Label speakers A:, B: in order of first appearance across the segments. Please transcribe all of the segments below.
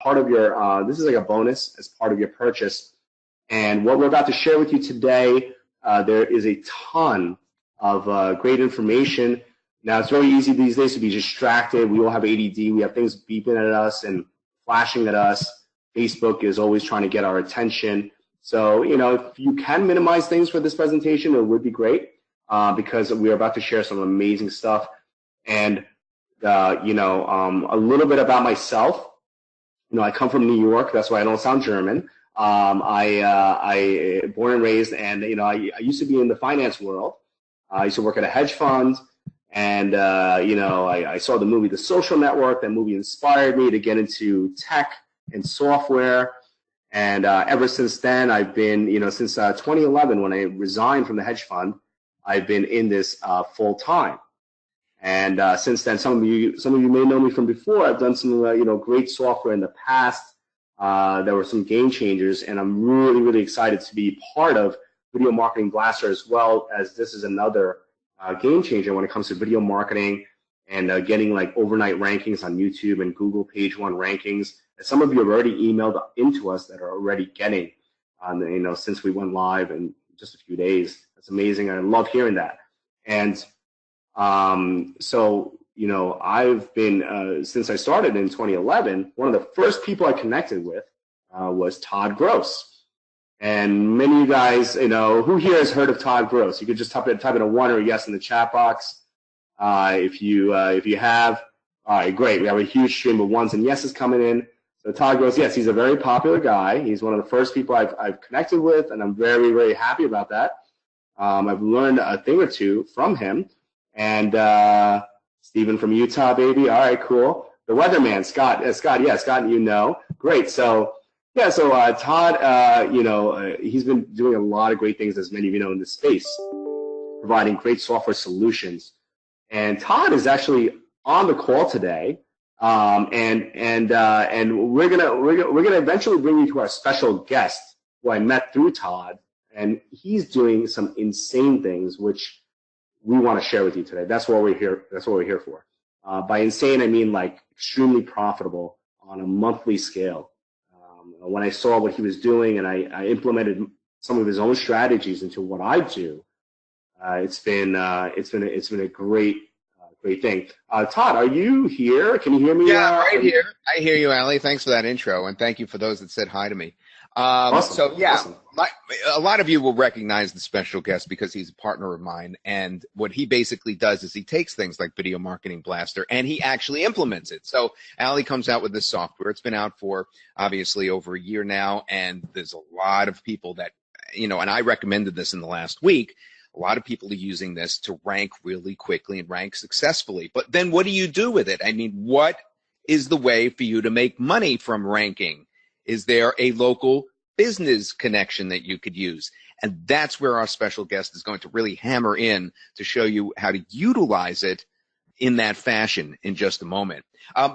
A: part of your, this is like a bonus as part of your purchase. And what we're about to share with you today, there is a ton of great information. Now, it's very easy these days to be distracted. We all have ADD. We have things beeping at us and flashing at us. Facebook is always trying to get our attention. So, if you can minimize things for this presentation, it would be great because we're about to share some amazing stuff. And, a little bit about myself. I come from New York. That's why I don't sound German. I born and raised, and, I used to be in the finance world. I used to work at a hedge fund. And, I saw the movie The Social Network. That movie inspired me to get into tech and software. And ever since then, I've been, since 2011, when I resigned from the hedge fund, I've been in this full time. And since then, some of you may know me from before. I've done some, great software in the past. There were some game changers, and I'm really, really excited to be part of Video Marketing Blaster, as well as this is another game changer when it comes to video marketing and getting like overnight rankings on YouTube and Google page one rankings. And some of you have already emailed into us that are already getting, since we went live in just a few days. That's amazing. I love hearing that. And I've been, since I started in 2011, one of the first people I connected with was Todd Gross. And many of you guys, who here has heard of Todd Gross? You could just type in a 1 or a yes in the chat box. If you have, all right, great. We have a huge stream of 1s and yeses coming in. So Todd Gross, yes, he's a very popular guy. He's one of the first people I've connected with, and I'm very, very happy about that. I've learned a thing or two from him. And Stephen from Utah, baby. All right, cool. The weatherman, Scott, Scott, great. So. Yeah, so Todd, he's been doing a lot of great things, as many of you know, in this space, providing great software solutions. And Todd is actually on the call today, and we're gonna eventually bring you to our special guest, who I met through Todd, and he's doing some insane things, which we want to share with you today. That's what we're here. That's what we're here for. By insane, I mean like extremely profitable on a monthly scale. When I saw what he was doing and I implemented some of his own strategies into what I do, it's been a great thing. Todd, are you here? Can you hear me?
B: Yeah, right here. I hear you, Ali. Thanks for that intro, and thank you for those that said hi to me.
A: Awesome.
B: So yeah,
A: awesome.
B: A lot of you will recognize the special guest because he's a partner of mine, and what he basically does is he takes things like Video Marketing Blaster and he actually implements it. So Ali comes out with this software. It's been out for obviously over a year now, and there's a lot of people that, and I recommended this in the last week. A lot of people are using this to rank really quickly and rank successfully. But then what do you do with it? I mean, what is the way for you to make money from ranking? Is there a local business connection that you could use? And that's where our special guest is going to really hammer in to show you how to utilize it in that fashion in just a moment.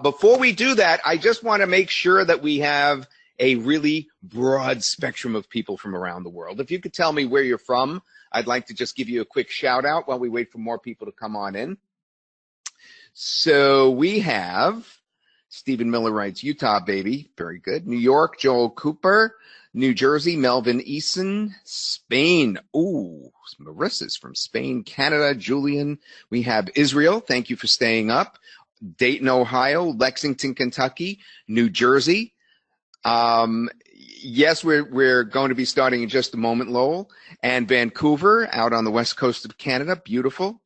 B: Before we do that, I just want to make sure that we have a really broad spectrum of people from around the world. If you could tell me where you're from, I'd like to just give you a quick shout out while we wait for more people to come on in. So we have Stephen Miller writes, Utah, baby. Very good. New York, Joel Cooper. New Jersey, Melvin Eason. Spain. Ooh, Marissa's from Spain. Canada, Julian. We have Israel. Thank you for staying up. Dayton, Ohio. Lexington, Kentucky. New Jersey. Yes, we're going to be starting in just a moment, Lowell. And Vancouver, out on the west coast of Canada. Beautiful.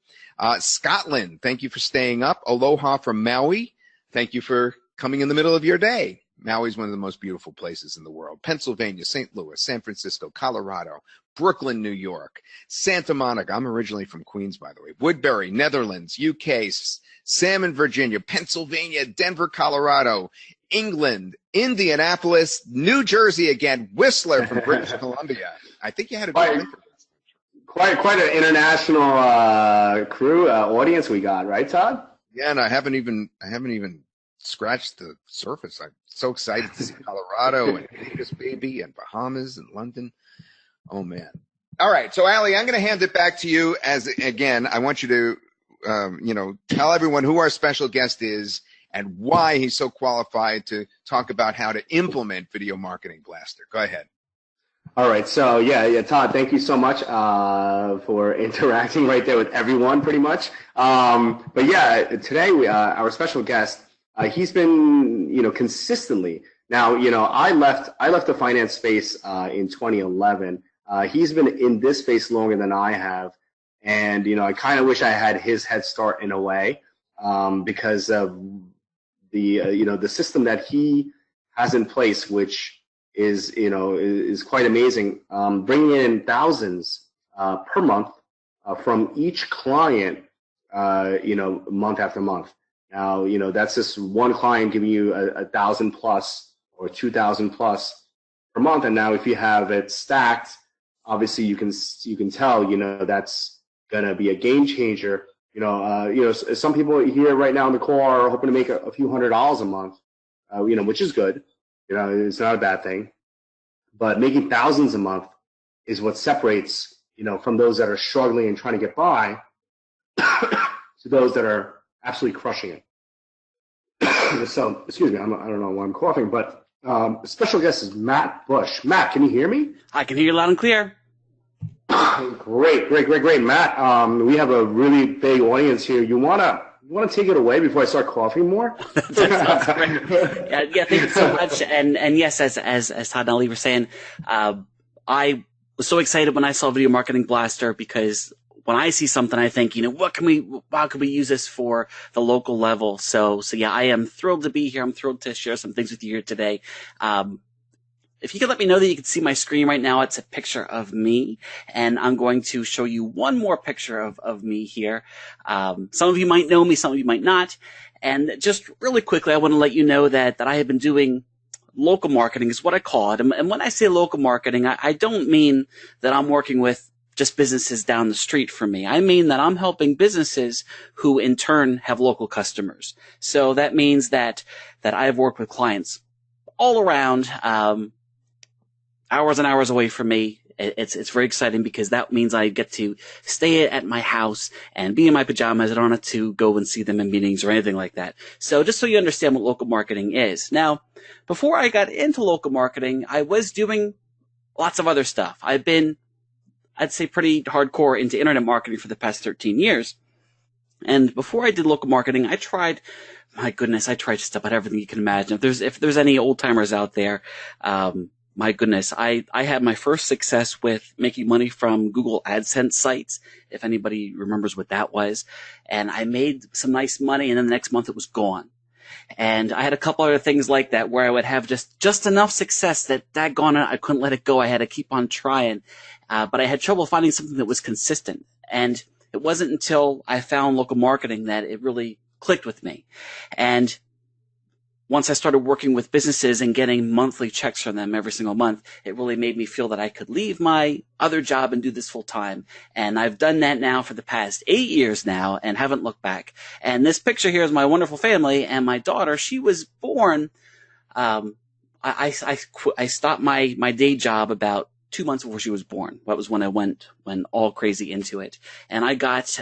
B: Scotland. Thank you for staying up. Aloha from Maui. Thank you for coming in the middle of your day. Maui is one of the most beautiful places in the world. Pennsylvania, St. Louis, San Francisco, Colorado, Brooklyn, New York, Santa Monica. I'm originally from Queens, by the way. Woodbury, Netherlands, UK, Salmon, Virginia, Pennsylvania, Denver, Colorado, England, Indianapolis, New Jersey again, Whistler from British Columbia. I think you had a good
A: quite an international crew audience we got, right, Todd?
B: Yeah, and I haven't even scratched the surface. I'm so excited to see Colorado and Vegas, baby, and Bahamas and London. Oh man! All right, so Ali, I'm going to hand it back to you. As again, I want you to, tell everyone who our special guest is and why he's so qualified to talk about how to implement Video Marketing Blaster. Go ahead.
A: All right. So yeah, Todd, thank you so much for interacting right there with everyone, pretty much. But yeah, today our special guest, he's been consistently. Now I left the finance space in 2011. He's been in this space longer than I have, and I kind of wish I had his head start in a way, because of the system that he has in place, which is quite amazing, bringing in thousands per month from each client, month after month. Now, that's just one client giving you 1,000 plus or 2,000 plus per month. And now if you have it stacked, obviously you can tell, that's going to be a game changer. Some people here right now in the call are hoping to make a few $100s a month, which is good. It's not a bad thing, but making thousands a month is what separates, from those that are struggling and trying to get by to those that are absolutely crushing it. So, excuse me, I don't know why I'm coughing, but special guest is Matt Bush. Matt, can you hear me?
C: I can hear you loud and clear.
A: Great. Matt, we have a really big audience here. You want to take it away before I start coughing more?
C: That's great. Yeah, thank you so much. And yes, as Todd and Ali were saying, I was so excited when I saw Video Marketing Blaster, because when I see something, I think, how can we use this for the local level? So yeah, I am thrilled to be here. I'm thrilled to share some things with you here today. If you could let me know that you can see my screen right now, it's a picture of me, and I'm going to show you one more picture of me here. Some of you might know me, some of you might not. And just really quickly, I want to let you know that I have been doing local marketing, is what I call it. And when I say local marketing, I don't mean that I'm working with just businesses down the street from me. I mean that I'm helping businesses who in turn have local customers. So that means that I've worked with clients all around, hours and hours away from me. It's very exciting, because that means I get to stay at my house and be in my pajamas. I don't have to go and see them in meetings or anything like that. So just so you understand what local marketing is. Now, before I got into local marketing, I was doing lots of other stuff. I've been, I'd say, pretty hardcore into internet marketing for the past 13 years. And before I did local marketing, I tried just about everything you can imagine. If there's any old timers out there, my goodness, I had my first success with making money from Google AdSense sites, if anybody remembers what that was. And I made some nice money, and then the next month it was gone. And I had a couple other things like that where I would have just enough success that daggone it, I couldn't let it go. I had to keep on trying. But I had trouble finding something that was consistent. And it wasn't until I found local marketing that it really clicked with me. And once I started working with businesses and getting monthly checks from them every single month, it really made me feel that I could leave my other job and do this full time. And I've done that now for the past 8 years now and haven't looked back. And this picture here is my wonderful family, and my daughter. She was born. I stopped my day job about 2 months before she was born. That was when I went all crazy into it. And I got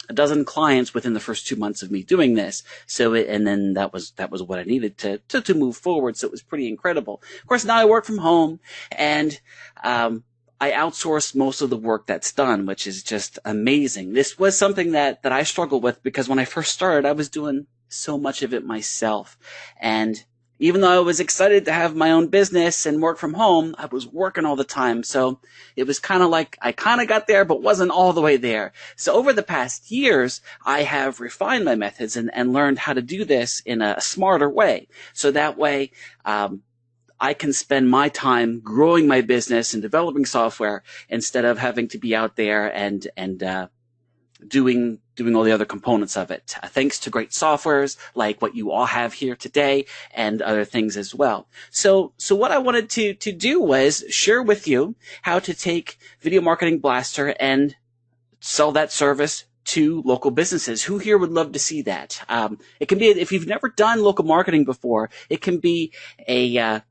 C: a dozen clients within the first 2 months of me doing this. And then that was what I needed to move forward. So it was pretty incredible. Of course, now I work from home, and I outsource most of the work that's done, which is just amazing. This was something that I struggled with, because when I first started, I was doing so much of it myself. And even though I was excited to have my own business and work from home, I was working all the time. So it was kind of like I kind of got there, but wasn't all the way there. So over the past years, I have refined my methods and learned how to do this in a smarter way. So that way, I can spend my time growing my business and developing software instead of having to be out there and doing all the other components of it, thanks to great softwares like what you all have here today and other things as well. So what I wanted to do was share with you how to take Video Marketing Blaster and sell that service to local businesses. Who here would love to see that? It can be, if you've never done local marketing before, it can be a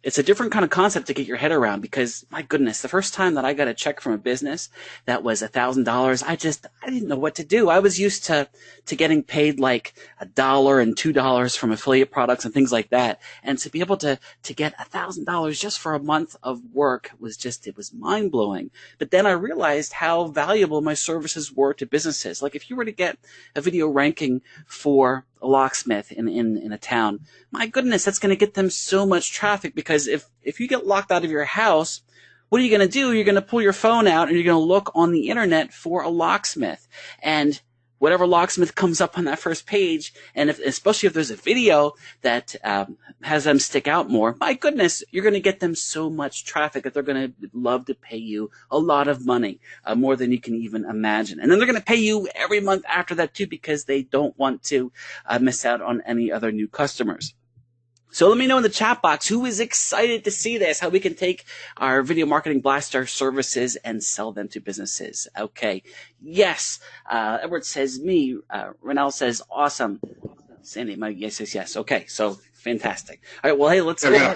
C: it's a different kind of concept to get your head around, because my goodness, the first time that I got a check from a business that was $1,000, I didn't know what to do. I was used to getting paid like $1 and $2 from affiliate products and things like that. And to be able to get $1,000 just for a month of work it was mind blowing. But then I realized how valuable my services were to businesses. Like if you were to get a video ranking for a locksmith in a town, my goodness, that's going to get them so much traffic, because if you get locked out of your house, what are you going to do? You're going to pull your phone out and you're going to look on the internet for a locksmith, and whatever locksmith comes up on that first page, and especially if there's a video that has them stick out more, my goodness, you're going to get them so much traffic that they're going to love to pay you a lot of money, more than you can even imagine. And then they're going to pay you every month after that too, because they don't want to miss out on any other new customers. So let me know in the chat box who is excited to see this, how we can take our Video Marketing Blaster services and sell them to businesses. Okay. Yes. Edward says me. Renell says awesome. Sandy, yes. Okay. So fantastic. All right. Well, hey, let's
A: go. We got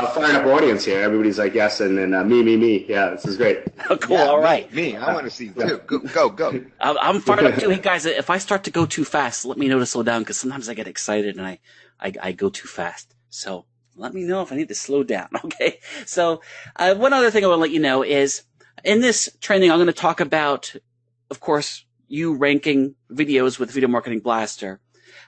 A: a fired up audience here. Everybody's like, yes. And then me. Yeah, this is great.
C: Oh, cool.
B: Yeah,
C: all right.
B: Me. I want to see too. Go.
C: I'm fired up too. Hey guys, if I start to go too fast, let me know to slow down, because sometimes I get excited and I go too fast. So let me know if I need to slow down, okay? So one other thing I want to let you know is, in this training, I'm going to talk about, of course, you ranking videos with Video Marketing Blaster.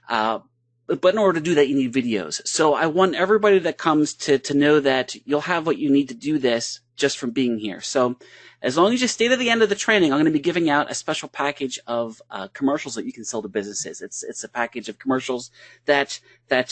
C: But in order to do that, you need videos. So I want everybody that comes to know that you'll have what you need to do this just from being here. So as long as you stay to the end of the training, I'm going to be giving out a special package of commercials that you can sell to businesses. It's a package of commercials that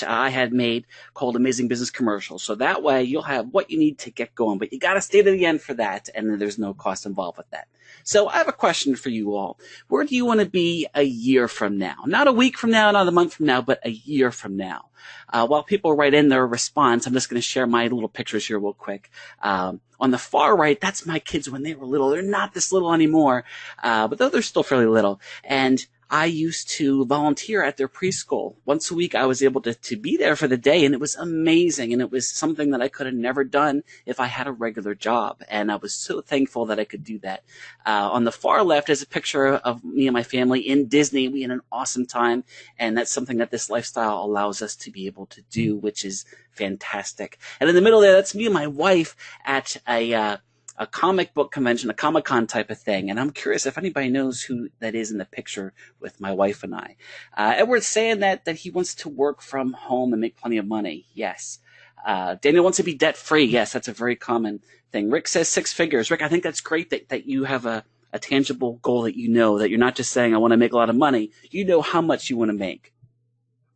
C: I had made called Amazing Business Commercials. So that way you'll have what you need to get going, but you got to stay to the end for that, and then there's no cost involved with that. So I have a question for you all. Where do you want to be a year from now? Not a week from now, not a month from now, but a year from now. While people write in their response, I'm just going to share my little pictures here real quick. On the far right, that's my kids when they were little. They're not this little anymore, but though they're still fairly little. And I used to volunteer at their preschool. Once a week, I was able to be there for the day, and it was amazing. And it was something that I could have never done if I had a regular job. And I was so thankful that I could do that. On the far left is a picture of me and my family in Disney. We had an awesome time, and that's something that this lifestyle allows us to be able to do, which is fantastic. And in the middle there, that's me and my wife at a comic book convention, a Comic-Con type of thing. And I'm curious if anybody knows who that is in the picture with my wife and I. Edward's saying that he wants to work from home and make plenty of money. Yes. Daniel wants to be debt-free. Yes, that's a very common thing. Rick says 6 figures. Rick, I think that's great that you have a tangible goal, that you know, that you're not just saying, I want to make a lot of money. You know how much you want to make.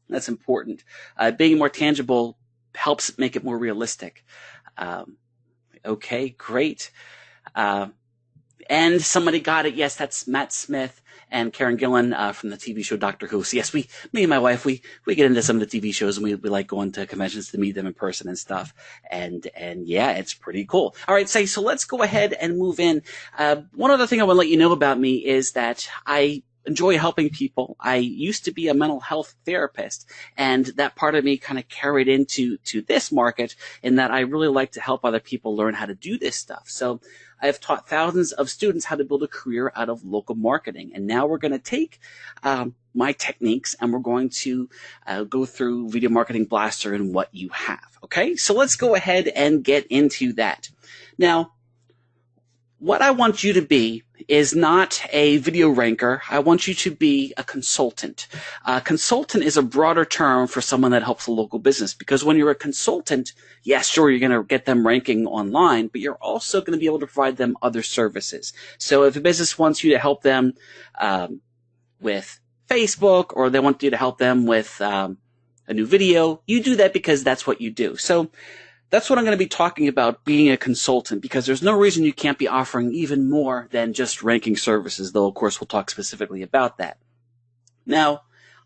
C: That's important. Being more tangible helps make it more realistic. Okay, great. And somebody got it. Yes, that's Matt Smith and Karen Gillan from the TV show Doctor Who. So yes, me and my wife, we get into some of the TV shows, and we like going to conventions to meet them in person and stuff. And yeah, it's pretty cool. All right, so let's go ahead and move in. One other thing I want to let you know about me is that I enjoy helping people. I used to be a mental health therapist, and that part of me kind of carried into this market, in that I really like to help other people learn how to do this stuff. So I have taught thousands of students how to build a career out of local marketing. And now we're going to take my techniques, and we're going to go through Video Marketing Blaster and what you have. Okay, so let's go ahead and get into that. Now, what I want you to be is not a video ranker. I want you to be a consultant. Consultant is a broader term for someone that helps a local business, because when you're a consultant, yes, sure, you're going to get them ranking online, but you're also going to be able to provide them other services. So if a business wants you to help them with Facebook, or they want you to help them with a new video, you do that because that's what you do. So that's what I'm going to be talking about, being a consultant, because there's no reason you can't be offering even more than just ranking services, though, of course, we'll talk specifically about that. Now,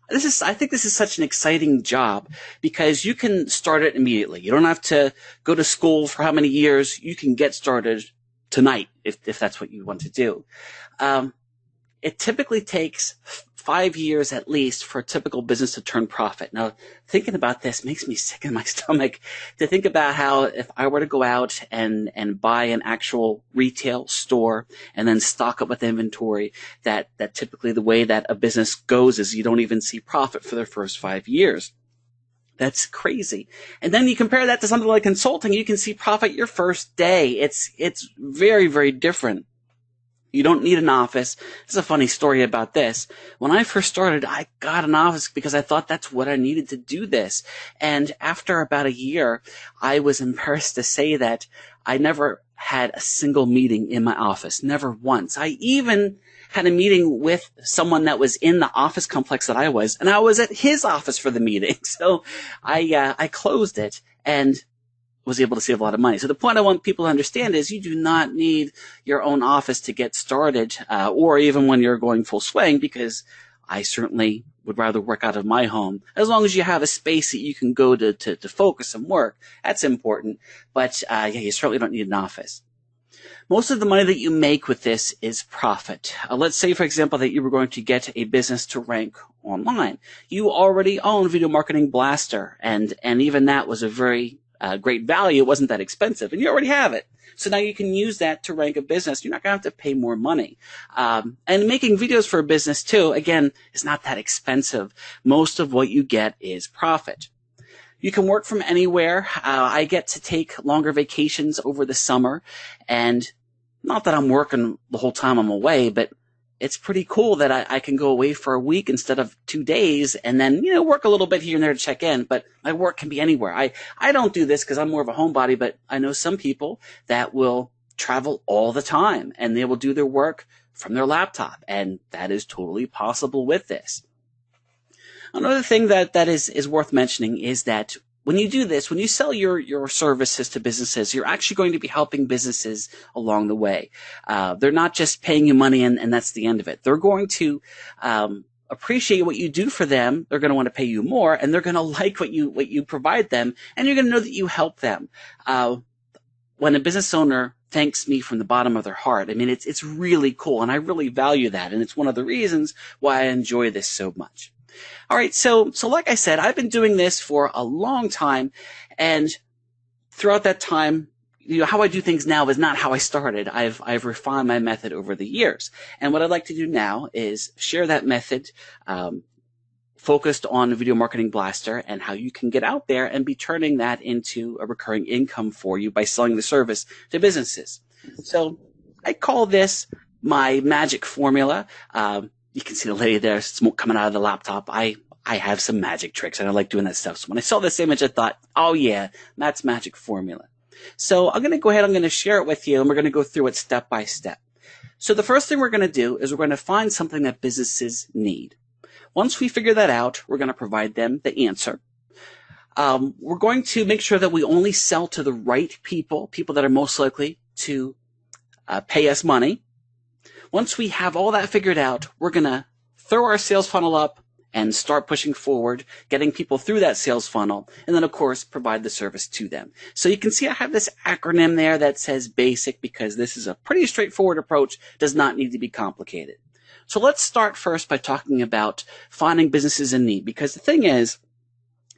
C: I think this is such an exciting job, because you can start it immediately. You don't have to go to school for how many years. You can get started tonight if that's what you want to do. It typically takes 5 years at least for a typical business to turn profit. Now, thinking about this makes me sick in my stomach to think about how if I were to go out and buy an actual retail store and then stock up with inventory, that typically the way that a business goes is you don't even see profit for the first 5 years. That's crazy. And then you compare that to something like consulting, you can see profit your first day. It's very, very different. You don't need an office. There's a funny story about this. When I first started, I got an office because I thought that's what I needed to do this. And after about a year, I was embarrassed to say that I never had a single meeting in my office. Never once. I even had a meeting with someone that was in the office complex that I was, and I was at his office for the meeting. So I closed it and was able to save a lot of money. So the point I want people to understand is you do not need your own office to get started, or even when you're going full swing, because I certainly would rather work out of my home, as long as you have a space that you can go to focus and work. That's important. But yeah, you certainly don't need an office. Most of the money that you make with this is profit. Let's say, for example, that you were going to get a business to rank online. You already own Video Marketing Blaster, and even that was a very great value. It wasn't that expensive, and you already have it. So now you can use that to rank a business. You're not going to have to pay more money. And making videos for a business, too, again, is not that expensive. Most of what you get is profit. You can work from anywhere. I get to take longer vacations over the summer, and not that I'm working the whole time I'm away, but it's pretty cool that I can go away for a week instead of 2 days and then, work a little bit here and there to check in, but my work can be anywhere. I don't do this because I'm more of a homebody, but I know some people that will travel all the time and they will do their work from their laptop, and that is totally possible with this. Another thing that is worth mentioning is that when you do this, when you sell your services to businesses, you're actually going to be helping businesses along the way. They're not just paying you money and that's the end of it. They're going to appreciate what you do for them. They're going to want to pay you more, and they're going to like what you provide them, and you're going to know that you help them. When a business owner thanks me from the bottom of their heart, I mean, it's really cool, and I really value that, and it's one of the reasons why I enjoy this so much. All right, so like I said, I've been doing this for a long time, and throughout that time, how I do things now is not how I started. I've refined my method over the years, and what I'd like to do now is share that method, focused on Video Marketing Blaster and how you can get out there and be turning that into a recurring income for you by selling the service to businesses. So I call this my magic formula. You can see the lady there, smoke coming out of the laptop. I have some magic tricks, and I like doing that stuff. So when I saw this image, I thought, oh yeah, that's magic formula. So I'm going to go ahead, I'm going to share it with you, and we're going to go through it step by step. So the first thing we're going to do is we're going to find something that businesses need. Once we figure that out, we're going to provide them the answer. We're going to make sure that we only sell to the right people that are most likely to pay us money. Once we have all that figured out, we're going to throw our sales funnel up and start pushing forward, getting people through that sales funnel, and then, of course, provide the service to them. So you can see I have this acronym there that says BASIC because this is a pretty straightforward approach, does not need to be complicated. So let's start first by talking about finding businesses in need, because the thing is,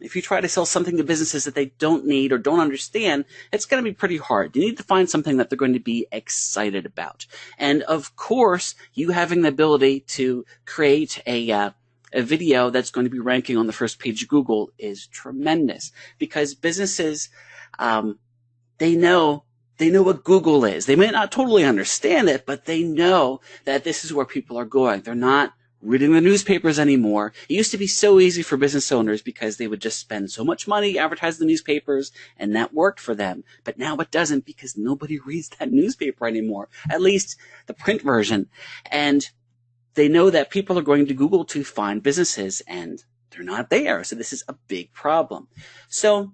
C: if you try to sell something to businesses that they don't need or don't understand, it's going to be pretty hard. You need to find something that they're going to be excited about. And of course, you having the ability to create a video that's going to be ranking on the first page of Google is tremendous, because businesses, they know what Google is. They may not totally understand it, but they know that this is where people are going. They're not reading the newspapers anymore. It used to be so easy for business owners because they would just spend so much money, advertise the newspapers, and that worked for them. But now it doesn't, because nobody reads that newspaper anymore, at least the print version. And they know that people are going to Google to find businesses, and they're not there. So this is a big problem. So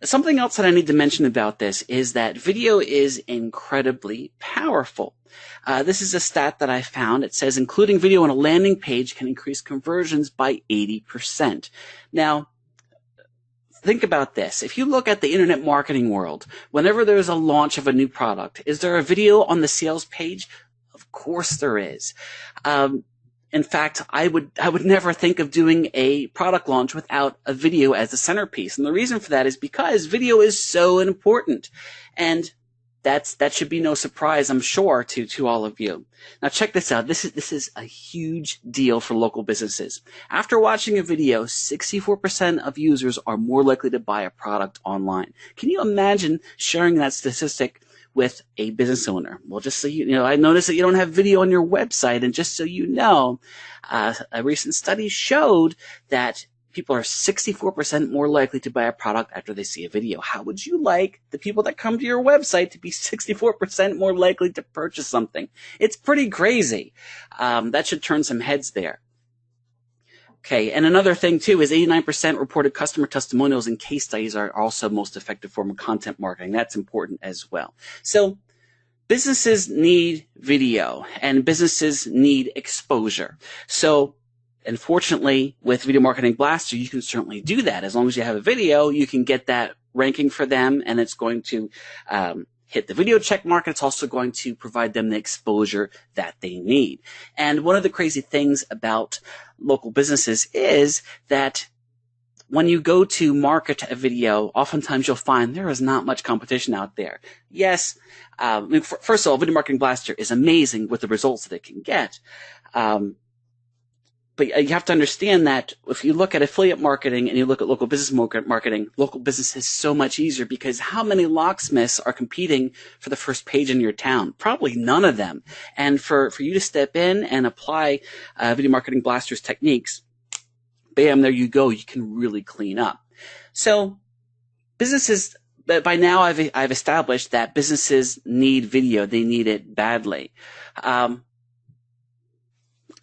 C: something else that I need to mention about this is that video is incredibly powerful. This is a stat that I found. It says including video on a landing page can increase conversions by 80%. Now, think about this. If you look at the internet marketing world, whenever there's a launch of a new product, is there a video on the sales page? Of course there is. In fact, I would never think of doing a product launch without a video as the centerpiece. And the reason for that is because video is so important. And that should be no surprise, I'm sure, to all of you. Now check this out. This is a huge deal for local businesses. After watching a video, 64% of users are more likely to buy a product online. Can you imagine sharing that statistic with a business owner? Well, just so you know, I noticed that you don't have video on your website, and just so you know, a recent study showed that people are 64% more likely to buy a product after they see a video. How would you like the people that come to your website to be 64% more likely to purchase something? It's pretty crazy. That should turn some heads there. Okay, and another thing too is 89% reported customer testimonials and case studies are also most effective form of content marketing. That's important as well. So businesses need video and businesses need exposure. So unfortunately, with Video Marketing Blaster, you can certainly do that. As long as you have a video, you can get that ranking for them, and it's going to hit the video check mark. It's also going to provide them the exposure that they need. And one of the crazy things about local businesses is that when you go to market a video, oftentimes you'll find there is not much competition out there. Yes, first of all, Video Marketing Blaster is amazing with the results that it can get. But you have to understand that if you look at affiliate marketing and you look at local business marketing, local business is so much easier because how many locksmiths are competing for the first page in your town? Probably none of them. And for you to step in and apply Video Marketing Blaster's techniques, bam, there you go. You can really clean up. So businesses, by now I've established that businesses need video. They need it badly.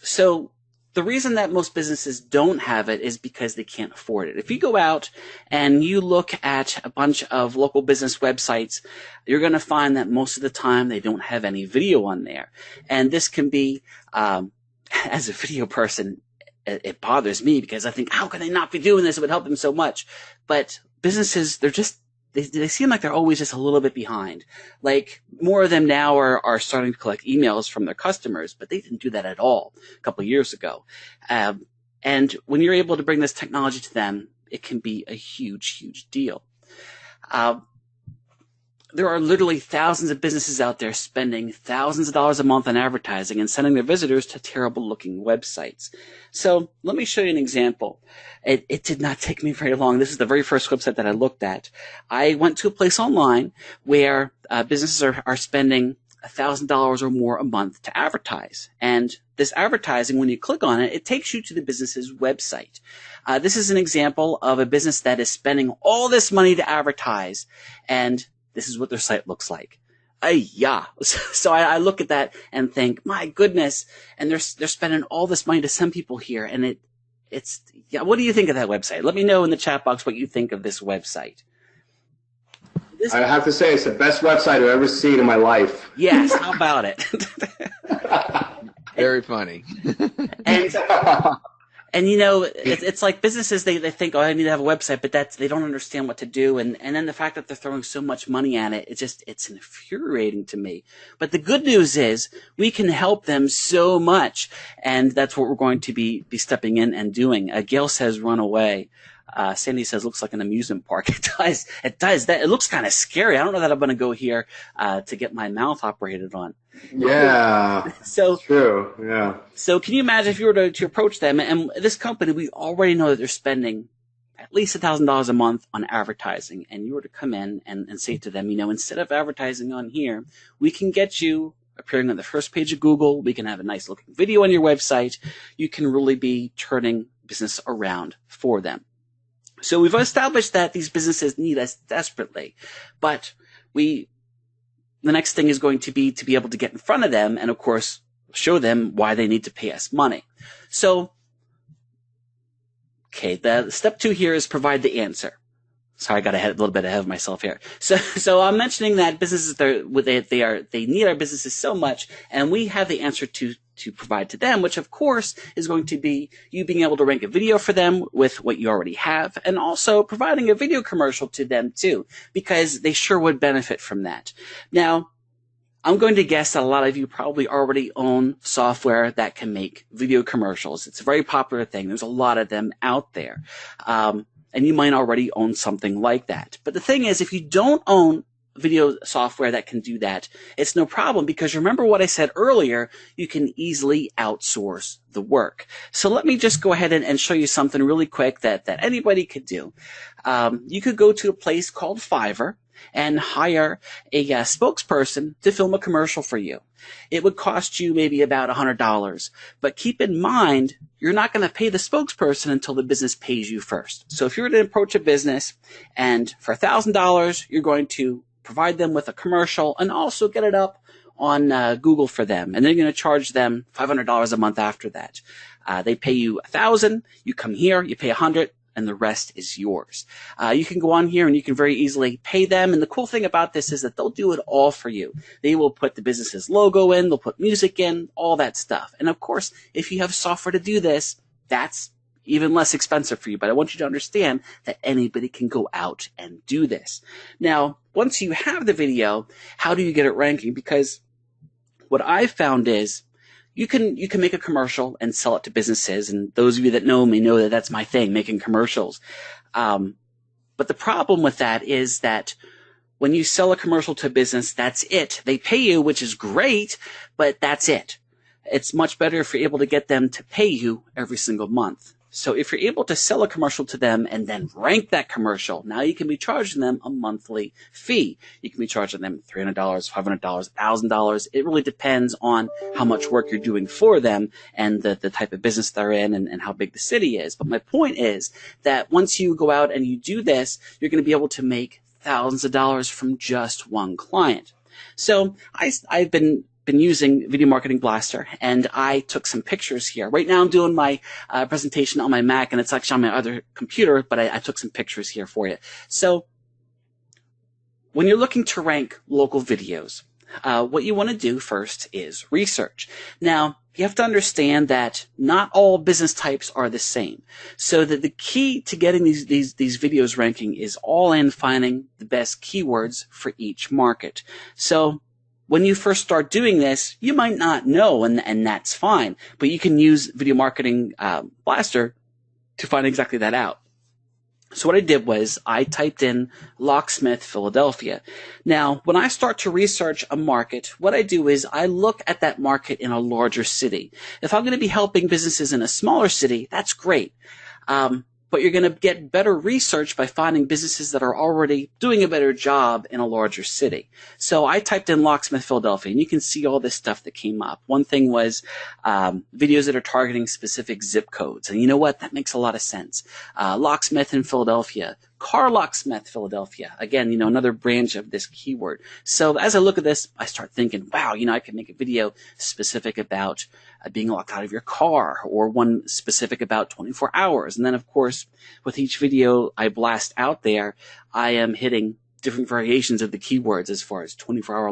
C: So the reason that most businesses don't have it is because they can't afford it. If you go out and you look at a bunch of local business websites, you're going to find that most of the time they don't have any video on there. And this can be, as a video person, it bothers me because I think, how can they not be doing this? It would help them so much. But businesses, they seem like they're always just a little bit behind. Like more of them now are starting to collect emails from their customers, but they didn't do that at all a couple of years ago. And when you're able to bring this technology to them, it can be a huge, huge deal. There are literally thousands of businesses out there spending thousands of dollars a month on advertising and sending their visitors to terrible looking websites. So let me show you an example. It did not take me very long. This is the very first website that I looked at. I went to a place online where businesses are spending $1,000 or more a month to advertise. And this advertising, when you click on it, it takes you to the business's website. This is an example of a business that is spending all this money to advertise, and this is what their site looks like. Yeah. So I look at that and think, my goodness, and they're spending all this money to send people here, and it's yeah. What do you think of that website? Let me know in the chat box what you think of this website.
A: I have to say, it's the best website I've ever seen in my life.
C: Yes, how about it?
B: Very funny.
C: And you know, it's like businesses, they think, oh, I need to have a website, but they don't understand what to do. And then the fact that they're throwing so much money at it, it's infuriating to me. But the good news is we can help them so much. And that's what we're going to be stepping in and doing. Gail says, run away. Sandy says, looks like an amusement park. It does. It does. It looks kind of scary. I don't know that I'm going to go here to get my mouth operated on.
A: Yeah.
C: So
A: true. Yeah.
C: So can you imagine if you were to approach them, and this company, we already know that they're spending at least $1,000 a month on advertising, and you were to come in and say to them, you know, instead of advertising on here, we can get you appearing on the first page of Google. We can have a nice looking video on your website. You can really be turning business around for them. So we've established that these businesses need us desperately, but the next thing is going to be able to get in front of them and, of course, show them why they need to pay us money. So, okay, the step 2 here is provide the answer. Sorry, I got a little bit ahead of myself here. So I'm mentioning that businesses, they need our businesses so much, and we have the answer to provide to them, which of course is going to be you being able to rank a video for them with what you already have, and also providing a video commercial to them too, because they sure would benefit from that. Now, I'm going to guess that a lot of you probably already own software that can make video commercials. It's a very popular thing. There's a lot of them out there. And you might already own something like that. But the thing is, if you don't own video software that can do that, it's no problem, because remember what I said earlier, you can easily outsource the work. So let me just go ahead and show you something really quick that anybody could do. You could go to a place called Fiverr and hire a spokesperson to film a commercial for you. It would cost you maybe about $100, but keep in mind, you're not going to pay the spokesperson until the business pays you first. So if you're going to approach a business and for $1,000, you're going to provide them with a commercial and also get it up on Google for them, and then you're going to charge them $500 a month after that. They pay you $1,000, you come here, you pay $100, and the rest is yours. You can go on here and you can very easily pay them. And the cool thing about this is that they'll do it all for you. They will put the business's logo in, they'll put music in, all that stuff. And of course, if you have software to do this, that's even less expensive for you. But I want you to understand that anybody can go out and do this. Now, once you have the video, how do you get it ranking? Because what I've found is you can make a commercial and sell it to businesses, and those of you that know me know that that's my thing, making commercials. But the problem with that is that when you sell a commercial to a business, that's it. They pay you, which is great, but that's it. It's much better if you're able to get them to pay you every single month. So if you're able to sell a commercial to them and then rank that commercial, now you can be charging them a monthly fee. You can be charging them $300, $500, $1,000. It really depends on how much work you're doing for them and the type of business they're in and how big the city is. But my point is that once you go out and you do this, you're going to be able to make thousands of dollars from just one client. So I've been using Video Marketing Blaster, and I took some pictures here. Right now I'm doing my presentation on my Mac, and it's actually on my other computer, but I took some pictures here for you. So when you're looking to rank local videos, what you want to do first is research. Now, you have to understand that not all business types are the same. So that the key to getting these videos ranking is all in finding the best keywords for each market. So when you first start doing this, you might not know, and that's fine. But you can use Video Marketing Blaster to find exactly that out. So what I did was I typed in Locksmith, Philadelphia. Now, when I start to research a market, what I do is I look at that market in a larger city. If I'm going to be helping businesses in a smaller city, that's great. But you're going to get better research by finding businesses that are already doing a better job in a larger city. So I typed in Locksmith, Philadelphia, and you can see all this stuff that came up. One thing was videos that are targeting specific zip codes. And you know what? That makes a lot of sense. Locksmith in Philadelphia. Car Locksmith, Philadelphia. Again, another branch of this keyword. So as I look at this, I start thinking, wow, I can make a video specific about being locked out of your car, or one specific about 24 hours. And then, of course, with each video I blast out there, I am hitting different variations of the keywords as far as 24-hour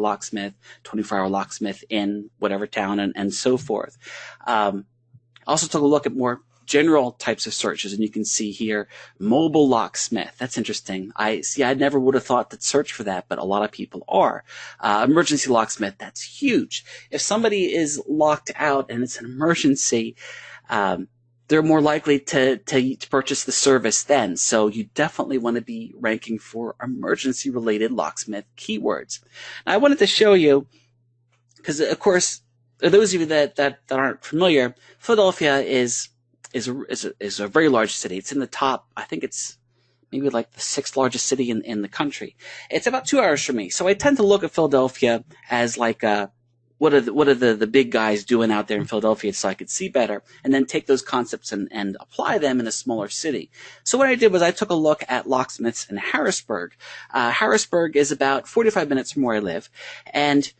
C: locksmith in whatever town, and so forth. Also took a look at more general types of searches, and you can see here mobile locksmith. That's interesting. I never would have thought to search for that, but a lot of people are. Emergency locksmith, that's huge. If somebody is locked out and it's an emergency, they're more likely to purchase the service then. So you definitely want to be ranking for emergency related locksmith keywords. Now, I wanted to show you, because of course, those of you that aren't familiar, Philadelphia is a very large city. It's in the top, I think it's maybe like the 6th largest city in the country. It's about 2 hours from me. So I tend to look at Philadelphia as like what are the big guys doing out there in Philadelphia, so I could see better, and then take those concepts and apply them in a smaller city. So what I did was I took a look at locksmiths in Harrisburg. Harrisburg is about 45 minutes from where I live, and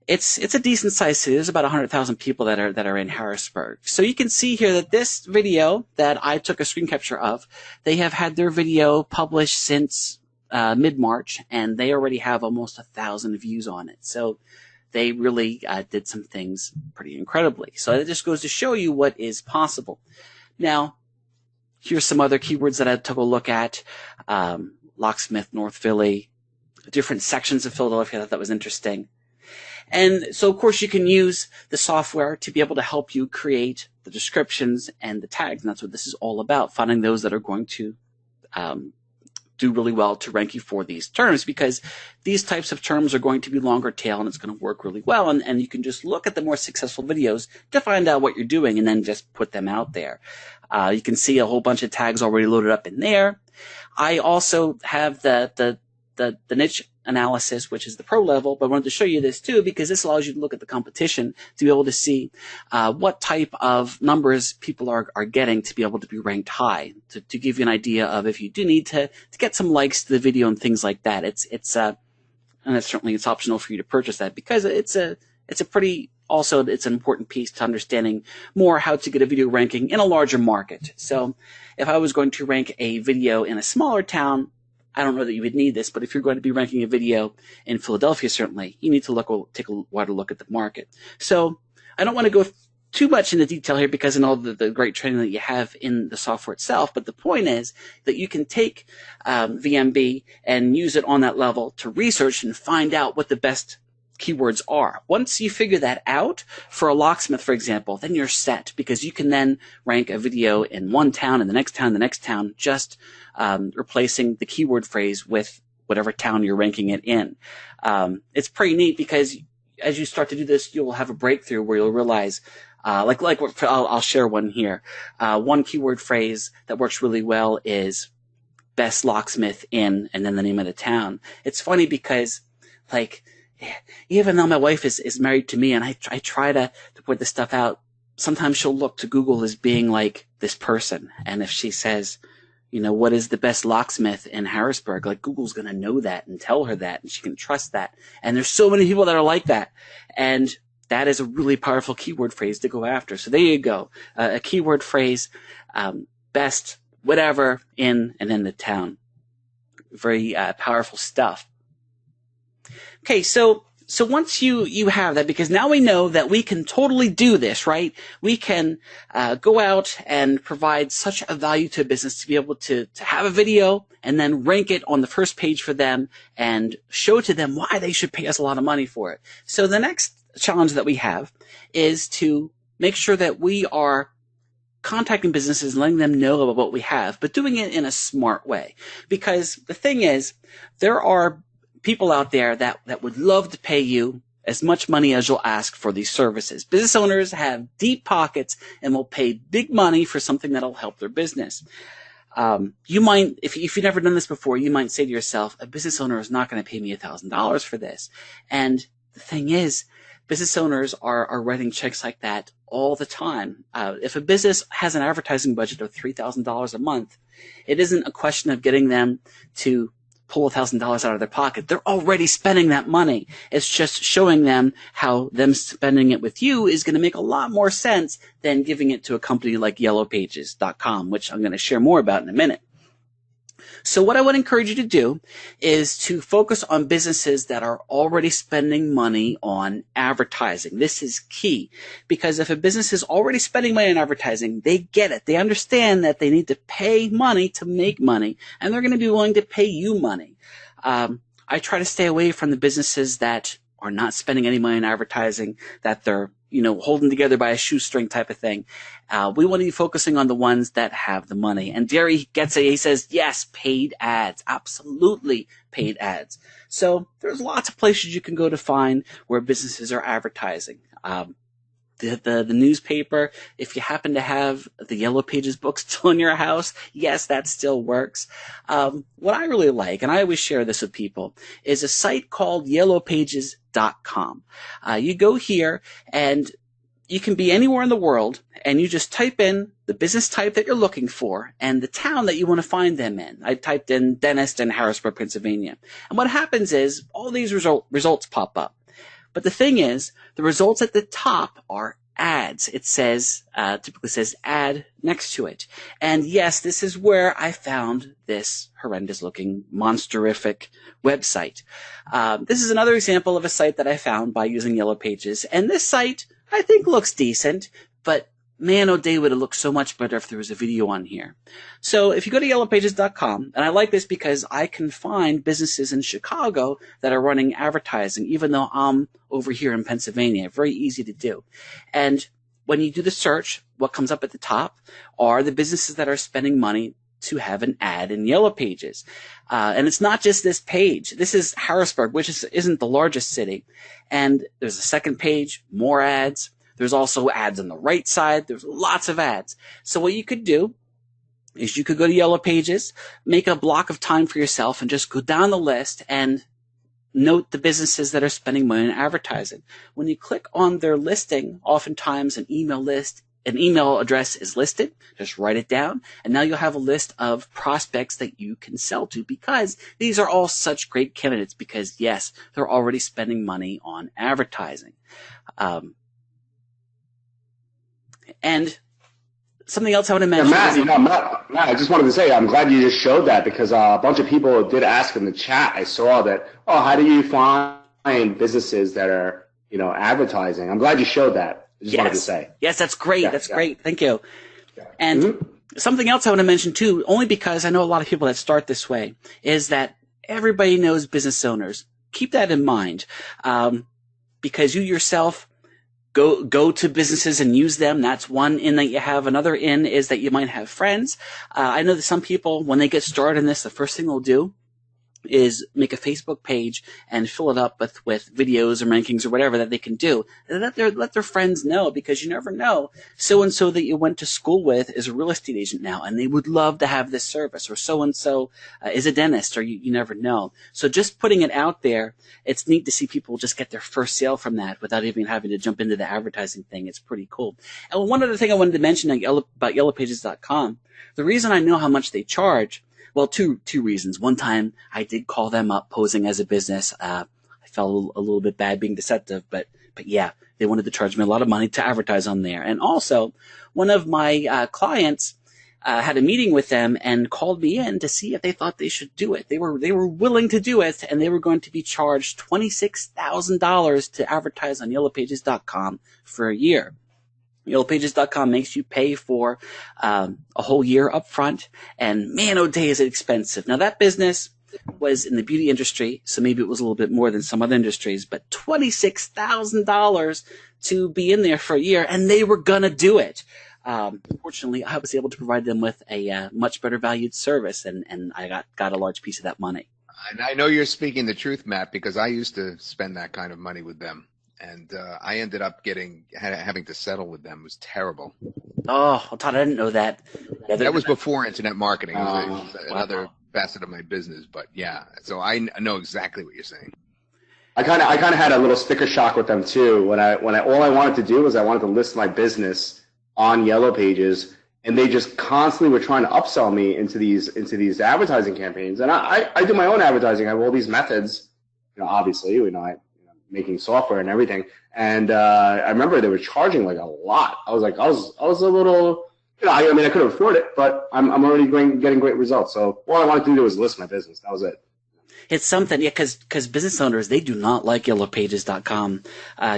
C: it's a decent sized city. There's about 100,000 people that are in Harrisburg. So you can see here that this video that I took a screen capture of, they have had their video published since mid-March, and they already have almost 1,000 views on it. So they really did some things pretty incredibly. So it just goes to show you what is possible. Now, here's some other keywords that I took a look at. Locksmith, North Philly, different sections of Philadelphia. I thought that was interesting. And so, of course, you can use the software to be able to help you create the descriptions and the tags. And that's what this is all about, finding those that are going to do really well to rank you for these terms, because these types of terms are going to be longer tail and it's going to work really well. And you can just look at the more successful videos to find out what you're doing and then just put them out there. You can see a whole bunch of tags already loaded up in there. I also have the niche analysis, which is the pro level, but I wanted to show you this too because this allows you to look at the competition to be able to see what type of numbers people are getting to be able to be ranked high, to give you an idea of if you do need to get some likes to the video and things like that. And certainly it's optional for you to purchase that because it's an important piece to understanding more how to get a video ranking in a larger market. So if I was going to rank a video in a smaller town, I don't know that you would need this, but if you're going to be ranking a video in Philadelphia, certainly, you need to take a wider look at the market. So I don't want to go too much into detail here because I know the great training that you have in the software itself, but the point is that you can take VMB and use it on that level to research and find out what the best keywords are. Once you figure that out, for a locksmith, for example, then you're set because you can then rank a video in one town and the next town, just replacing the keyword phrase with whatever town you're ranking it in. It's pretty neat because as you start to do this, you'll have a breakthrough where you'll realize, I'll share one here. One keyword phrase that works really well is best locksmith in, and then the name of the town. It's funny because, even though my wife is married to me and I try to put this stuff out, sometimes she'll look to Google as being like this person. And if she says, what is the best locksmith in Harrisburg? Google's going to know that and tell her that, and she can trust that. And there's so many people that are like that. And that is a really powerful keyword phrase to go after. So there you go. A keyword phrase, best whatever in, and then the town. Very powerful stuff. Okay, so once you have that, because now we know that we can totally do this, right? We can go out and provide such a value to a business to be able to have a video and then rank it on the first page for them and show to them why they should pay us a lot of money for it. So the next challenge that we have is to make sure that we are contacting businesses and letting them know about what we have, but doing it in a smart way. Because the thing is, there are people out there that would love to pay you as much money as you'll ask for these services. Business owners have deep pockets and will pay big money for something that'll help their business. You might, if you've never done this before, you might say to yourself, a business owner is not going to pay me $1,000 for this. And the thing is, business owners are writing checks like that all the time. If a business has an advertising budget of $3,000 a month, it isn't a question of getting them to pull $1,000 out of their pocket. They're already spending that money. It's just showing them how them spending it with you is going to make a lot more sense than giving it to a company like yellowpages.com, which I'm going to share more about in a minute. So what I would encourage you to do is to focus on businesses that are already spending money on advertising. This is key because if a business is already spending money on advertising, they get it. They understand that they need to pay money to make money, and they're going to be willing to pay you money. I try to stay away from the businesses that are not spending any money on advertising, that they're holding together by a shoestring type of thing. We want to be focusing on the ones that have the money. And Gary gets it. He says, yes, paid ads. Absolutely paid ads. So there's lots of places you can go to find where businesses are advertising. The newspaper, if you happen to have the Yellow Pages book still in your house, yes, that still works. What I really like, and I always share this with people, is a site called yellowpages.com. You go here and you can be anywhere in the world and you just type in the business type that you're looking for and the town that you want to find them in. I typed in dentist in Harrisburg, Pennsylvania. And what happens is all these results pop up. But the thing is, the results at the top are ads. It says, typically says ad next to it. And yes, this is where I found this horrendous looking, monsterific website. This is another example of a site that I found by using Yellow Pages. And this site, I think, looks decent, but man, oh day, would it look so much better if there was a video on here. So if you go to yellowpages.com, and I like this because I can find businesses in Chicago that are running advertising, even though I'm over here in Pennsylvania. Very easy to do. And when you do the search, what comes up at the top are the businesses that are spending money to have an ad in Yellow Pages. And it's not just this page. This is Harrisburg, which isn't the largest city. And there's a second page, more ads. There's also ads on the right side. There's lots of ads. So what you could do is you could go to Yellow Pages, make a block of time for yourself, and just go down the list and note the businesses that are spending money on advertising. When you click on their listing, oftentimes an email address is listed. Just write it down, and now you'll have a list of prospects that you can sell to, because these are all such great candidates, because yes, they're already spending money on advertising. And something else I want to mention.
A: Matt, I just wanted to say, I'm glad you just showed that, because a bunch of people did ask in the chat. I saw that, how do you find businesses that are, advertising? I'm glad you showed that. I just wanted to say.
C: Yes, that's great. That's great. Thank you. Yeah. And something else I want to mention too, only because I know a lot of people that start this way, is that everybody knows business owners. Keep that in mind, because you yourself go to businesses and use them. That's one in that you have. Another in is that you might have friends. I know that some people, when they get started in this, the first thing they'll do is make a Facebook page and fill it up with videos or rankings or whatever that they can do. And let their friends know, because you never know. So-and-so that you went to school with is a real estate agent now, and they would love to have this service. Or so-and-so is a dentist, or you never know. So just putting it out there, it's neat to see people just get their first sale from that without even having to jump into the advertising thing. It's pretty cool. And one other thing I wanted to mention about yellowpages.com, the reason I know how much they charge, well, two reasons. One time I did call them up posing as a business. I felt a little bit bad being deceptive, but yeah, they wanted to charge me a lot of money to advertise on there. And also, one of my clients had a meeting with them and called me in to see if they thought they should do it. They were willing to do it, and they were going to be charged $26,000 to advertise on yellowpages.com for a year. Yellowpages.com makes you pay for a whole year up front, and man, oh day, is it expensive. Now, that business was in the beauty industry, so maybe it was a little bit more than some other industries, but $26,000 to be in there for a year, and they were going to do it. Fortunately, I was able to provide them with a much better valued service, and I got a large piece of that money.
B: And I know you're speaking the truth, Matt, because I used to spend that kind of money with them. And I ended up having to settle with them. It was terrible.
C: Oh, well, Todd, I didn't know that.
B: Yeah, that was before internet marketing. It was another facet of my business. But yeah, so I know exactly what you're saying.
A: I kind of had a little sticker shock with them too. When all I wanted to do was I wanted to list my business on Yellow Pages, and they just constantly were trying to upsell me into these advertising campaigns. And I do my own advertising. I have all these methods. Obviously, making software and everything. And I remember they were charging like a lot. I was a little, I couldn't afford it, but I'm already getting great results. So all I wanted to do was list my business. That was it.
C: It's something, yeah, because business owners, they do not like yellowpages.com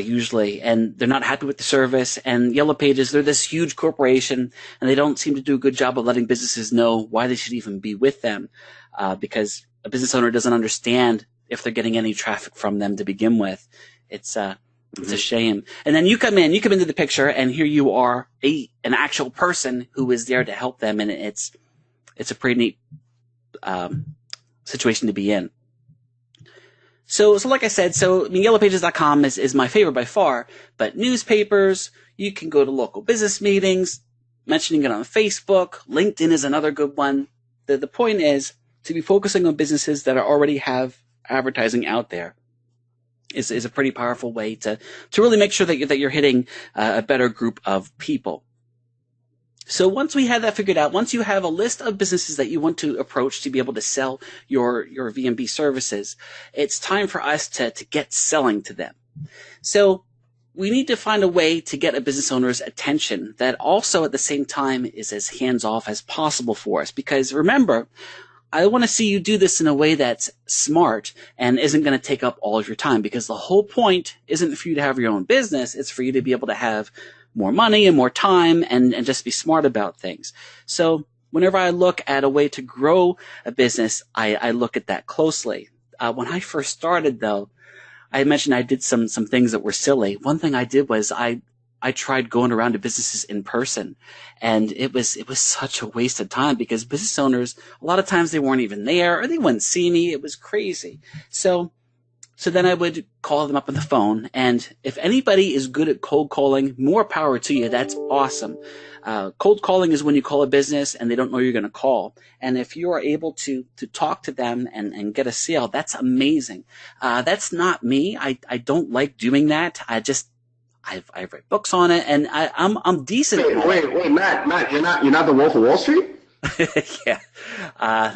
C: usually, and they're not happy with the service. And Yellow Pages, they're this huge corporation, and they don't seem to do a good job of letting businesses know why they should even be with them, because a business owner doesn't understand if they're getting any traffic from them to begin with. It's a shame. And then you come into the picture, and here you are, an actual person who is there to help them, and it's a pretty neat situation to be in. So like I said, yellowpages.com is my favorite by far, but newspapers, you can go to local business meetings, mentioning it on Facebook. LinkedIn is another good one. The point is to be focusing on businesses that already have advertising out there is a pretty powerful way to really make sure that you're hitting a better group of people. So once we have that figured out, once you have a list of businesses that you want to approach to be able to sell your VMB services, it's time for us to get selling to them. So we need to find a way to get a business owner's attention that also at the same time is as hands-off as possible for us. Because remember, I want to see you do this in a way that's smart and isn't going to take up all of your time, because the whole point isn't for you to have your own business. It's for you to be able to have more money and more time and just be smart about things. So whenever I look at a way to grow a business, I look at that closely. When I first started, though, I mentioned I did some things that were silly. One thing I did was I tried going around to businesses in person, and it was such a waste of time because business owners, a lot of times they weren't even there or they wouldn't see me. It was crazy. So then I would call them up on the phone, and if anybody is good at cold calling, more power to you. That's awesome. Cold calling is when you call a business and they don't know you're going to call. And if you are able to talk to them and get a sale, that's amazing. That's not me. I don't like doing that. I've read books on it, and I'm decent.
A: Wait, Matt, you're not the Wolf of Wall Street?
C: Yeah.
A: Yeah,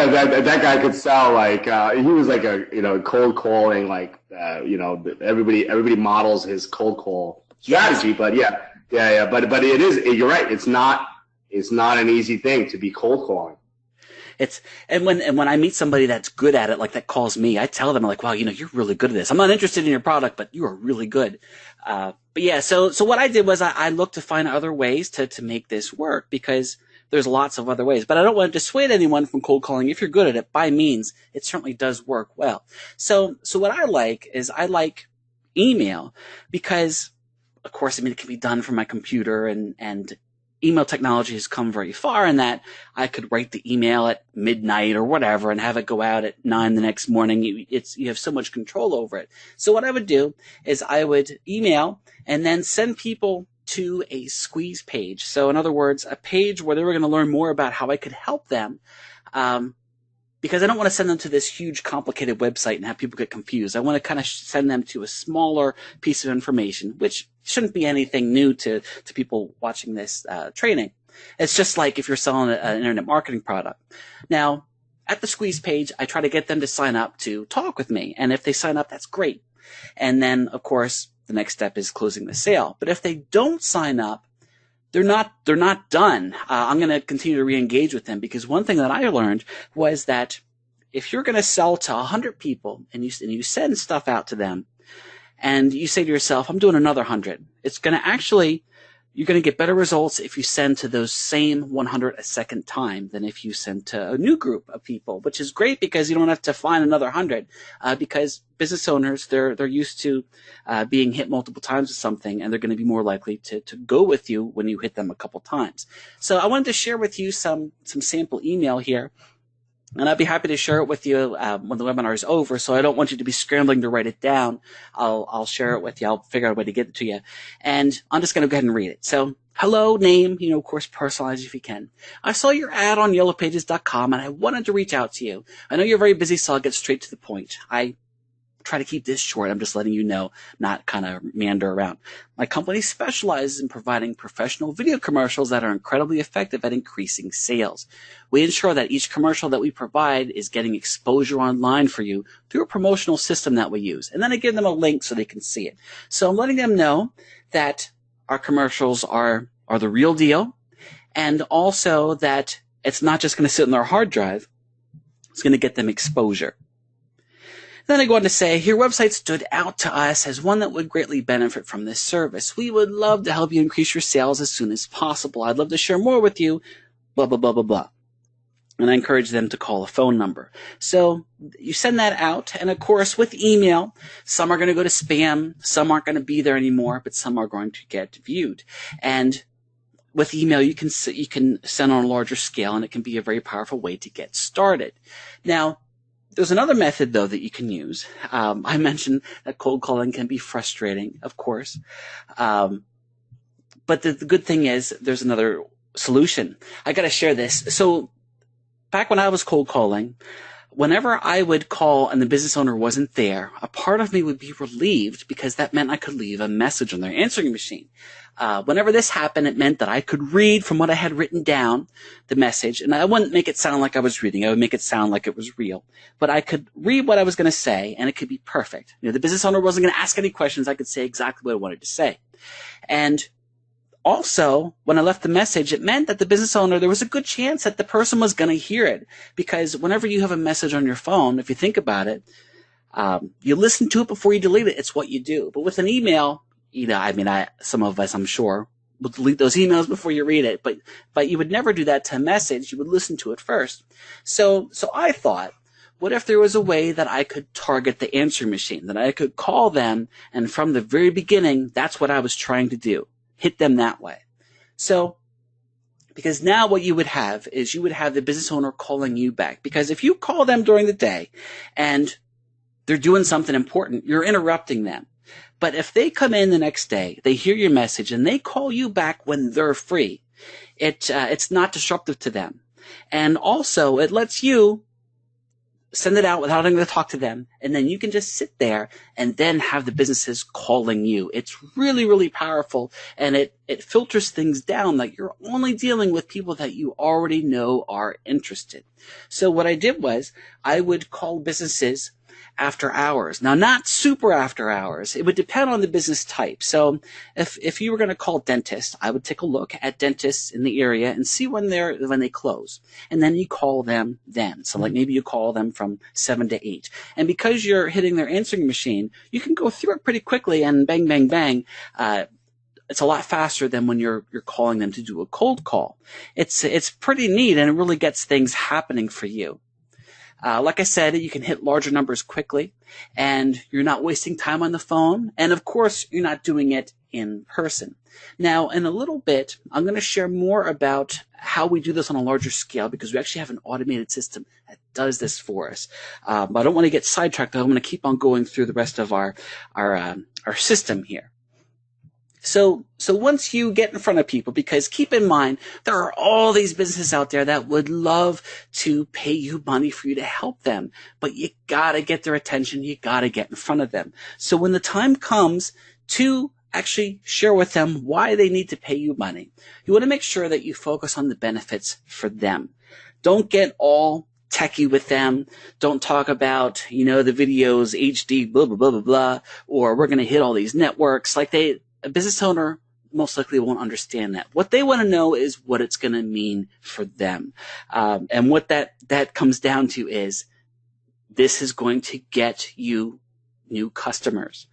A: that guy could sell like he was like a cold calling everybody models his cold call strategy, but but it is, you're right, it's not an easy thing to be cold calling.
C: And when I meet somebody that's good at it, like that calls me, I tell them, like, wow, you're really good at this. I'm not interested in your product, but you are really good. But yeah, so what I did was I looked to find other ways to make this work, because there's lots of other ways. But I don't want to dissuade anyone from cold calling. If you're good at it, by means, it certainly does work well. So what I like is I like email because, of course, it can be done from my computer, and email technology has come very far in that I could write the email at midnight or whatever and have it go out at 9 the next morning. You have so much control over it. So what I would do is I would email and then send people to a squeeze page. So in other words, a page where they were going to learn more about how I could help them. Because I don't want to send them to this huge complicated website and have people get confused. I want to kind of send them to a smaller piece of information, which shouldn't be anything new to people watching this training. It's just like if you're selling an internet marketing product. Now, at the squeeze page, I try to get them to sign up to talk with me. And if they sign up, that's great. And then, of course, the next step is closing the sale. But if they don't sign up, they're not done. I'm going to continue to re-engage with them, because one thing that I learned was that if you're going to sell to 100 people and you send stuff out to them and you say to yourself, I'm doing another 100, you're going to get better results if you send to those same 100 a second time than if you send to a new group of people, which is great because you don't have to find another 100, because business owners, they're used to being hit multiple times with something, and they're going to be more likely to go with you when you hit them a couple times. So I wanted to share with you some sample email here. And I'd be happy to share it with you when the webinar is over. So I don't want you to be scrambling to write it down. I'll share it with you. I'll figure out a way to get it to you. And I'm just going to go ahead and read it. So, hello, name, of course, personalize if you can. I saw your ad on yellowpages.com and I wanted to reach out to you. I know you're very busy, so I'll get straight to the point. I try to keep this short. I'm just letting you know, not kind of meander around. My company specializes in providing professional video commercials that are incredibly effective at increasing sales. We ensure that each commercial that we provide is getting exposure online for you through a promotional system that we use. And then I give them a link so they can see it. So I'm letting them know that our commercials are the real deal, and also that it's not just going to sit on their hard drive. It's going to get them exposure. Then I go on to say, your website stood out to us as one that would greatly benefit from this service. We would love to help you increase your sales as soon as possible. I'd love to share more with you, blah, blah, blah, blah, blah. And I encourage them to call a phone number. So you send that out. And of course, with email, some are going to go to spam. Some aren't going to be there anymore, but some are going to get viewed. And with email, you can send on a larger scale, and it can be a very powerful way to get started. Now, there's another method, though, that you can use. I mentioned that cold calling can be frustrating, of course. But the good thing is there's another solution. I got to share this. So back when I was cold calling, whenever I would call and the business owner wasn't there, a part of me would be relieved because that meant I could leave a message on their answering machine. Whenever this happened, it meant that I could read from what I had written down, the message, and I wouldn't make it sound like I was reading. I would make it sound like it was real. But I could read what I was going to say, and it could be perfect. The business owner wasn't going to ask any questions. I could say exactly what I wanted to say. And also, when I left the message, it meant that the business owner, there was a good chance that the person was going to hear it. Because whenever you have a message on your phone, if you think about it, you listen to it before you delete it. It's what you do. But with an email, some of us, I'm sure, will delete those emails before you read it, but you would never do that to a message. You would listen to it first. So I thought, what if there was a way that I could target the answering machine, that I could call them, and from the very beginning, that's what I was trying to do, hit them that way. So, because now what you would have is you would have the business owner calling you back. Because if you call them during the day and they're doing something important, you're interrupting them. But if they come in the next day, they hear your message, and they call you back when they're free, it's not disruptive to them. And also, it lets you send it out without having to talk to them, and then you can just sit there and then have the businesses calling you. It's really, really powerful, and it filters things down that you're only dealing with people that you already know are interested. So what I did was I would call businesses after hours. Now, not super after hours. It would depend on the business type. So if you were going to call dentists, I would take a look at dentists in the area and see when they close. And then you call them then. So like maybe you call them from 7 to 8. And because you're hitting their answering machine, you can go through it pretty quickly and bang, bang, bang. It's a lot faster than when you're calling them to do a cold call. It's pretty neat, and it really gets things happening for you. Like I said, you can hit larger numbers quickly, and you're not wasting time on the phone. And of course, you're not doing it in person. Now, in a little bit, I'm going to share more about how we do this on a larger scale, because we actually have an automated system that does this for us. But I don't want to get sidetracked. I'm going to keep on going through the rest of our system here. So once you get in front of people, because keep in mind, there are all these businesses out there that would love to pay you money for you to help them, but you gotta get their attention. You gotta get in front of them. So when the time comes to actually share with them why they need to pay you money, you want to make sure that you focus on the benefits for them. Don't get all techie with them. Don't talk about, the videos, HD, blah, blah, blah, blah, blah, or we're going to hit all these networks. A business owner most likely won't understand that. What they want to know is what it's going to mean for them. And what that comes down to is this is going to get you new customers.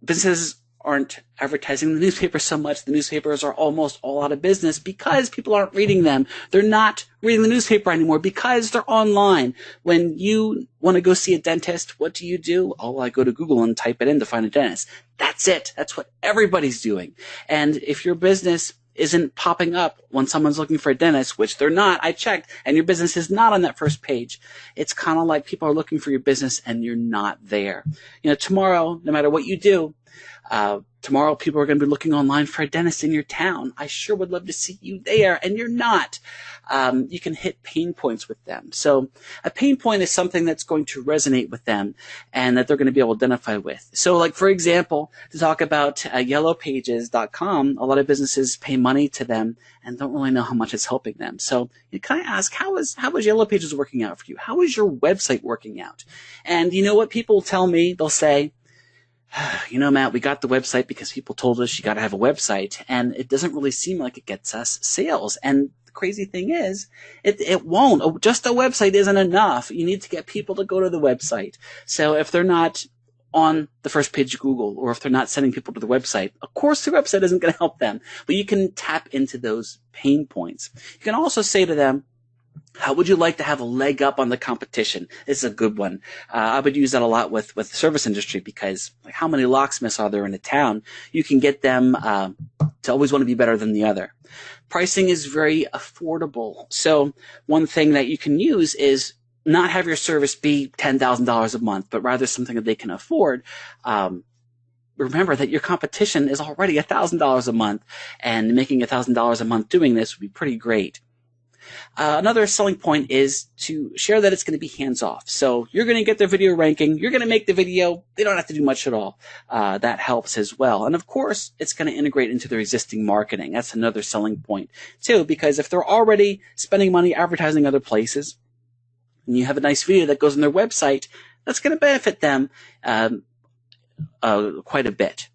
C: Businesses aren't advertising the newspaper so much. The newspapers are almost all out of business because people aren't reading them. They're not reading the newspaper anymore because they're online. When you want to go see a dentist, what do? Oh, I go to Google and type it in to find a dentist. That's it. That's what everybody's doing. And if your business isn't popping up when someone's looking for a dentist, which they're not, I checked, and your business is not on that first page, it's kind of like people are looking for your business and you're not there. Tomorrow, no matter what you do, tomorrow people are going to be looking online for a dentist in your town. I sure would love to see you there, and you're not. You can hit pain points with them. So a pain point is something that's going to resonate with them and that they're going to be able to identify with. So like, for example, to talk about yellowpages.com, a lot of businesses pay money to them and don't really know how much it's helping them. So you kind of ask, how is Yellow Pages working out for you? How is your website working out? And you know what people tell me? They'll say, Matt, we got the website because people told us you got to have a website, and it doesn't really seem like it gets us sales. And the crazy thing is, it won't. Just a website isn't enough. You need to get people to go to the website. So if they're not on the first page of Google, or if they're not sending people to the website, of course the website isn't going to help them. But you can tap into those pain points. You can also say to them, how would you like to have a leg up on the competition? This is a good one. I would use that a lot with the service industry, because how many locksmiths are there in a town? You can get them to always want to be better than the other. Pricing is very affordable. So one thing that you can use is not have your service be $10,000 a month, but rather something that they can afford. Remember that your competition is already $1,000 a month, and making $1,000 a month doing this would be pretty great. Another selling point is to share that it's going to be hands-off. So you're going to get their video ranking. You're going to make the video. They don't have to do much at all. That helps as well. And of course, it's going to integrate into their existing marketing. That's another selling point too, because if they're already spending money advertising other places, and you have a nice video that goes on their website, that's going to benefit them quite a bit.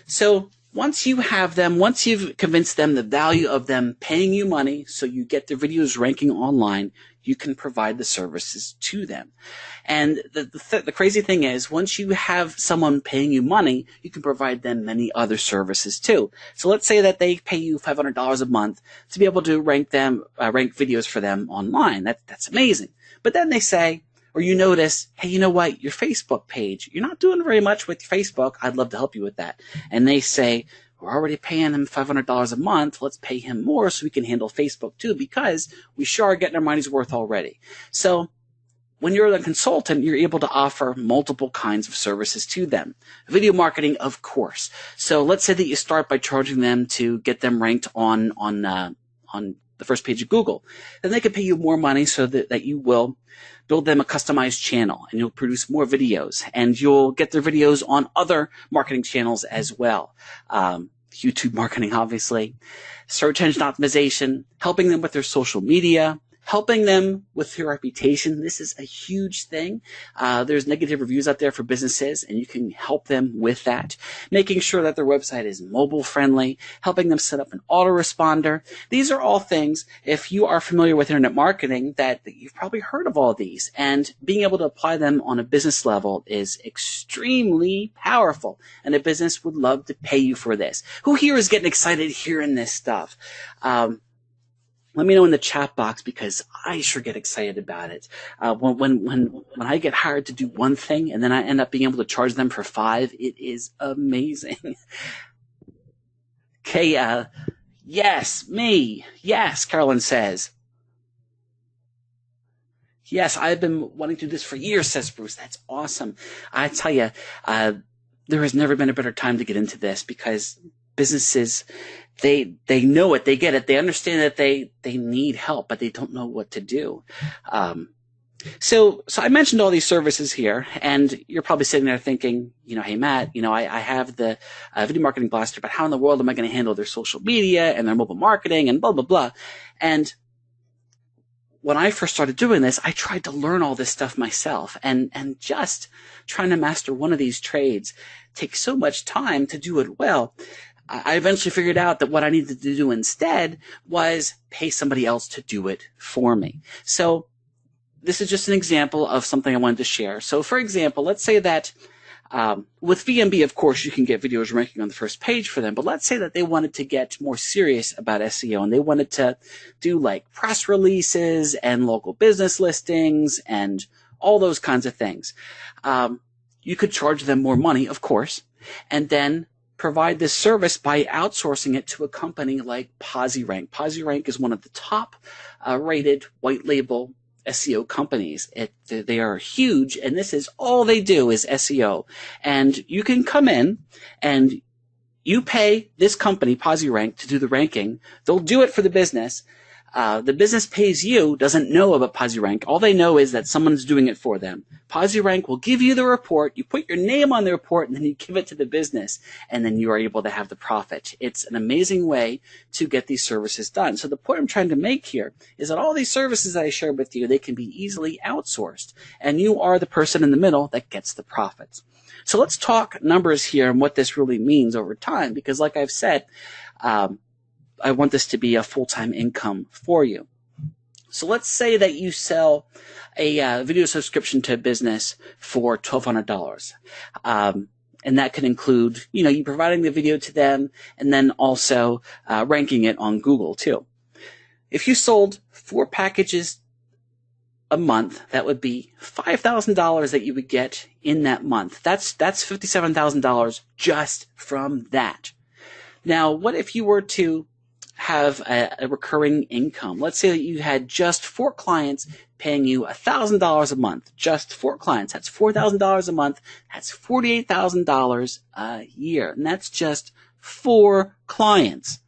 C: So once you have them, once you've convinced them the value of them paying you money so you get their videos ranking online, you can provide the services to them. And the crazy thing is, once you have someone paying you money, you can provide them many other services too. So let's say that they pay you $500 a month to be able to rank videos for them online. That's amazing. But then they say, or you notice, hey, you know what? Your Facebook page, you're not doing very much with your Facebook. I'd love to help you with that. And they say, we're already paying him $500 a month. Let's pay him more so we can handle Facebook too, because we sure are getting our money's worth already. So when you're a consultant, you're able to offer multiple kinds of services to them. Video marketing, of course. So let's say that you start by charging them to get them ranked on the first page of Google. Then they can pay you more money so that you will build them a customized channel, and you'll produce more videos, and you'll get their videos on other marketing channels as well. YouTube marketing, obviously, search engine optimization, helping them with their social media, helping them with their reputation. This is a huge thing. There's negative reviews out there for businesses, and you can help them with that. Making sure that their website is mobile friendly, helping them set up an autoresponder. These are all things, if you are familiar with internet marketing, that you've probably heard of all these, and being able to apply them on a business level is extremely powerful, and a business would love to pay you for this. Who here is getting excited hearing this stuff? Let me know in the chat box, because I sure get excited about it. When I get hired to do one thing and then I end up being able to charge them for 5, it is amazing. Okay, yes, me. Yes, Carolyn says. Yes, I've been wanting to do this for years, says Bruce. That's awesome. I tell you, there has never been a better time to get into this, because businesses, they know it, they get it, they understand that they need help, but they don't know what to do. So I mentioned all these services here, and you're probably sitting there thinking, hey Matt, I have the Video Marketing Blaster, but how in the world am I going to handle their social media and their mobile marketing and blah blah blah? And when I first started doing this, I tried to learn all this stuff myself, and just trying to master one of these trades takes so much time to do it well. I eventually figured out that what I needed to do instead was pay somebody else to do it for me. So this is just an example of something I wanted to share. So for example, let's say that with VMB, of course, you can get videos ranking on the first page for them, but let's say that they wanted to get more serious about SEO, and they wanted to do like press releases and local business listings and all those kinds of things. You could charge them more money, of course, and then provide this service by outsourcing it to a company like PosiRank. PosiRank is one of the top rated white label SEO companies. They are huge, and this is all they do is SEO. And you can come in and you pay this company, PosiRank, to do the ranking. They'll do it for the business. The business pays you, doesn't know about PosiRank. All they know is that someone's doing it for them. PosiRank will give you the report. You put your name on the report, and then you give it to the business, and then you are able to have the profit. It's an amazing way to get these services done. So the point I'm trying to make here is that all these services that I shared with you, they can be easily outsourced, and you are the person in the middle that gets the profits. So let's talk numbers here and what this really means over time, because like I've said, I want this to be a full-time income for you. So let's say that you sell a video subscription to a business for $1,200. And that could include, you providing the video to them and then also ranking it on Google too. If you sold 4 packages a month, that would be $5,000 that you would get in that month. That's $57,000 just from that. Now, what if you were to have a recurring income? Let's say that you had just 4 clients paying you $1,000 a month, just 4 clients. That's $4,000 a month. That's $48,000 a year. And that's just 4 clients.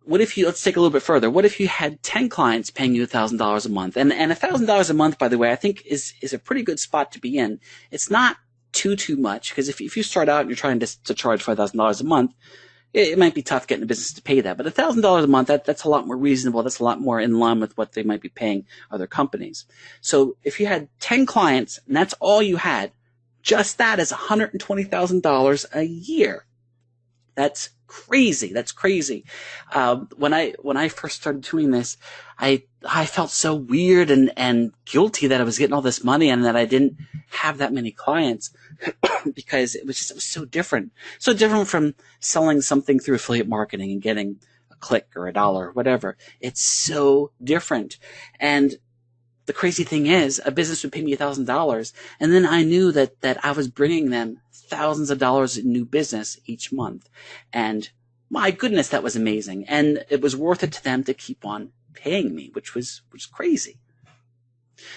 C: What if let's take a little bit further. What if you had 10 clients paying you $1,000 a month? And $1,000 a month, by the way, I think is a pretty good spot to be in. It's not too much, because if you start out and you're trying to charge $5,000 a month, it might be tough getting a business to pay that. But $1,000 a month, that's a lot more reasonable. That's a lot more in line with what they might be paying other companies. So if you had 10 clients and that's all you had, just that is $120,000 a year. That's crazy. That's crazy. When I first started doing this, I felt so weird and guilty that I was getting all this money and that I didn't have that many clients because it was so different. So different from selling something through affiliate marketing and getting a click or $1 or whatever. It's so different. And the crazy thing is, a business would pay me $1,000, and then I knew that I was bringing them thousands of dollars in new business each month. And my goodness, that was amazing. And it was worth it to them to keep on paying me, which was crazy.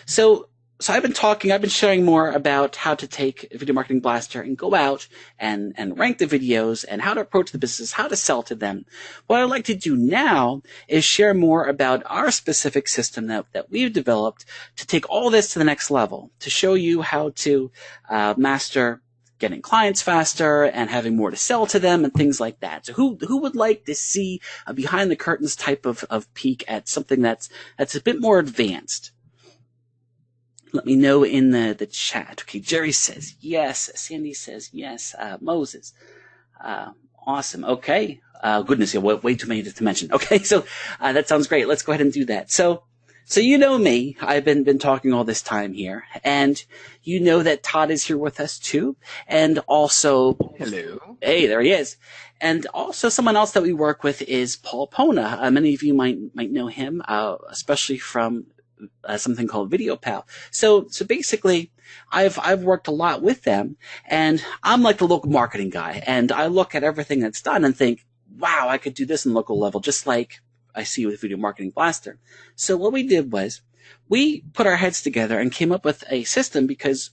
C: So I've been sharing more about how to take Video Marketing Blaster and go out and rank the videos and how to approach the business, how to sell to them. What I'd like to do now is share more about our specific system that we've developed to take all this to the next level, to show you how to master getting clients faster and having more to sell to them and things like that. So who would like to see a behind the curtains type of peek at something that's a bit more advanced? Let me know in the chat. Okay, Jerry says yes. Sandy says yes. Moses. Awesome. Okay. Goodness, yeah, way too many to mention. Okay, so that sounds great. Let's go ahead and do that. So you know me. I've been talking all this time here, and you know that Todd is here with us too, and also
B: Hello.
C: Hey, there he is. And also someone else that we work with is Paul Pona. Many of you might know him, especially from something called Video Pal. So basically, I've worked a lot with them, and I'm like the local marketing guy, and I look at everything that's done and think, wow, I could do this in local level, just like I see with Video Marketing Blaster. So what we did was we put our heads together and came up with a system because,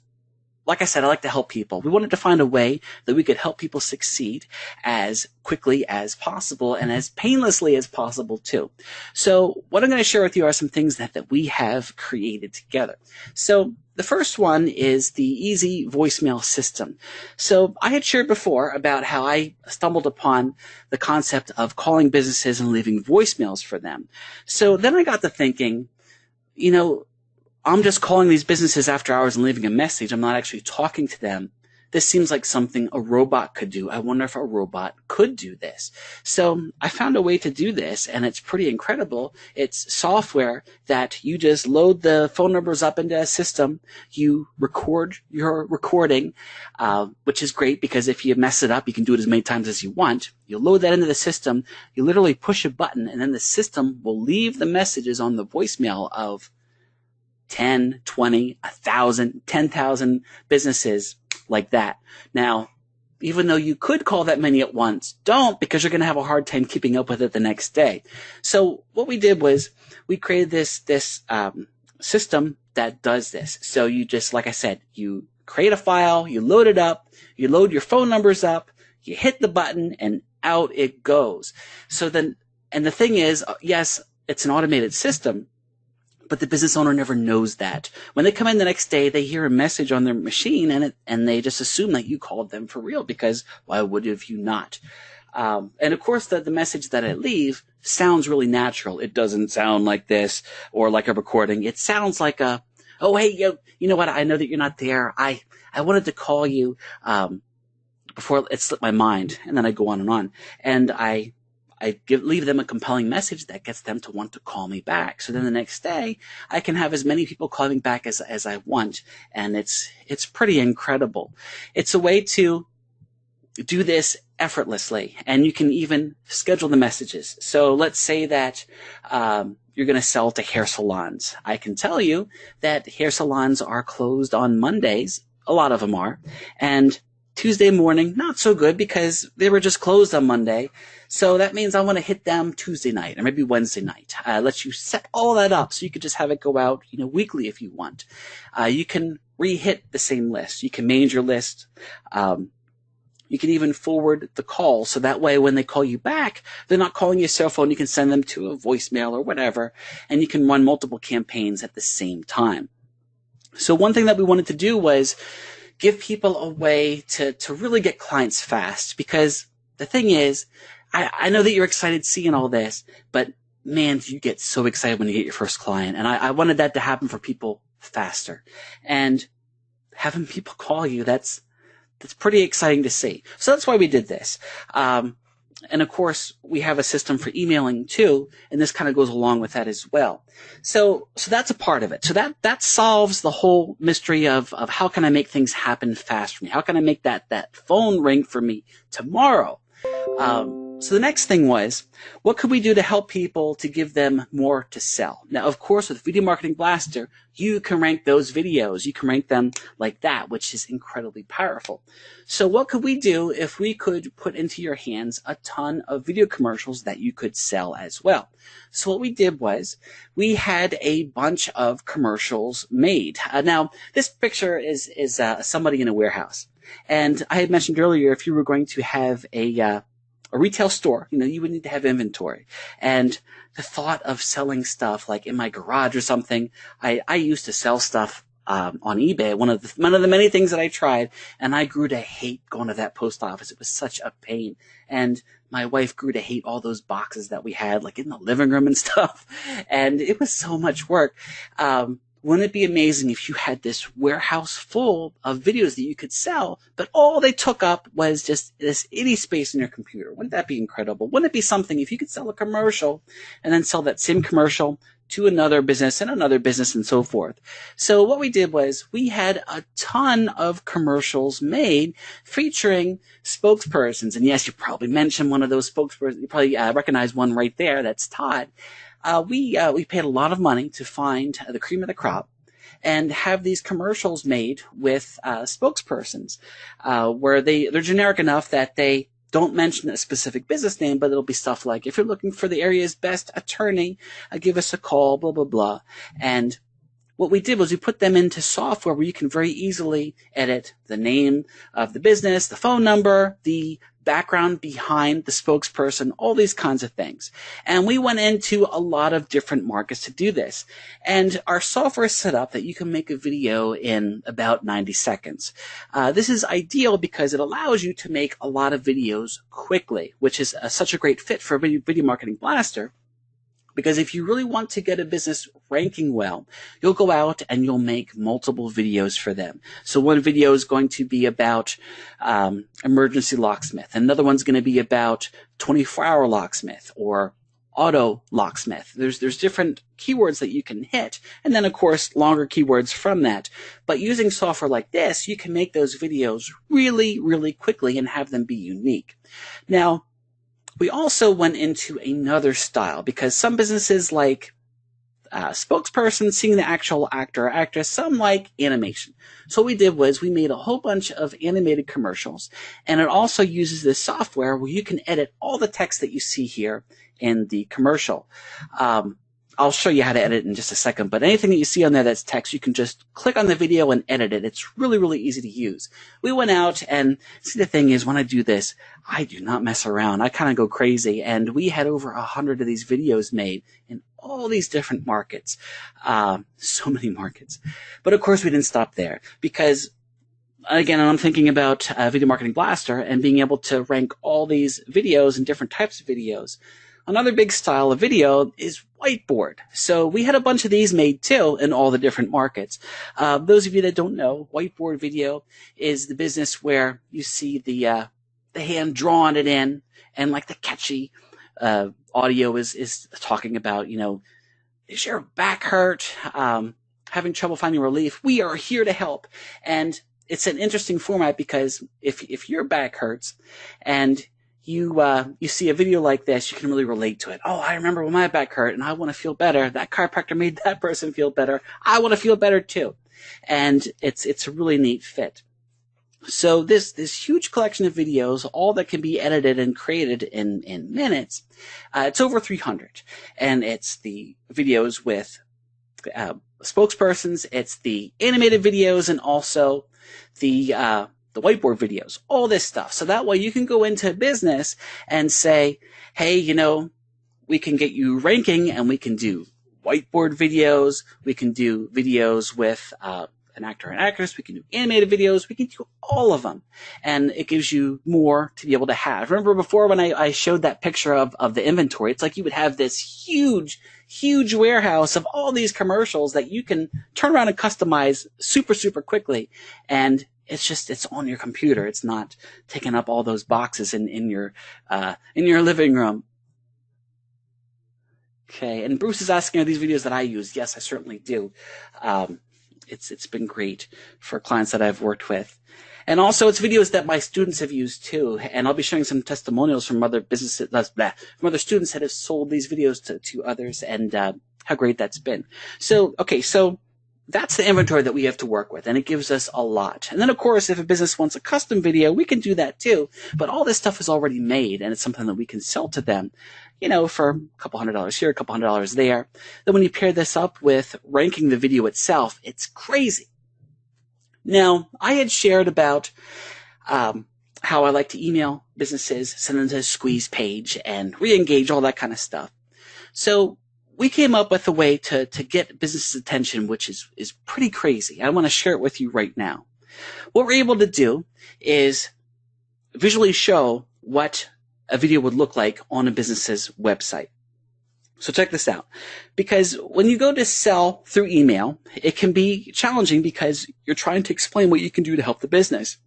C: like I said, I like to help people. We wanted to find a way that we could help people succeed as quickly as possible and as painlessly as possible too. So what I'm going to share with you are some things that we have created together. So the first one is the EZ voicemail system. So I had shared before about how I stumbled upon the concept of calling businesses and leaving voicemails for them. So then I got to thinking, you know, I'm just calling these businesses after hours and leaving a message. I'm not actually talking to them. This seems like something a robot could do. I wonder if a robot could do this. So I found a way to do this, and it's pretty incredible. It's software that you just load the phone numbers up into a system. You record your recording, which is great because if you mess it up, you can do it as many times as you want. You load that into the system. You literally push a button, and then the system will leave the messages on the voicemail of 10, 20, 1,000, 10,000 businesses like that. Now, even though you could call that many at once, don't, because you're going to have a hard time keeping up with it the next day. So what we did was we created this system that does this. So you just, like I said, you create a file, you load it up, you load your phone numbers up, you hit the button, and out it goes. So then, and the thing is, yes, it's an automated system, but the business owner never knows that. When they come in the next day, they hear a message on their machine and they just assume that you called them for real because why would have you not? And of course, the message that I leave sounds really natural. It doesn't sound like this or like a recording. It sounds like oh, hey, you know what? I know that you're not there. I wanted to call you before it slipped my mind. And then I go on. And I leave them a compelling message that gets them to want to call me back. So then the next day, I can have as many people call me back as I want. And it's pretty incredible. It's a way to do this effortlessly. And you can even schedule the messages. So let's say that you're going to sell to hair salons. I can tell you that hair salons are closed on Mondays. A lot of them are. And Tuesday morning, not so good because they were just closed on Monday. So that means I want to hit them Tuesday night or maybe Wednesday night. Let you set all that up so you could just have it go out, weekly if you want. You can re-hit the same list. You can manage your list. You can even forward the call. So that way when they call you back, they're not calling your cell phone. You can send them to a voicemail or whatever, and you can run multiple campaigns at the same time. So one thing that we wanted to do was give people a way to really get clients fast, because the thing is, I know that you're excited seeing all this, but man, you get so excited when you get your first client. And I wanted that to happen for people faster. And having people call you, that's that's pretty exciting to see. So that's why we did this. And of course, we have a system for emailing too, and this kind of goes along with that as well. So that's a part of it. So that solves the whole mystery of how can I make things happen fast for me? How can I make that phone ring for me tomorrow? So the next thing was, what could we do to help people to give them more to sell? Now, of course, with Video Marketing Blaster, you can rank those videos. You can rank them like that, which is incredibly powerful. So what could we do if we could put into your hands a ton of video commercials that you could sell as well? So what we did was we had a bunch of commercials made. Now, this picture is somebody in a warehouse. And I had mentioned earlier, if you were going to have a retail store, you would need to have inventory. And the thought of selling stuff like in my garage or something, I used to sell stuff on eBay, one of the many things that I tried, and I grew to hate going to that post office. It was such a pain. And my wife grew to hate all those boxes that we had, like in the living room and stuff. And it was so much work. Wouldn't it be amazing if you had this warehouse full of videos that you could sell, but all they took up was just this itty space in your computer? Wouldn't that be incredible? Wouldn't it be something if you could sell a commercial and then sell that same commercial to another business and another business and so forth? So what we did was we had a ton of commercials made featuring spokespersons. And yes, you probably mentioned one of those spokespersons. You probably recognize one right there. That's Todd. We paid a lot of money to find the cream of the crop and have these commercials made with spokespersons where they're generic enough that they don't mention a specific business name, but it'll be stuff like, if you're looking for the area's best attorney, give us a call, blah, blah, blah. And what we did was we put them into software where you can very easily edit the name of the business, the phone number, the background behind the spokesperson, all these kinds of things. And we went into a lot of different markets to do this. And our software is set up that you can make a video in about 90 seconds. This is ideal because it allows you to make a lot of videos quickly, which is such a great fit for Video Marketing Blaster. Because if you really want to get a business ranking well, you'll go out and you'll make multiple videos for them. So one video is going to be about emergency locksmith. Another one's going to be about 24-hour locksmith or auto locksmith. There's different keywords that you can hit, and then of course longer keywords from that. But using software like this, you can make those videos really, really quickly and have them be unique. Now, we also went into another style because some businesses like spokesperson, seeing the actual actor or actress, some like animation. So what we did was we made a whole bunch of animated commercials, and it also uses this software where you can edit all the text that you see here in the commercial. I'll show you how to edit in just a second, but anything that you see on there that's text, you can just click on the video and edit it. It's really, really easy to use. We went out and see, the thing is, when I do this, I do not mess around. I kind of go crazy, and we had over 100 of these videos made in all these different markets. So many markets. But of course we didn't stop there because, again, I'm thinking about Video Marketing Blaster and being able to rank all these videos and different types of videos. Another big style of video is whiteboard. So we had a bunch of these made too in all the different markets. Those of you that don't know, whiteboard video is the business where you see the hand drawing it in, and like the catchy audio is talking about, is your back hurt? Having trouble finding relief? We are here to help. And it's an interesting format because if your back hurts and you see a video like this, you can really relate to it. Oh, I remember when my back hurt and I want to feel better. That chiropractor made that person feel better. I want to feel better too. And it's a really neat fit. So this huge collection of videos, all that can be edited and created in minutes, it's over 300. And it's the videos with spokespersons, it's the animated videos, and also the whiteboard videos, all this stuff. So that way you can go into a business and say, hey, we can get you ranking, and we can do whiteboard videos. We can do videos with an actor and actress. We can do animated videos. We can do all of them. And it gives you more to be able to have. Remember before when I showed that picture of the inventory, it's like you would have this huge, huge warehouse of all these commercials that you can turn around and customize super, super quickly. And it's on your computer. It's not taking up all those boxes in your living room. Okay, and Bruce is asking, are these videos that I use? Yes, I certainly do. It's been great for clients that I've worked with. And also, it's videos that my students have used too. And I'll be showing some testimonials from other businesses, from other students that have sold these videos to others, and how great that's been. So, okay, so that's the inventory that we have to work with, and it gives us a lot. And then, of course, if a business wants a custom video, we can do that too. But all this stuff is already made, and it's something that we can sell to them, for a couple $100 here, a couple $100 there. Then when you pair this up with ranking the video itself, it's crazy. Now, I had shared about how I like to email businesses, send them to a squeeze page, and re-engage, all that kind of stuff. So we came up with a way to get business attention, which is pretty crazy. I want to share it with you right now. What we're able to do is visually show what a video would look like on a business's website. So check this out. Because when you go to sell through email, it can be challenging because you're trying to explain what you can do to help the business.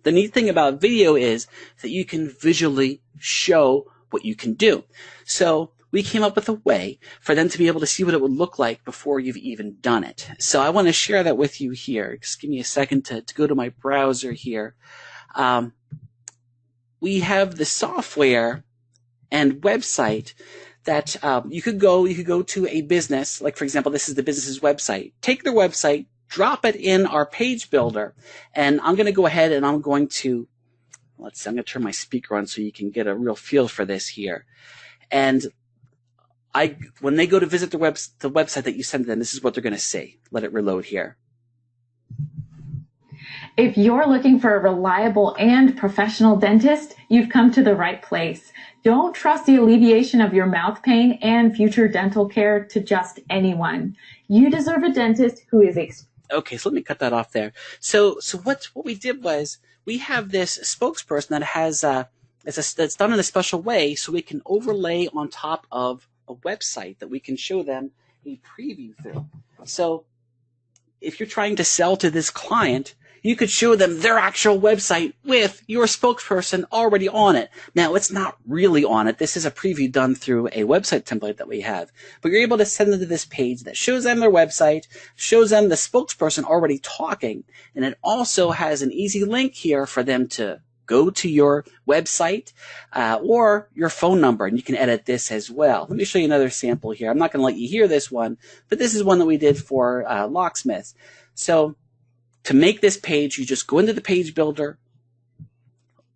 C: The neat thing about video is that you can visually show what you can do. So we came up with a way for them to be able to see what it would look like before you've even done it. So I want to share that with you here. Just give me a second to go to my browser here. We have the software and website that you could go to a business, like for example, this is the business's website. Take their website, drop it in our page builder, and I'm going to go ahead and I'm going to turn my speaker on so you can get a real feel for this here. And when they go to visit the website that you send them, this is what they're going to see. Let it reload here.
D: If you're looking for a reliable and professional dentist, you've come to the right place. Don't trust the alleviation of your mouth pain and future dental care to just anyone. You deserve a dentist who is
C: Okay, so let me cut that off there. So what we did was we have this spokesperson that has that's done in a special way, so we can overlay on top of a website that we can show them a preview through. So if you're trying to sell to this client, you could show them their actual website with your spokesperson already on it. Now, it's not really on it. This is a preview done through a website template that we have. But you're able to send them to this page that shows them their website, shows them the spokesperson already talking, and it also has an easy link here for them to go to your website or your phone number, and you can edit this as well. Let me show you another sample here. I'm not going to let you hear this one, but this is one that we did for locksmiths. So to make this page, you just go into the page builder,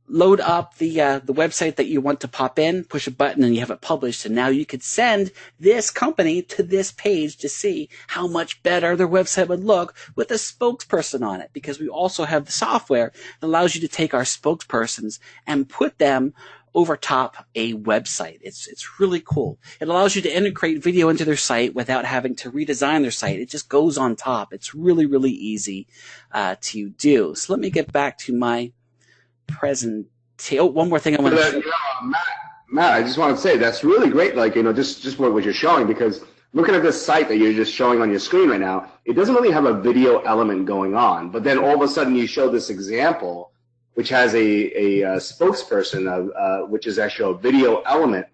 C: load up the website that you want to pop in, push a button, and you have it published. And now you could send this company to this page to see how much better their website would look with a spokesperson on it, because we also have the software that allows you to take our spokespersons and put them over top a website. It's really cool. It allows you to integrate video into their site without having to redesign their site. It just goes on top. It's really, really easy to do. So let me get back to my presentation. Oh, one more thing I want to
A: Matt, I just want to say that's really great. Like, just what you're showing, because looking at this site that you're just showing on your screen right now, it doesn't really have a video element going on. But then all of a sudden you show this example, which has a spokesperson, which is actually a video element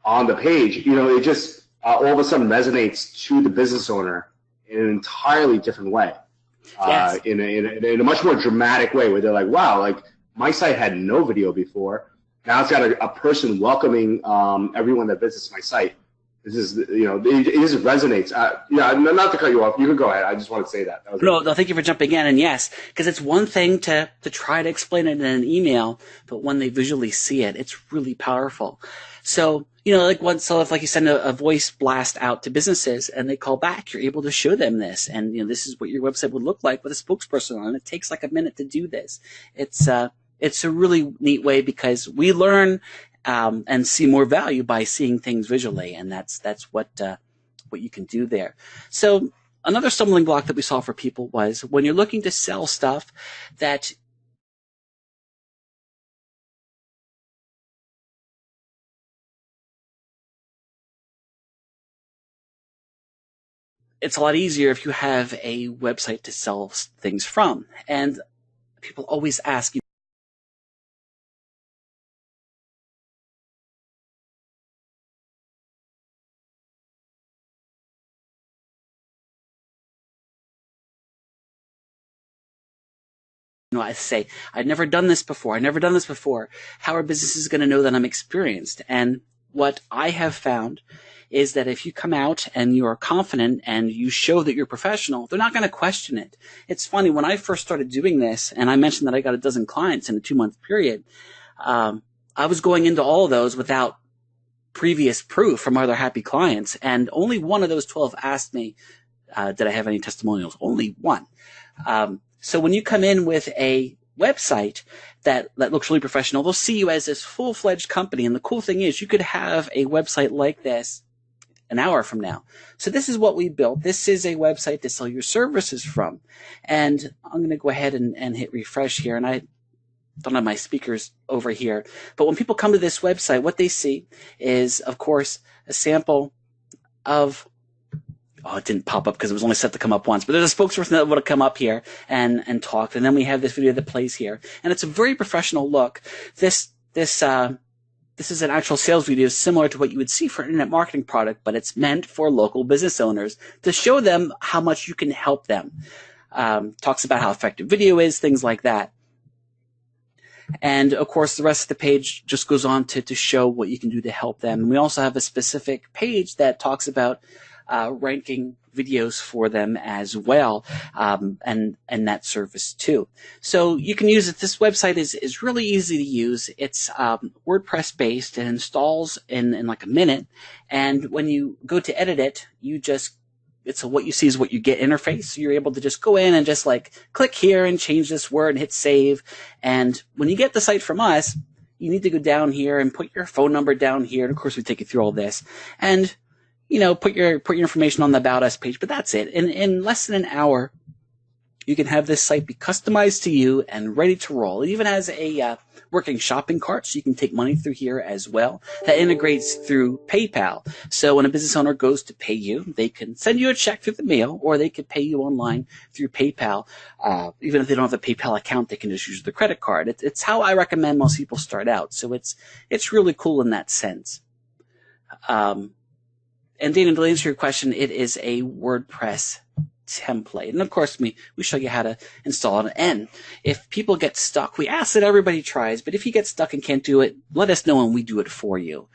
A: on the page. It just all of a sudden resonates to the business owner in an entirely different way,
C: Yes.
A: in a much more dramatic way, where they're like, wow, like my site had no video before. Now it's got a person welcoming everyone that visits my site. This is, it just resonates. Not to cut you off. You can go ahead. I just want to say that.
C: No, thank you for jumping in. And yes, because it's one thing to try to explain it in an email, but when they visually see it, it's really powerful. So, if you send a voice blast out to businesses and they call back, you're able to show them this. And, this is what your website would look like with a spokesperson on it. It takes like a minute to do this. It's a really neat way, because we learn and see more value by seeing things visually, and that's what you can do there. So another stumbling block that we saw for people was when you're looking to sell stuff that it's a lot easier if you have a website to sell things from. And people always ask, I say, I've never done this before. I've never done this before. How are businesses going to know that I'm experienced? And what I have found is that if you come out and you are confident and you show that you're professional, they're not going to question it. It's funny, when I first started doing this, and I mentioned that I got a dozen clients in a 2-month period, I was going into all of those without previous proof from other happy clients. And only one of those 12 asked me, did I have any testimonials? Only one. So when you come in with a website that looks really professional, they'll see you as this full-fledged company. And the cool thing is you could have a website like this an hour from now. So this is what we built. This is a website to sell your services from. And I'm going to go ahead and hit refresh here. And I don't have my speakers over here. But when people come to this website, what they see is, of course, a sample of, it didn't pop up because it was only set to come up once, but there's a spokesperson that would have come up here and talked. And then we have this video that plays here. And it's a very professional look. This is an actual sales video similar to what you would see for an internet marketing product, but it's meant for local business owners to show them how much you can help them. Talks about how effective video is, things like that. And of course, the rest of the page just goes on to show what you can do to help them. And we also have a specific page that talks about ranking videos for them as well, and that service too. So you can use it. This website is really easy to use. It's WordPress based. It installs in like a minute. And when you go to edit it, it's a what you see is what you get interface. So you're able to just go in and just like click here and change this word and hit save. And when you get the site from us, you need to go down here and put your phone number down here. And of course, we take you through all this. And put your information on the About Us page, but that's it. In less than an hour, you can have this site be customized to you and ready to roll. It even has a working shopping cart, so you can take money through here as well. That integrates through PayPal. So when a business owner goes to pay you, they can send you a check through the mail, or they could pay you online through PayPal. Even if they don't have a PayPal account, they can just use the credit card. It's how I recommend most people start out. So it's really cool in that sense. And Dana, to answer your question, it is a WordPress template. And of course, we show you how to install it. And if people get stuck, we ask that everybody tries, but if you get stuck and can't do it, let us know and we do it for you.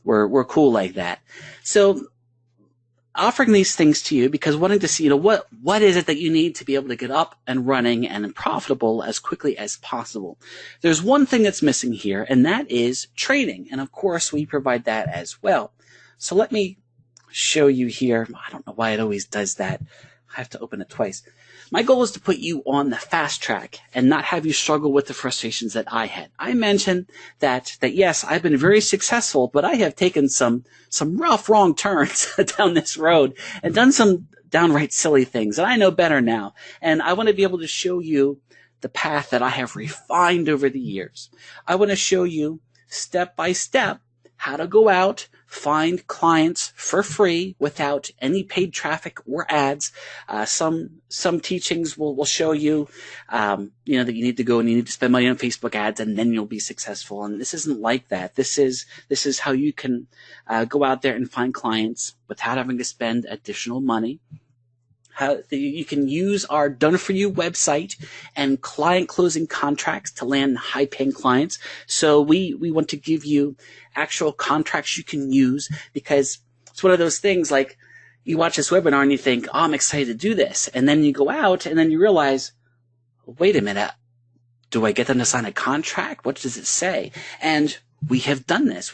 C: We're cool like that. So offering these things to you because wanting to see, what is it that you need to be able to get up and running and profitable as quickly as possible. There's one thing that's missing here, and that is training. And of course, we provide that as well. So let me show you here. I don't know why it always does that. I have to open it twice. My goal is to put you on the fast track and not have you struggle with the frustrations that I had. I mentioned that yes, I've been very successful, but I have taken some rough, wrong turns down this road and done some downright silly things. And I know better now. And I want to be able to show you the path that I have refined over the years. I want to show you step by step how to go out, find clients for free without any paid traffic or ads. Some teachings will show you, that you need to go and you need to spend money on Facebook ads and then you'll be successful. And this isn't like that. This is how you can go out there and find clients without having to spend additional money. How you can use our done-for-you website and client closing contracts to land high-paying clients. So we want to give you actual contracts you can use because it's one of those things like you watch this webinar and you think, oh, I'm excited to do this. And then you go out and then you realize, wait a minute, do I get them to sign a contract? What does it say? And we have done this.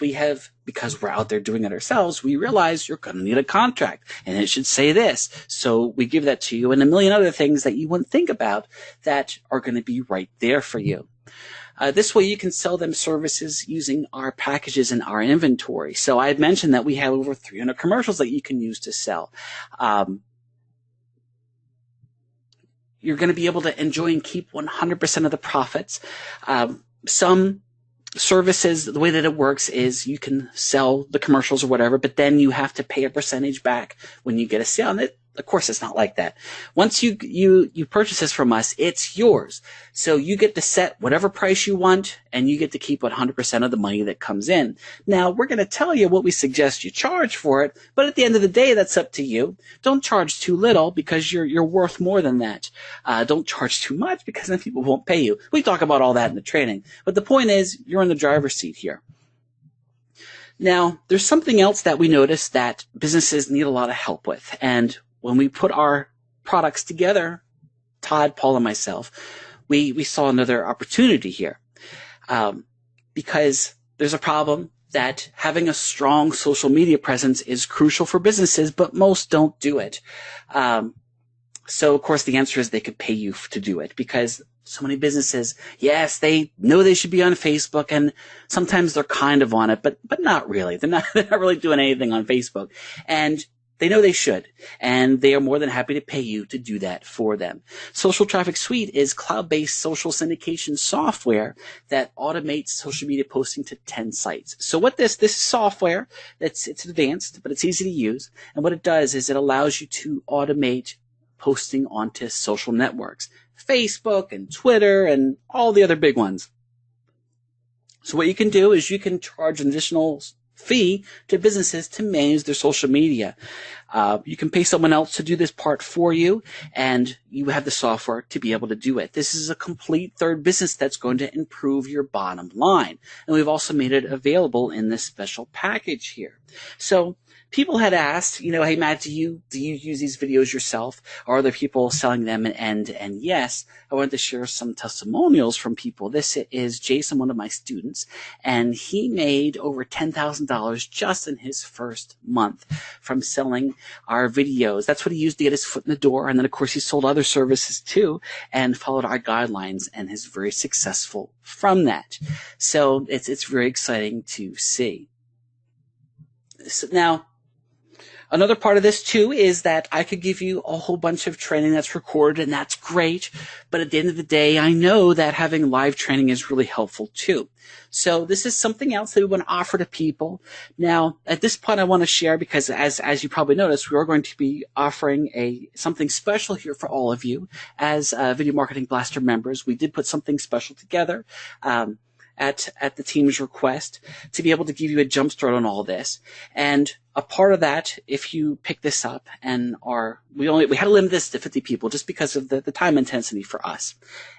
C: Because we're out there doing it ourselves, we realize you're going to need a contract and it should say this. So we give that to you and a million other things that you wouldn't think about that are going to be right there for you. This way you can sell them services using our packages and our inventory. So I had mentioned that we have over 300 commercials that you can use to sell. You're going to be able to enjoy and keep 100% of the profits. Some services, the way that it works is you can sell the commercials or whatever, but then you have to pay a percentage back when you get a sale. And of course, it's not like that. Once you purchase this from us, it's yours. So you get to set whatever price you want, and you get to keep 100% of the money that comes in. Now, we're going to tell you what we suggest you charge for it, but at the end of the day, that's up to you. Don't charge too little because you're worth more than that. Don't charge too much because then people won't pay you. We talk about all that in the training. But the point is, you're in the driver's seat here. Now, there's something else that we notice that businesses need a lot of help with. And when we put our products together, Todd, Paul, and myself, we saw another opportunity here. Because there's a problem that having a strong social media presence is crucial for businesses, but most don't do it. So, of course, the answer is they could pay you to do it, because so many businesses, yes, they know they should be on Facebook, and sometimes they're kind of on it, but not really. They're not really doing anything on Facebook. And they know they should, and they are more than happy to pay you to do that for them. Social Traffic Suite is cloud-based social syndication software that automates social media posting to 10 sites. So what this software, it's advanced, but it's easy to use. And what it does is it allows you to automate posting onto social networks, Facebook and Twitter and all the other big ones. So what you can do is you can charge an additional fee to businesses to manage their social media. You can pay someone else to do this part for you, and you have the software to be able to do it. This is a complete third business that's going to improve your bottom line. And we've also made it available in this special package here. So people had asked, hey, Matt, do you use these videos yourself? Or are there people selling them? And yes, I wanted to share some testimonials from people. This is Jason, one of my students, and he made over $10,000 just in his first month from selling our videos. That's what he used to get his foot in the door. And then, of course, he sold other services too and followed our guidelines and is very successful from that. So it's very exciting to see. So now, another part of this, too, is that I could give you a whole bunch of training that's recorded, and that's great. But at the end of the day, I know that having live training is really helpful, too. So this is something else that we want to offer to people. Now, at this point, I want to share, because as you probably noticed, we are going to be offering something special here for all of you as Video Marketing Blaster members. We did put something special together at the team's request to be able to give you a jump start on all this. And a part of that, if you pick this up and we had to limit this to 50 people just because of the time intensity for us.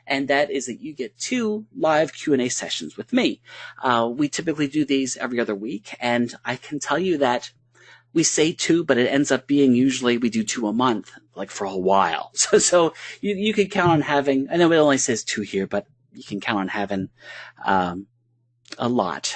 C: And that is that you get 2 live Q&A sessions with me. We typically do these every other week, and I can tell you that we say 2, but it ends up being usually we do 2 a month, like for a while. So you can count on having, I know it only says 2 here, but you can count on having a lot,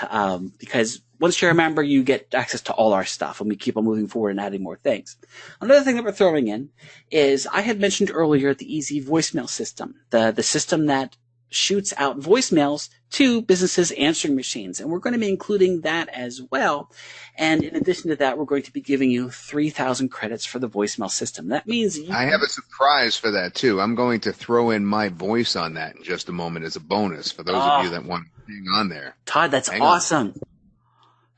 C: because once you're a member, you get access to all our stuff, and we keep on moving forward and adding more things. Another thing that we're throwing in is, I had mentioned earlier the EZ voicemail system, the system that shoots out voicemails to businesses' answering machines, and we're going to be including that as well. And in addition to that, we're going to be giving you 3,000 credits for the voicemail system. That means
B: I have a surprise for that too. I'm going to throw in my voice on that in just a moment as a bonus for those of you that want to hang on there.
C: Todd, that's awesome.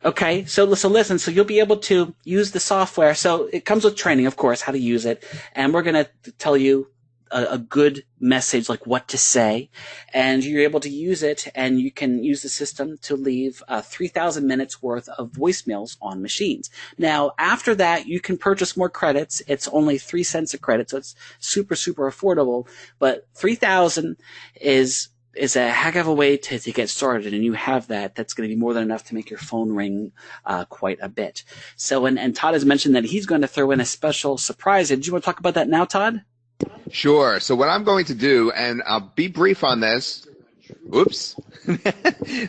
C: Okay, so listen, so you'll be able to use the software. So it comes with training, of course, how to use it, and we're going to tell you a good message, like what to say, and you're able to use it, and you can use the system to leave 3,000 minutes worth of voicemails on machines. Now, after that, you can purchase more credits. It's only 3 cents a credit, so it's super, super affordable, but 3,000 is a heck of a way to get started, and you have that. That's going to be more than enough to make your phone ring quite a bit. So, and Todd has mentioned that he's going to throw in a special surprise. Did you want to talk about that now, Todd?
B: Sure. So what I'm going to do, and I'll be brief on this. Oops.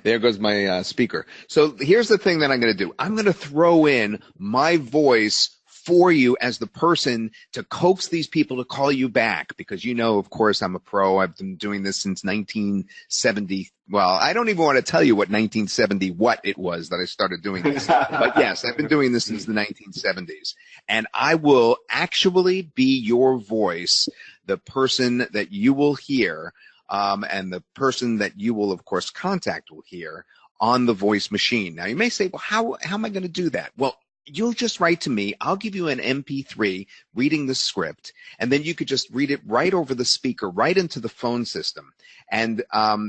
B: There goes my speaker. So here's the thing that I'm going to do. I'm going to throw in my voice for you as the person to coax these people to call you back, because of course, I'm a pro. I've been doing this since 1970. Well, I don't even want to tell you what 1970 what it was that I started doing this. But yes, I've been doing this since the 1970s. And I will actually be your voice, the person that you will hear, and the person that you will, of course, contact will hear on the voice machine. Now you may say, well, how am I going to do that? Well, you'll just write to me. I'll give you an MP3 reading the script, and then you could just read it right over the speaker, right into the phone system, and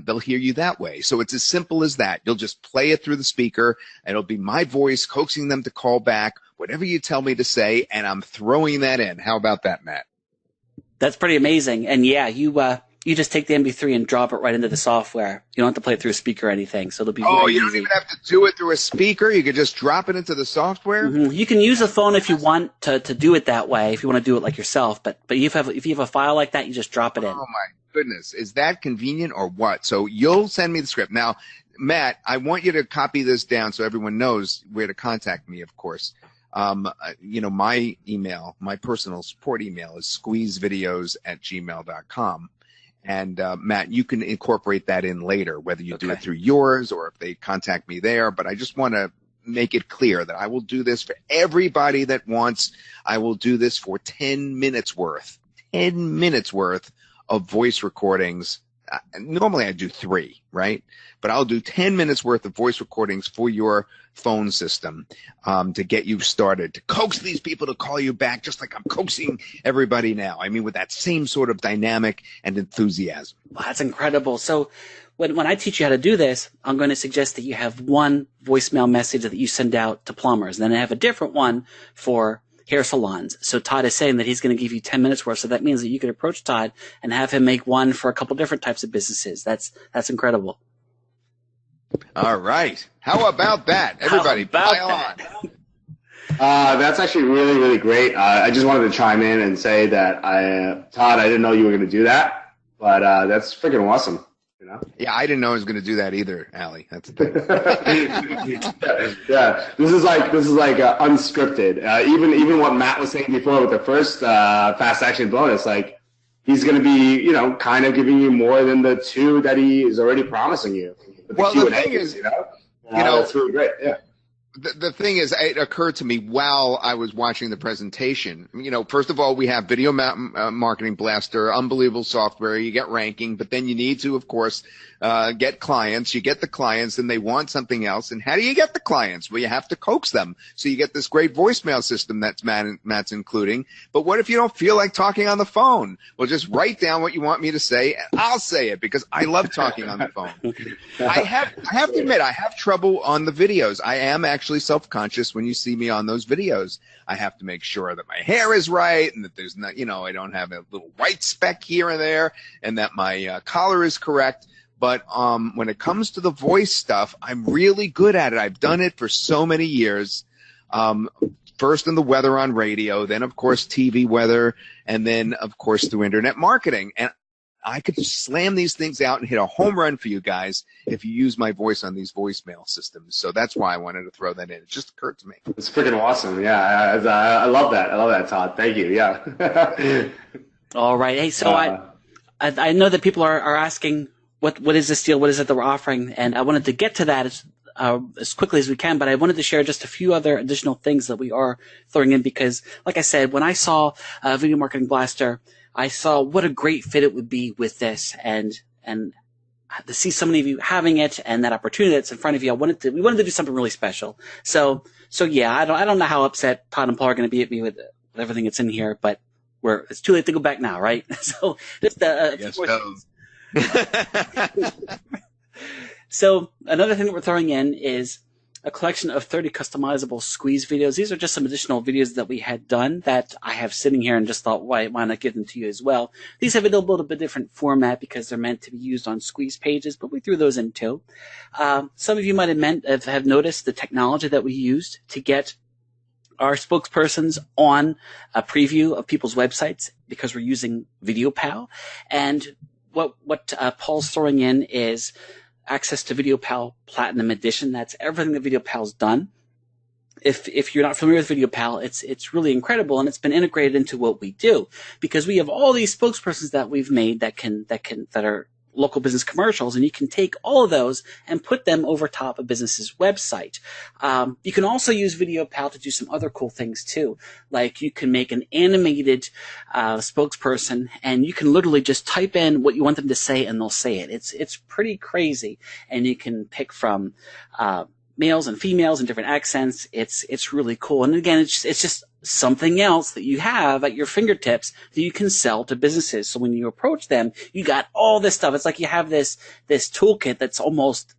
B: they'll hear you that way. So it's as simple as that. You'll just play it through the speaker, and it'll be my voice coaxing them to call back, whatever you tell me to say, and I'm throwing that in. How about that, Matt?
C: That's pretty amazing. And yeah, you just take the MP3 and drop it right into the software. You don't have to play it through a speaker or anything, so it'll be very
B: you don't
C: easy.
B: even have to do it through a speaker. You could just drop it into the software.
C: Mm-hmm. You can use a phone if you want to do it that way, if you want to do it like yourself. But if you have a file like that, you just drop it in.
B: Oh my goodness, is that convenient or what? So you'll send me the script. Now, Matt, I want you to copy this down so everyone knows where to contact me, of course. My email, my personal support email is squeezevideos@gmail.com. And Matt, you can incorporate that in later, whether you do it through yours or if they contact me there. But I just want to make it clear that I will do this for everybody that wants. I will do this for 10 minutes worth of voice recordings. Normally I do 3, right? But I'll do 10 minutes worth of voice recordings for your phone system to get you started, to coax these people to call you back, just like I'm coaxing everybody now. I mean, with that same sort of dynamic and enthusiasm.
C: Wow, that's incredible. So when I teach you how to do this, I'm going to suggest that you have one voicemail message that you send out to plumbers, and then I have a different one for hair salons. So Todd is saying that he's going to give you 10 minutes worth. So that means that you could approach Todd and have him make one for a couple different types of businesses. That's incredible.
B: All right. How about that? Everybody, pile on.
A: That's actually really, really great. I just wanted to chime in and say that Todd, I didn't know you were going to do that, but that's freaking awesome. You know?
B: Yeah, I didn't know I was going to do that either, Allie. That's the thing.
A: Yeah, this is like unscripted. Even what Matt was saying before with the first fast action bonus, like he's going to be, kind of giving you more than the 2 that he is already promising you.
B: Well, the thing is,
A: that's really great. Yeah.
B: The thing is, it occurred to me while I was watching the presentation. First of all, we have Video Marketing Blaster, unbelievable software. You get ranking, but then you need to, of course, get clients. You get the clients, and they want something else. And how do you get the clients? Well, you have to coax them. So you get this great voicemail system that's Matt's including. But what if you don't feel like talking on the phone? Well, just write down what you want me to say, and I'll say it because I love talking on the phone. I have to admit, I have trouble on the videos. I am actually self-conscious when you see me on those videos. I have to make sure that my hair is right and that there's not, I don't have a little white speck here and there, and that my collar is correct. But when it comes to the voice stuff, I'm really good at it. I've done it for so many years. First in the weather on radio, then of course TV weather, and then of course through internet marketing. And I could slam these things out and hit a home run for you guys if you use my voice on these voicemail systems. So that's why I wanted to throw that in. It just occurred to me.
A: It's freaking awesome. Yeah, I love that. I love that, Todd. Thank you. Yeah.
C: All right. Hey, so I know that people are asking, what is this deal? What is it that we're offering? And I wanted to get to that as quickly as we can, but I wanted to share just a few other additional things that we are throwing in because, like I said, when I saw Video Marketing Blaster, I saw what a great fit it would be with this, and to see so many of you having it and that opportunity that's in front of you, we wanted to do something really special. So yeah, I don't know how upset Todd and Paul are going to be at me with everything that's in here, but it's too late to go back now, right? So just So another thing that we're throwing in is a collection of 30 customizable squeeze videos. These are just some additional videos that we had done that I have sitting here and just thought, why not give them to you as well? These have a little bit different format because they're meant to be used on squeeze pages, but we threw those in too. Some of you might have noticed the technology that we used to get our spokespersons on a preview of people's websites because we're using VideoPal. And what Paul's throwing in is access to VideoPal Platinum Edition. That's everything that VideoPal's done. If you're not familiar with VideoPal, it's really incredible, and it's been integrated into what we do because we have all these spokespersons that we've made that are local business commercials, and you can take all of those and put them over top a business's website. You can also use VideoPal to do some other cool things too. Like you can make an animated spokesperson, and you can literally just type in what you want them to say and they'll say it. It's pretty crazy, and you can pick from males and females and different accents. It's really cool. And again, it's just something else that you have at your fingertips that you can sell to businesses. So when you approach them, you got all this stuff. It's like you have this toolkit that's almost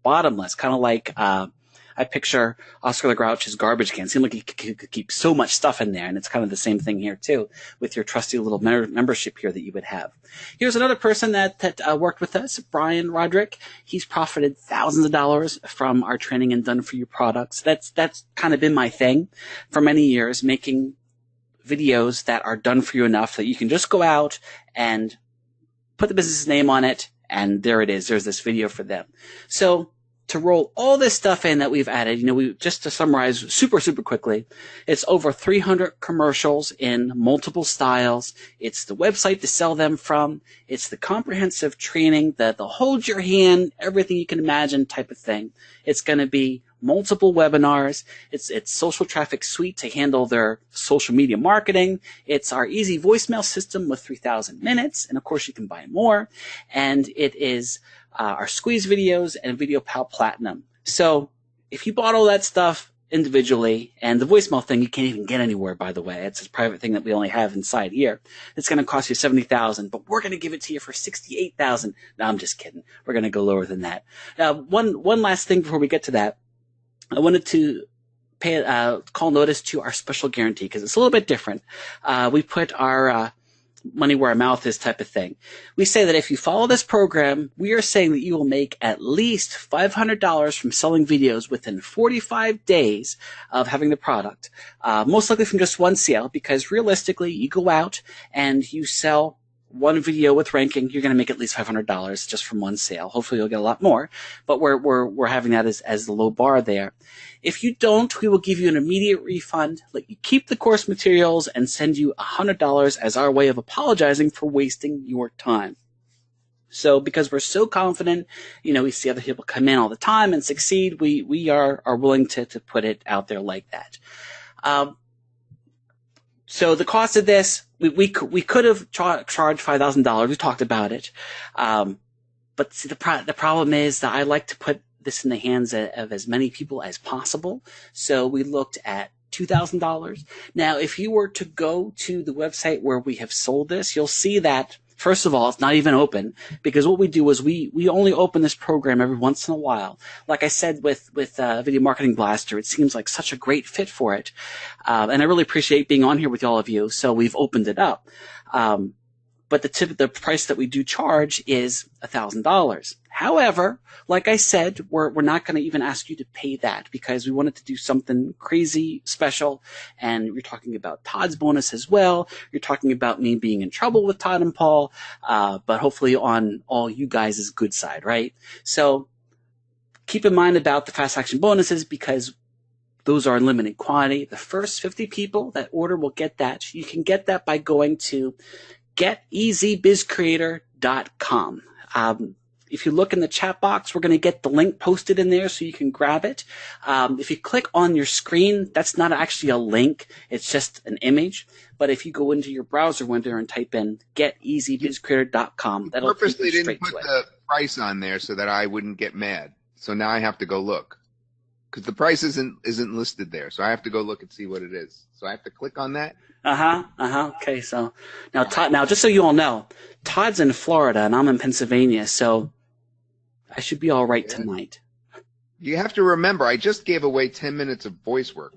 C: bottomless, kind of like I picture Oscar the Grouch's garbage can. It seemed like he could keep so much stuff in there, and it's kind of the same thing here too with your trusty little membership here that you would have. Here's another person that worked with us, Brian Roderick. He's profited thousands of dollars from our training and done-for-you products. That's kind of been my thing for many years, making videos that are done for you enough that you can just go out and put the business's name on it, and there it is. There's this video for them. So to roll all this stuff in that we've added, we just to summarize super quickly, it's over 300 commercials in multiple styles. It's the website to sell them from. It's the comprehensive training, the hold your hand, everything you can imagine type of thing. It's going to be multiple webinars. It's social traffic suite to handle their social media marketing. It's our easy voicemail system with 3,000 minutes. And of course you can buy more. And it is our squeeze videos and VideoPal Platinum. So if you bought all that stuff individually, and the voicemail thing you can't even get anywhere, by the way, it's a private thing that we only have inside here. It's going to cost you $70,000, but we're going to give it to you for $68,000. No, I'm just kidding. We're going to go lower than that. Now, one last thing before we get to that, I wanted to call notice to our special guarantee because it's a little bit different. We put our money where our mouth is type of thing. We say that if you follow this program, we are saying that you will make at least $500 from selling videos within 45 days of having the product. Most likely from just one sale, because realistically, you go out and you sell one video with ranking, you're going to make at least $500 just from one sale. Hopefully you'll get a lot more, but we're having that as the low bar there. If you don't, we will give you an immediate refund, let you keep the course materials, and send you $100 as our way of apologizing for wasting your time. So because we're so confident, we see other people come in all the time and succeed, we are willing to put it out there like that. So the cost of this, we could have charged $5,000. We talked about it. But see, the problem is that I like to put this in the hands of as many people as possible. So we looked at $2,000. Now, if you were to go to the website where we have sold this, you'll see that, first of all, it's not even open, because what we do is we only open this program every once in a while. Like I said with Video Marketing Blaster, it seems like such a great fit for it. And I really appreciate being on here with all of you, so we've opened it up. But the price that we do charge is $1,000. However, like I said, we're not going to even ask you to pay that, because we wanted to do something crazy special. And you're talking about Todd's bonus as well. You're talking about me being in trouble with Todd and Paul, but hopefully on all you guys' good side, right? So keep in mind about the fast action bonuses, because those are in limited quantity. The first 50 people that order will get that. You can get that by going to getezbizcreator.com. If you look in the chat box, we're going to get the link posted in there so you can grab it. If you click on your screen, that's not actually a link. It's just an image. But if you go into your browser window and type in getezbizcreator.com, that'll take you straight to it.
B: Purposely didn't put the price on there so that I wouuld get mad. So now I have to go look, because the price isn't listed there. So I have to go look and see what it is. So I have to click on that.
C: Okay, so now Todd, just so you all know, Todd's in Florida and I'm in Pennsylvania, so I should be all right tonight.
B: You have to remember, I just gave away 10 minutes of voice work.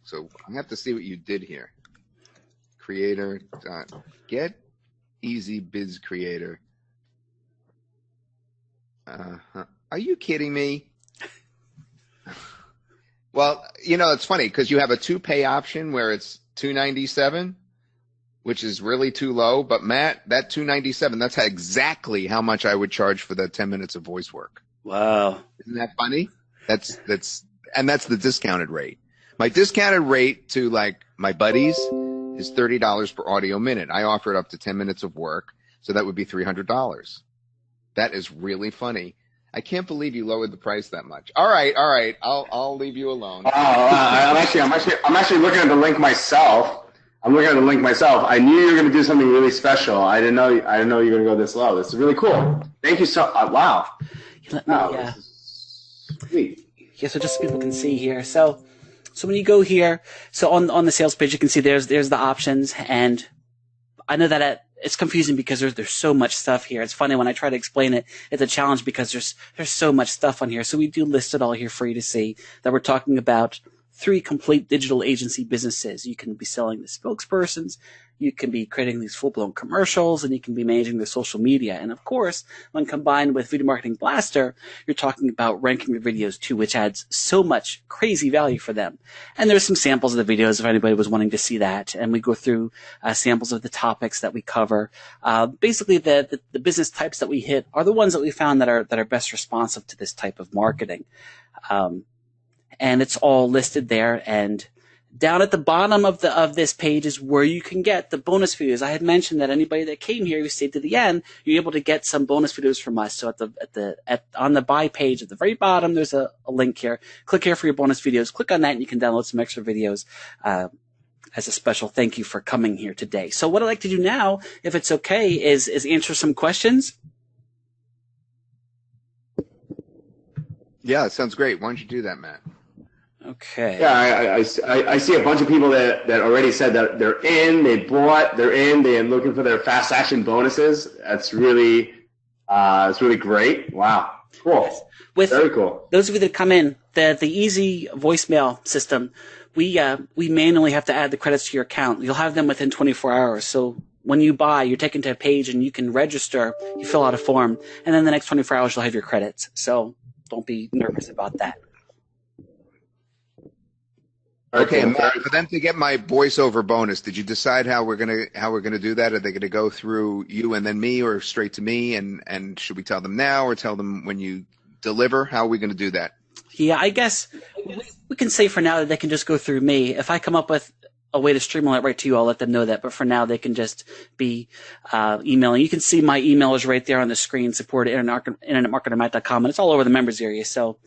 B: So I have to see what you did here. Creator. Get EZ Biz Creator. Are you kidding me? Well, it's funny because you have a 2-pay option where it's $297, which is really too low. But Matt, that $297, that's exactly how much I would charge for the 10 minutes of voice work.
C: Wow.
B: Isn't that funny? That's the discounted rate. My discounted rate to like my buddies is $30 per audio minute. I offer it up to 10 minutes of work. So that would be $300. That is really funny. I can't believe you lowered the price that much. All right. I'll leave you alone.
A: I'm actually looking at the link myself. I knew you were going to do something really special. I didn't know you were going to go this low. This is really cool. Thank you so. Wow.
C: This is sweet. Yeah. So just so people can see here. So when you go here, so on the sales page, you can see there's the options, and I know that it's confusing because there's so much stuff here. It's funny when I try to explain it, it's a challenge because there's so much stuff on here. So we do list it all here for you to see that we're talking about 3 complete digital agency businesses. You can be selling the spokespersons, you can be creating these full-blown commercials, and you can be managing their social media. And of course, when combined with Video Marketing Blaster, you're talking about ranking your videos too, which adds so much crazy value for them. And there's some samples of the videos if anybody was wanting to see that. And we go through samples of the topics that we cover. Basically, the business types that we hit are the ones that we found that are best responsive to this type of marketing. And it's all listed there. And down at the bottom of this page is where you can get the bonus videos. I had mentioned that anybody that came here who stayed to the end, you're able to get some bonus videos from us. So on the buy page at the very bottom, there's a link here. Click here for your bonus videos. Click on that, and you can download some extra videos as a special thank you for coming here today. So what I'd like to do now, if it's okay, is answer some questions.
B: Yeah, it sounds great. Why don't you do that, Matt?
C: Okay.
A: Yeah, I see a bunch of people that already said that they're looking for their fast action bonuses. That's really, it's really great. Wow. Cool. Very cool.
C: Those of you that come in, the EZ voicemail system, we manually have to add the credits to your account. You'll have them within 24 hours. So when you buy, you're taken to a page and you can register, you fill out a form, and then the next 24 hours you'll have your credits. So don't be nervous about that.
B: Okay, and for them to get my voiceover bonus, did you decide how we're gonna do that? Are they gonna go through you and then me, or straight to me? And should we tell them now or tell them when you deliver? How are we gonna do that?
C: Yeah, I guess we can say for now that they can just go through me. If I come up with a way to streamline it right to you, I'll let them know that. But for now, they can just be emailing. You can see my email is right there on the screen, support@internetmarketermatt.com, and it's all over the members area. So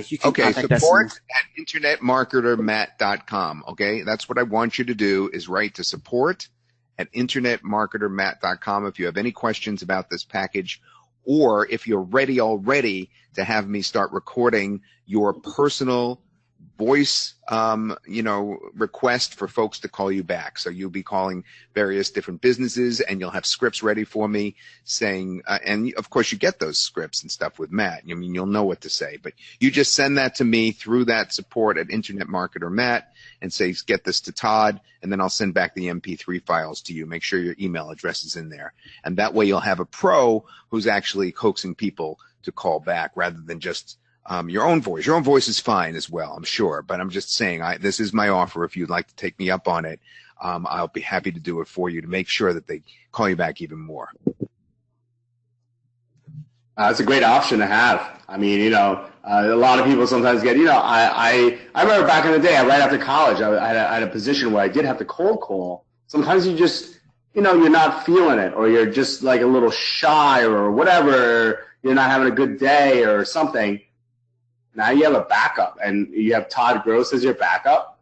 C: you can contact us.
B: support@internetmarketermatt.com. Okay, that's what I want you to do, is write to support@internetmarketermatt.com if you have any questions about this package, or if you're ready already to have me start recording your personal voice, request for folks to call you back. So you'll be calling various different businesses, and you'll have scripts ready for me saying, and of course you get those scripts and stuff with Matt. I mean, you'll know what to say, but you just send that to me through that support at Internet Marketer Matt and say, get this to Todd, and then I'll send back the MP3 files to you. Make sure your email address is in there. And that way you'll have a pro who's actually coaxing people to call back rather than just your own voice. Your own voice is fine as well, I'm sure, but I'm just saying, this is my offer. If you'd like to take me up on it, I'll be happy to do it for you to make sure that they call you back even more.
A: It's a great option to have. I mean, a lot of people sometimes get, I remember back in the day, right after college, I had a position where I did have to cold call. Sometimes you just, you're not feeling it, or you're just like a little shy or whatever. You're not having a good day or something. Now you have a backup, and you have Todd Gross as your backup.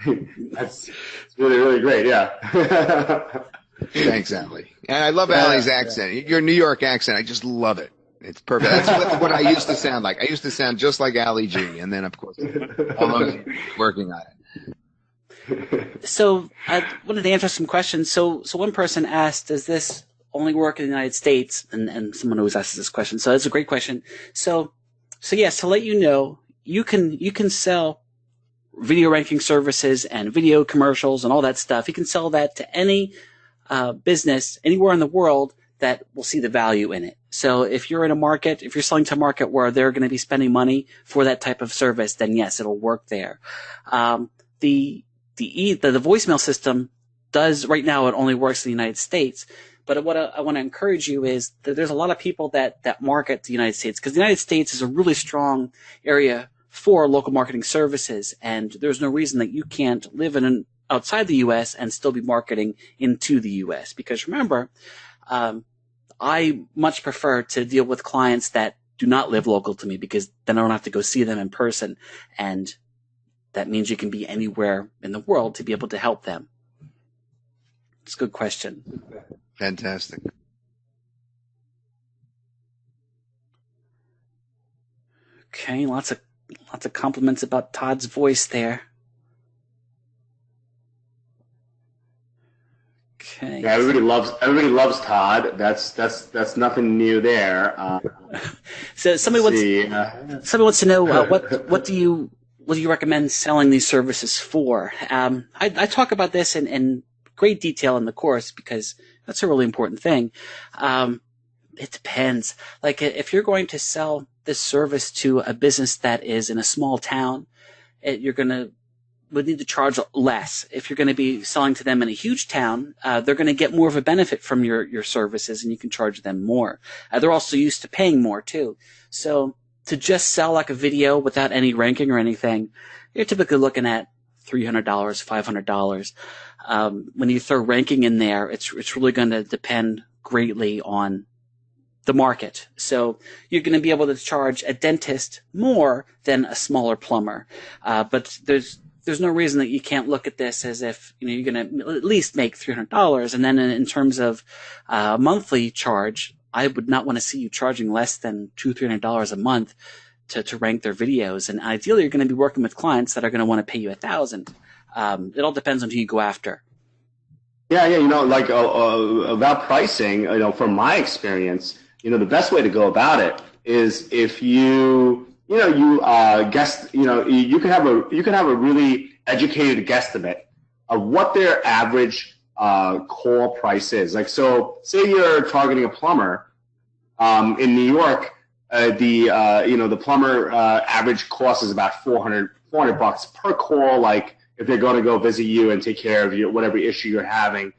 A: It's really, really great, yeah.
B: Thanks, Ali. And I love Ali's accent. Your New York accent, I just love it. It's perfect. That's what I used to sound like. I used to sound just like Ali G, and then, of course, I'm working on it.
C: So I wanted to answer some questions. So one person asked, does this only work in the United States? And someone always asks this question. So that's a great question. So yes, to let you know, you can sell video ranking services and video commercials and all that stuff. You can sell that to any business anywhere in the world that will see the value in it. So if you're in a market, if you're selling to a market where they're going to be spending money for that type of service, then yes, it'll work there. The voicemail system does right now, it only works in the United States. But what I want to encourage you is that there's a lot of people that market the United States, because the United States is a really strong area for local marketing services, and there's no reason that you can't live outside the U.S. and still be marketing into the U.S. Because remember, I much prefer to deal with clients that do not live local to me, because then I don't have to go see them in person. And that means you can be anywhere in the world to be able to help them. It's a good question.
B: Fantastic.
C: Okay, lots of compliments about Todd's voice there. Okay.
A: Yeah, everybody loves Todd. That's nothing new there.
C: So somebody wants to know what do you recommend selling these services for? I talk about this in great detail in the course, because that's a really important thing. It depends. Like, if you're going to sell this service to a business that is in a small town, would need to charge less. If you're going to be selling to them in a huge town, they're going to get more of a benefit from your services, and you can charge them more. They're also used to paying more too. So to just sell like a video without any ranking or anything, you're typically looking at $300, $500. When you throw ranking in there, it's really going to depend greatly on the market. So you're going to be able to charge a dentist more than a smaller plumber. But there's no reason that you can't look at this as if, you're going to at least make $300. And then in terms of monthly charge, I would not want to see you charging less than $200-$300 a month to rank their videos. And ideally, you're going to be working with clients that are going to want to pay you $1,000. It all depends on who you go after.
A: Yeah, like about pricing, from my experience, the best way to go about it is if you guess, you can have a really educated guesstimate of what their average call price is. Like, so say you're targeting a plumber in New York, the plumber average cost is about $400 per call. Like, if they're going to go visit you and take care of you, whatever issue you're having,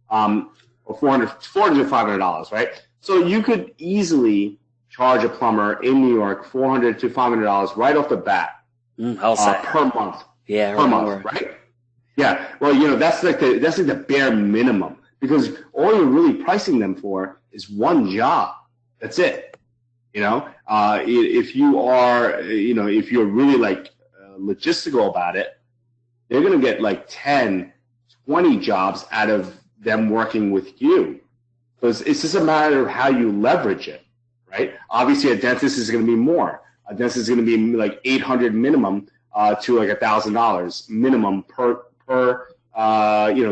A: or $400 to $500, right? So you could easily charge a plumber in New York $400 to $500 right off the bat per month.
C: Yeah,
A: per month, right? Yeah. Well, that's like the bare minimum, because all you're really pricing them for is one job. That's it. If you are, if you're really like logistical about it, they're going to get like 10, 20 jobs out of them working with you. So it's just a matter of how you leverage it, right? Obviously, a dentist is going to be more. A dentist is going to be like $800 minimum to like $1,000 minimum per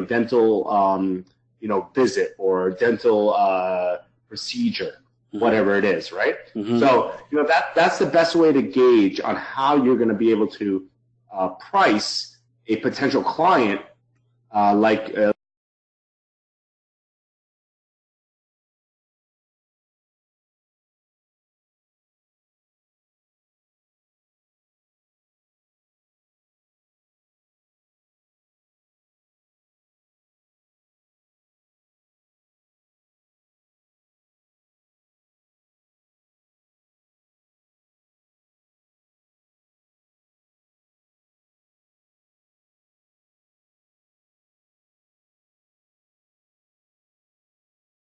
A: dental visit or dental procedure, whatever it is, right? Mm-hmm. So that's the best way to gauge on how you're going to be able to price a potential client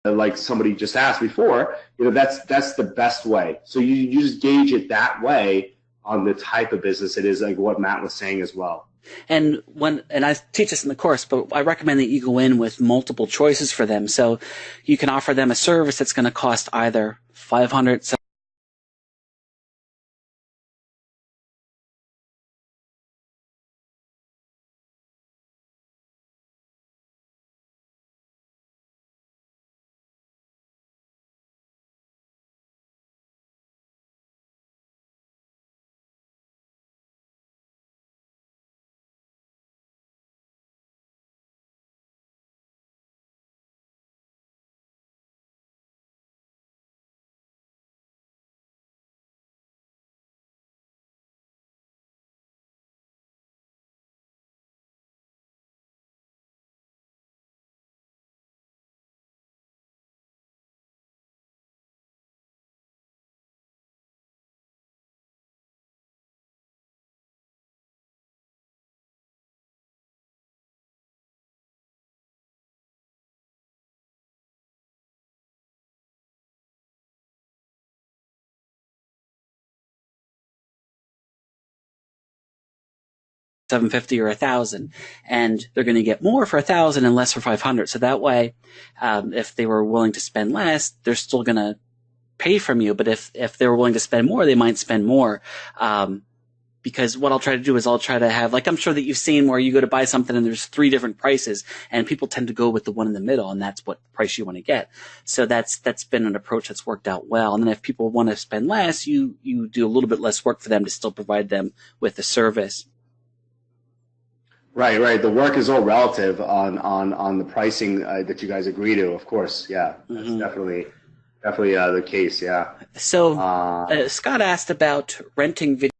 A: like somebody just asked before, that's the best way. So you just gauge it that way on the type of business it is, like what Matt was saying as well.
C: And I teach this in the course, but I recommend that you go in with multiple choices for them. So you can offer them a service that's going to cost either $500, $750 or $1,000, and they're going to get more for $1,000 and less for $500. So that way, if they were willing to spend less, they're still going to pay from you. But if they were willing to spend more, they might spend more. Because what I'll try to do is I'll try to have, like, I'm sure that you've seen where you go to buy something and there's 3 different prices, and people tend to go with the one in the middle, and that's what price you want to get. So that's been an approach that's worked out well. And then if people want to spend less, you do a little bit less work for them to still provide them with the service.
A: Right. The work is all relative on the pricing that you guys agree to, of course. Yeah, that's definitely the case. Yeah.
C: So Scott asked about renting videos,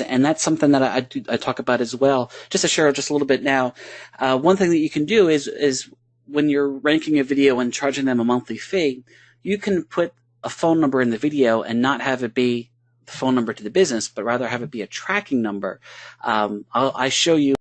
C: and that's something that I talk about as well. Just to share just a little bit now, one thing that you can do is when you're ranking a video and charging them a monthly fee, you can put a phone number in the video and not have it be the phone number to the business, but rather have it be a tracking number. I show you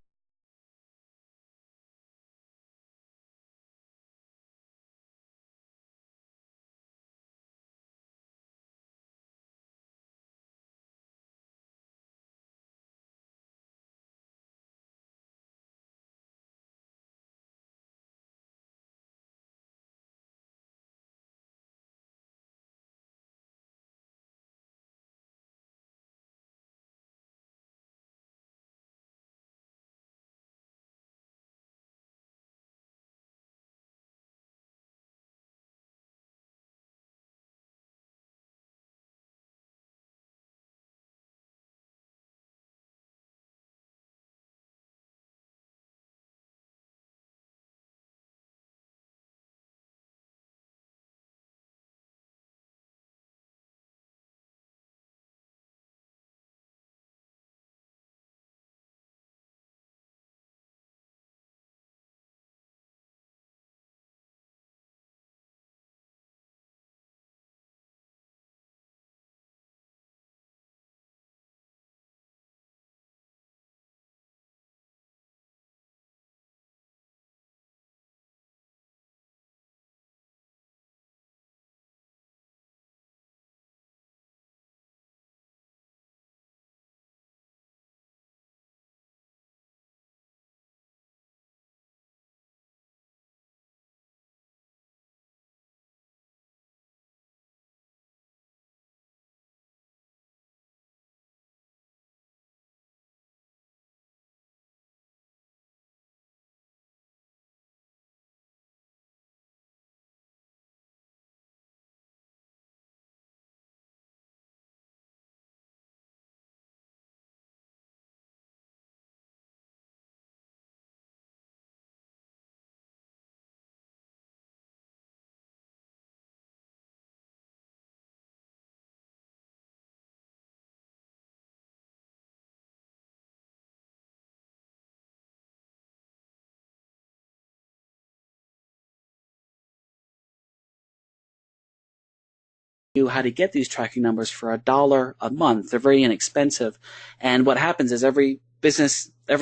C: how to get these tracking numbers for $1 a month. They're very inexpensive. And what happens is every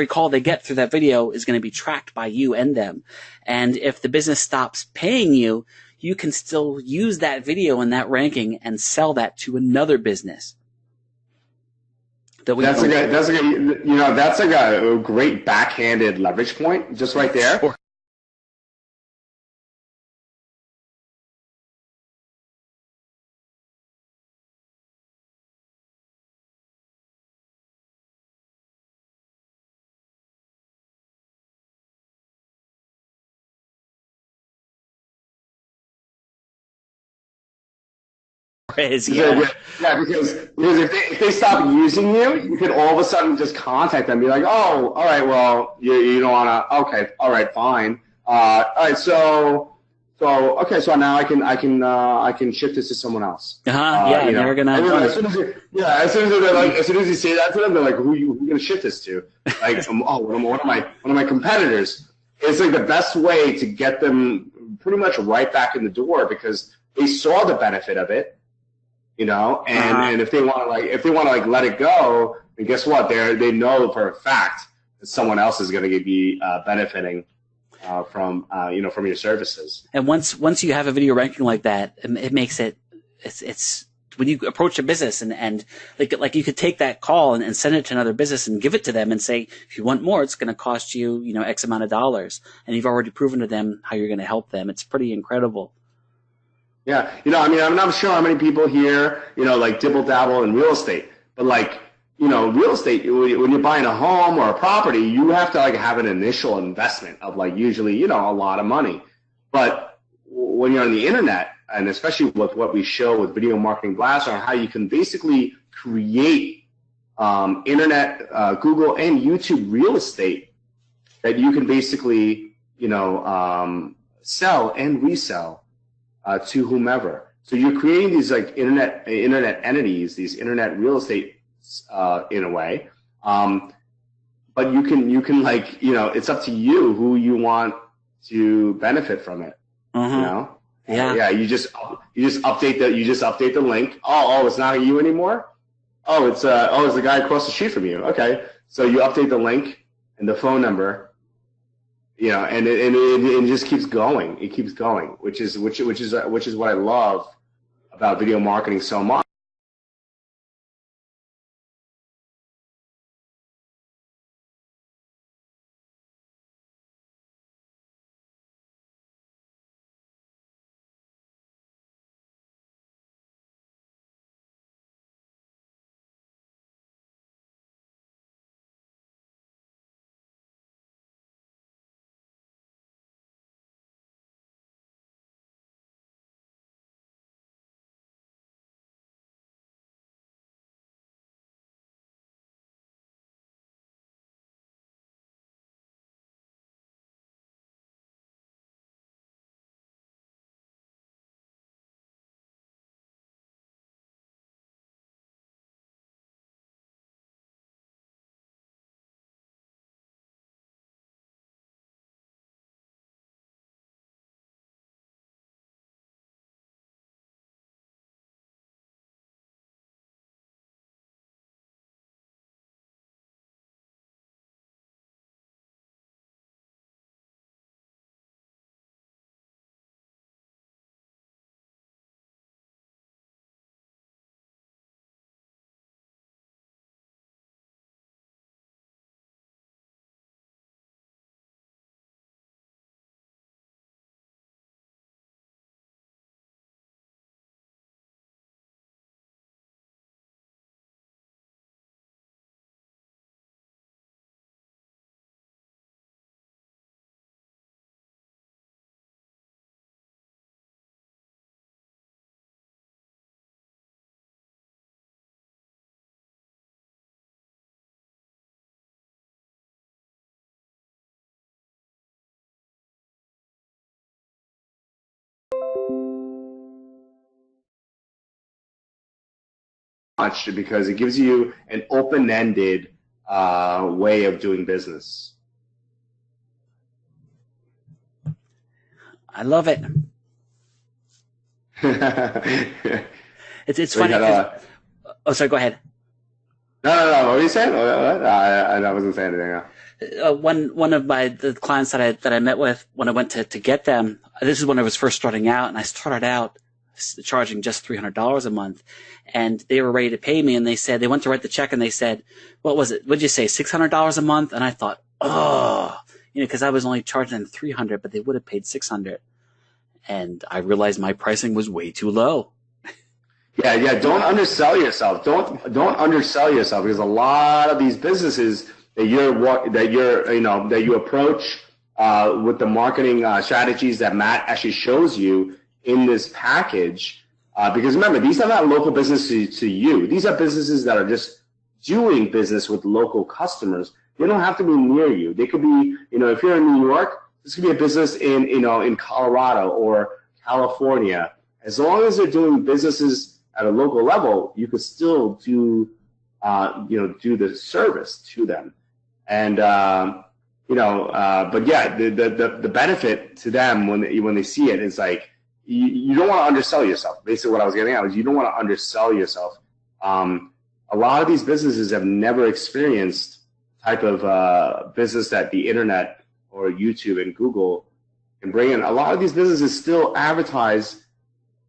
C: call they get through that video is going to be tracked by you and them. And if the business stops paying you, you can still use that video and that ranking and sell that to another business.
A: That's like a great backhanded leverage point just right there.
C: Sure.
A: Yeah, because if they stop using you, you could all of a sudden just contact them and be like, oh, all right, well, you don't want to, okay, all right, fine. All right, so now I can shift this to someone else.
C: Yeah, they're gonna.
A: As soon as you say that to them, they're like, who are you gonna shift this to? Like, one of my competitors. it's like the best way to get them pretty much right back in the door because they saw the benefit of it, you know, and if they want to let it go, then guess what? They know for a fact that someone else is going to be benefiting from your services.
C: And once you have a video ranking like that, it makes it's when you approach a business and like you could take that call and send it to another business and give it to them and say, if you want more, it's going to cost you, X amount of dollars. And you've already proven to them how you're going to help them. It's pretty incredible.
A: Yeah. I'm not sure how many people here, like dibble dabble in real estate, but real estate, when you're buying a home or a property, you have to have an initial investment of usually, a lot of money. But when you're on the internet, and especially with what we show with Video Marketing Blast, on how you can basically create internet, Google and YouTube real estate that you can basically, sell and resell to whomever. So you're creating these internet entities, these internet real estate in a way, but you can it's up to you who you want to benefit from it. Yeah. You just update the link. Oh, it's not you anymore. It's the guy across the street from you. Okay, so you update the link and the phone number, and it just keeps going. It keeps going, which is what I love about video marketing so much. Much because it gives you an open-ended way of doing business.
C: I love it. It's funny. Sorry, go ahead.
A: No. What were you saying? I wasn't saying anything.
C: One of the clients that I met with when I went to get them, this is when I was first starting out, and I started out charging just $300 a month, and they were ready to pay me, and they went to write the check, and they said, what was it? What'd you say, $600 a month? And I thought, because I was only charging them $300, but they would have paid $600, and I realized my pricing was way too low.
A: Yeah. Don't undersell yourself. Don't undersell yourself, because a lot of these businesses that you approach with the marketing strategies that Matt actually shows you in this package, because remember, these are not local businesses to you. These are businesses that are just doing business with local customers. They don't have to be near you. They could be, if you're in New York, this could be a business in Colorado or California. As long as they're doing businesses at a local level, you could still do the service to them. And But yeah, the benefit to them when they see it is like, you don't want to undersell yourself. Basically what I was getting at was you don't want to undersell yourself. A lot of these businesses have never experienced the type of business that the internet or YouTube and Google can bring in. A lot of these businesses still advertise,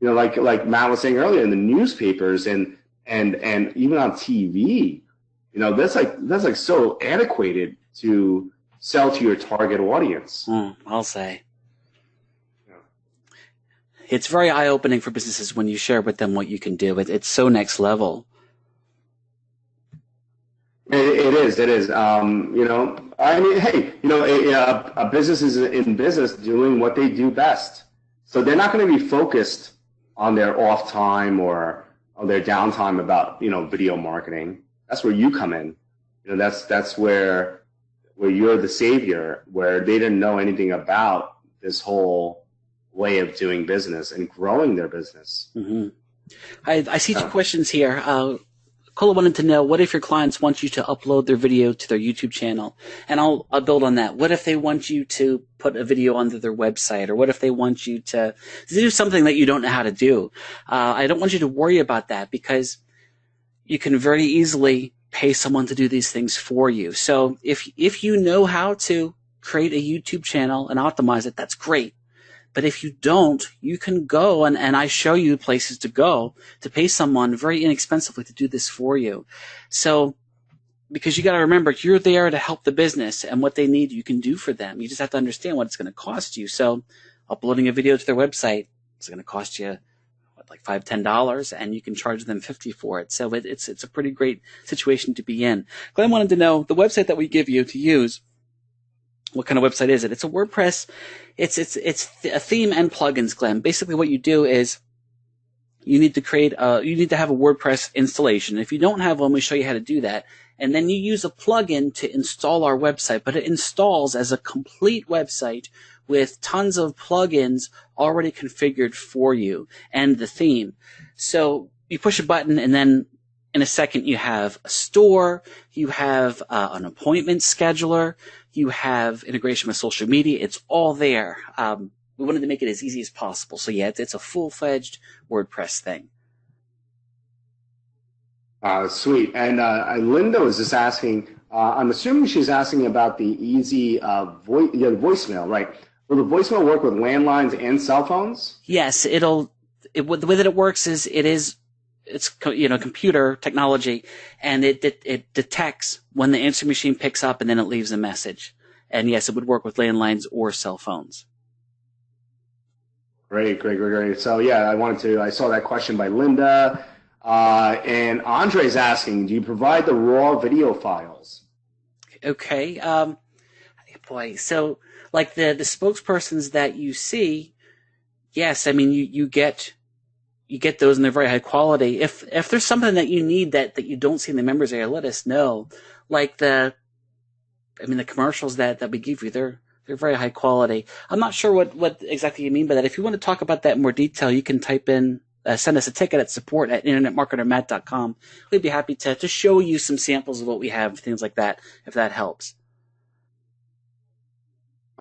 A: like Matt was saying earlier, in the newspapers and even on TV. That's like so antiquated to sell to your target audience.
C: I'll say. It's very eye-opening for businesses when you share with them what you can do. It's so next level.
A: It is. I mean, hey, a business is in business doing what they do best. So they're not going to be focused on their off time or on their downtime about, video marketing. That's where you come in. That's where you're the savior, where they didn't know anything about this whole way of doing business and growing their business.
C: Mm-hmm. I see two questions here. Cola wanted to know, what if your clients want you to upload their video to their YouTube channel? And I'll build on that. What if they want you to put a video onto their website? Or what if they want you to do something that you don't know how to do? I don't want you to worry about that, because you can very easily pay someone to do these things for you. So if you know how to create a YouTube channel and optimize it, that's great. But if you don't, you can go and I show you places to go to pay someone very inexpensively to do this for you. So, because you got to remember, you're there to help the business, and what they need you can do for them. You just have to understand what it's going to cost you. So uploading a video to their website is going to cost you like $5, $10, and you can charge them $50 for it. So it's a pretty great situation to be in. Glenn wanted to know, the website that we give you to use, what kind of website is it? It's a WordPress. It's a theme and plugins, Glenn. Basically what you do is you need to have a WordPress installation. If you don't have one, we show you how to do that. And then you use a plugin to install our website, but it installs as a complete website with tons of plugins already configured for you and the theme. So you push a button, and then in a second you have a store, you have an appointment scheduler, you have integration with social media. It's all there. We wanted to make it as easy as possible. So yeah, it's a full-fledged WordPress thing.
A: Sweet. And Linda was just asking, I'm assuming she's asking about the EZ voicemail, right? Will the voicemail work with landlines and cell phones?
C: Yes, the way that it works is it's computer technology, and it detects when the answering machine picks up, and then it leaves a message. And yes, it would work with landlines or cell phones.
A: Great. So yeah, I saw that question by Linda, and Andre's asking, do you provide the raw video files?
C: Okay. Boy, so like the spokespersons that you see, yes, I mean you get those, and they're very high quality. If there's something that you need that you don't see in the members area, let us know. Like the commercials that we give you, they're very high quality. I'm not sure what exactly you mean by that. If you want to talk about that in more detail, you can type in, send us a ticket at support@internetmarketermatt.com. We'd be happy to show you some samples of what we have, things like that, if that helps.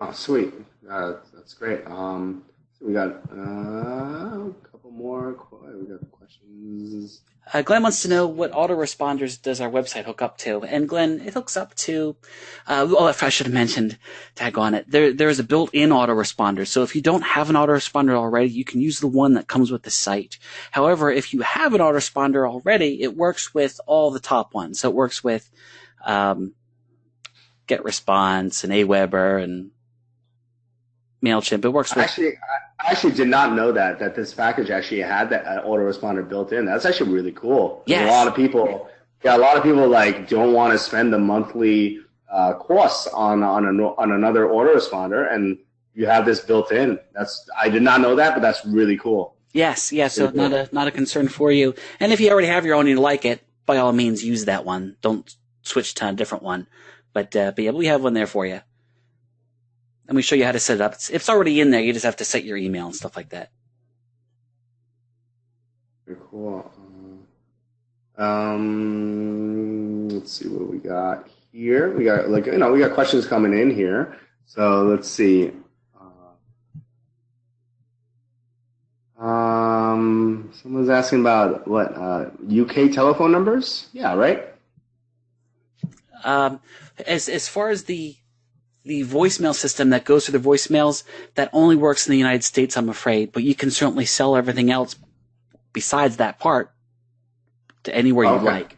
A: Oh, sweet. That's great. So we got a couple more. We got questions.
C: Glenn wants to know, what autoresponders does our website hook up to? And Glenn, it hooks up to, if I should have mentioned, tag on it, there is a built-in autoresponder. So if you don't have an autoresponder already, you can use the one that comes with the site. However, if you have an autoresponder already, it works with all the top ones. So it works with GetResponse and Aweber and MailChimp. It works with...
A: I actually did not know that this package actually had that autoresponder built in. That's actually really cool.
C: Yes.
A: A lot of people like don't want to spend the monthly costs on another autoresponder, and you have this built in. I did not know that, but that's really cool.
C: Yes. So not a concern for you. And if you already have your own and you like it, by all means use that one. Don't switch to a different one. But yeah, we have one there for you. And we show you how to set it up. It's already in there. You just have to set your email and stuff like that.
A: Very cool. Let's see what we got here. We got we got questions coming in here. So let's see. Someone's asking about what UK telephone numbers. Yeah, right.
C: As far as the voicemail system that goes through the voicemails, that only works in the United States, I'm afraid. But you can certainly sell everything else besides that part to anywhere you'd like.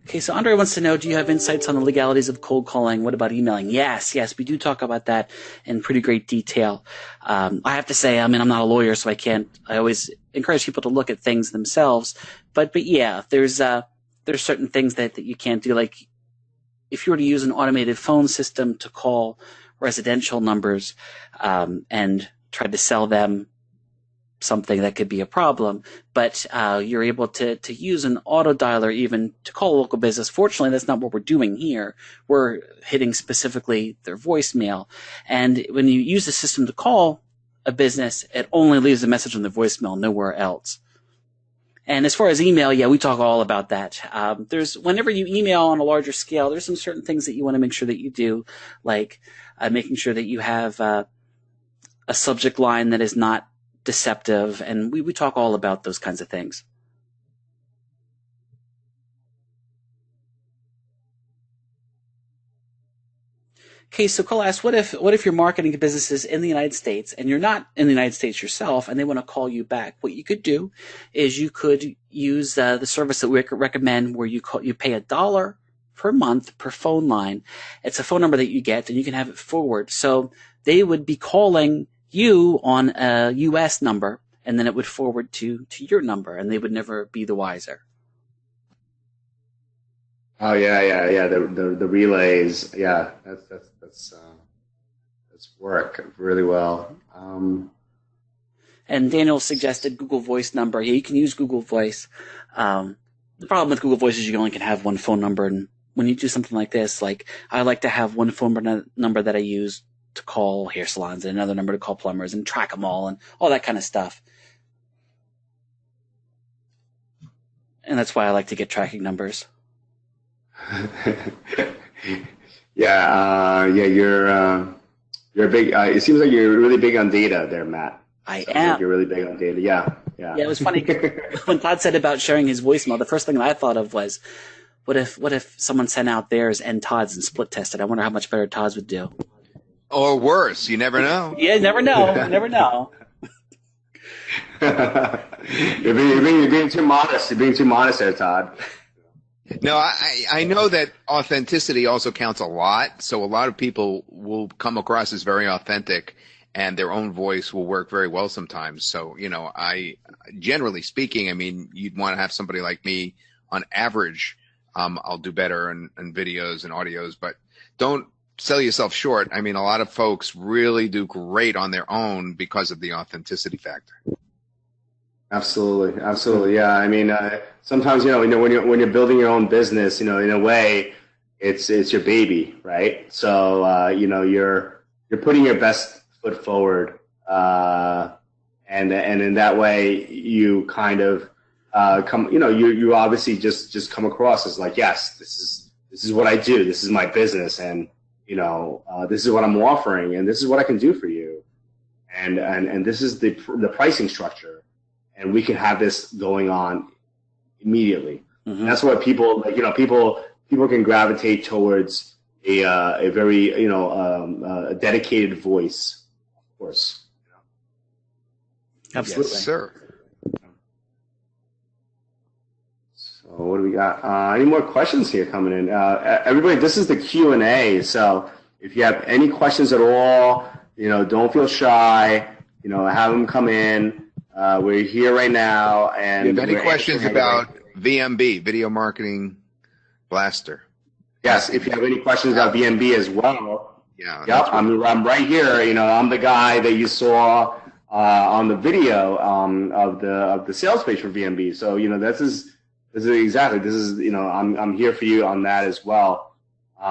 C: Okay, so Andre wants to know, do you have insights on the legalities of cold calling? What about emailing? Yes, we do talk about that in pretty great detail. I have to say, I mean, I'm not a lawyer, so I always encourage people to look at things themselves. But yeah, there's certain things that you can't do. Like if you were to use an automated phone system to call residential numbers, and try to sell them something, that could be a problem, but you're able to use an auto dialer even to call a local business. Fortunately, that's not what we're doing here. We're hitting specifically their voicemail. And when you use the system to call a business, it only leaves a message on the voicemail, nowhere else. And as far as email, yeah, we talk all about that. Whenever you email on a larger scale, there's some certain things that you want to make sure that you do, like making sure that you have a subject line that is not deceptive, and we talk all about those kinds of things. Okay, so Cole asks, what if you're marketing to businesses in the United States and you're not in the United States yourself and they want to call you back? What you could do is you could use the service that we recommend, where you pay $1 per month per phone line. It's a phone number that you get, and you can have it forward. So they would be calling you on a U.S. number, and then it would forward to your number, and they would never be the wiser.
A: Oh yeah. The relays, yeah, that's work really well.
C: And Daniel suggested Google Voice number. Yeah, you can use Google Voice. The problem with Google Voice is you only can have one phone number, and when you do something like this, like I like to have one phone number that I use to call hair salons and another number to call plumbers and track them all and all that kind of stuff. And that's why I like to get tracking numbers.
A: Yeah, you're a big. It seems like you're really big on data there, Matt.
C: I am.
A: Like you're really big on data. Yeah.
C: Yeah, it was funny when Todd said about sharing his voicemail. The first thing that I thought of was, what if someone sent out theirs and Todd's and split tested? I wonder how much better Todd's would do.
B: Or worse, you never know.
C: Yeah, you never know. You never know.
A: You're being too modest. You're being too modest there, Todd.
B: No, I know that authenticity also counts a lot. So a lot of people will come across as very authentic, and their own voice will work very well sometimes. So, generally speaking, I mean, you'd want to have somebody like me on average. I'll do better in videos and audios, but don't sell yourself short. I mean, a lot of folks really do great on their own because of the authenticity factor. Absolutely.
A: Yeah. I mean, sometimes, when you're building your own business, in a way, it's your baby, right? So, you're putting your best foot forward, and in that way, you kind of you obviously just come across as like, yes, this is what I do, this is my business, and this is what I'm offering, and this is what I can do for you, and this is the pricing structure. And we can have this going on immediately. Mm-hmm. And that's what people like. People can gravitate towards a very a dedicated voice, of course.
C: Absolutely,
B: yes, sir.
A: So what do we got? Any more questions here coming in? Everybody, this is the Q&A. So if you have any questions at all, don't feel shy. Have them come in. We're here right now, and
B: if you have any questions about VMB, Video Marketing Blaster.
A: Yes, if you have any questions about VMB as well.
B: Yeah.
A: Yep, I'm right here. I'm the guy that you saw on the video of the sales page for VMB. So this is exactly. I'm here for you on that as well. We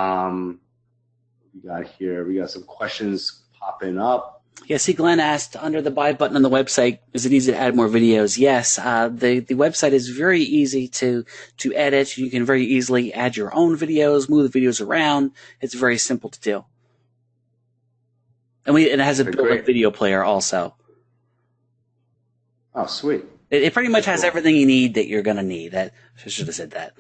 A: got some questions popping up.
C: Yeah, see, Glenn asked under the buy button on the website, is it easy to add more videos? Yes, the website is very easy to edit. You can very easily add your own videos, move the videos around. It's very simple to do. And it has a built-in video player also.
A: Oh, sweet.
C: It pretty much has everything you need that you're going to need. I should have said that.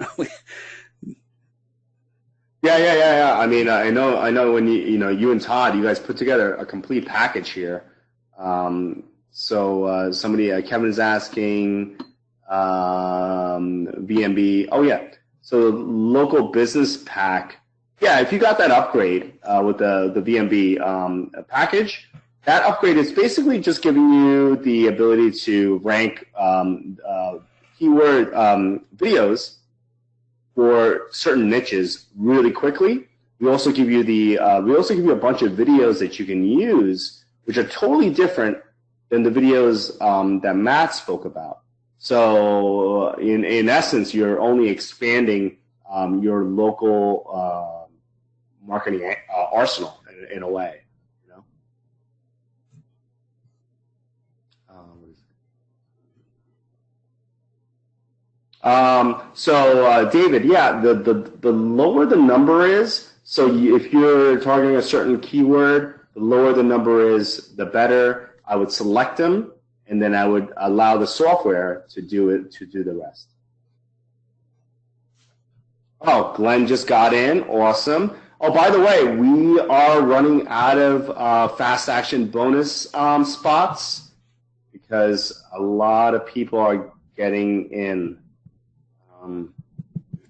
A: Yeah. I mean, I know when you and Todd, you guys put together a complete package here. Somebody, Kevin's asking, VMB. Oh yeah. So the local business pack. Yeah, if you got that upgrade with the VMB package, that upgrade is basically just giving you the ability to rank keyword videos for certain niches really quickly. We also give you a bunch of videos that you can use, which are totally different than the videos that Matt spoke about. So in essence, you're only expanding your local marketing arsenal in a way. David, yeah, the lower the number is, so if you're targeting a certain keyword, the lower the number is, the better. I would select them, and then I would allow the software to do the rest. Oh, Glenn just got in. Awesome. Oh, by the way, we are running out of fast action bonus spots because a lot of people are getting in.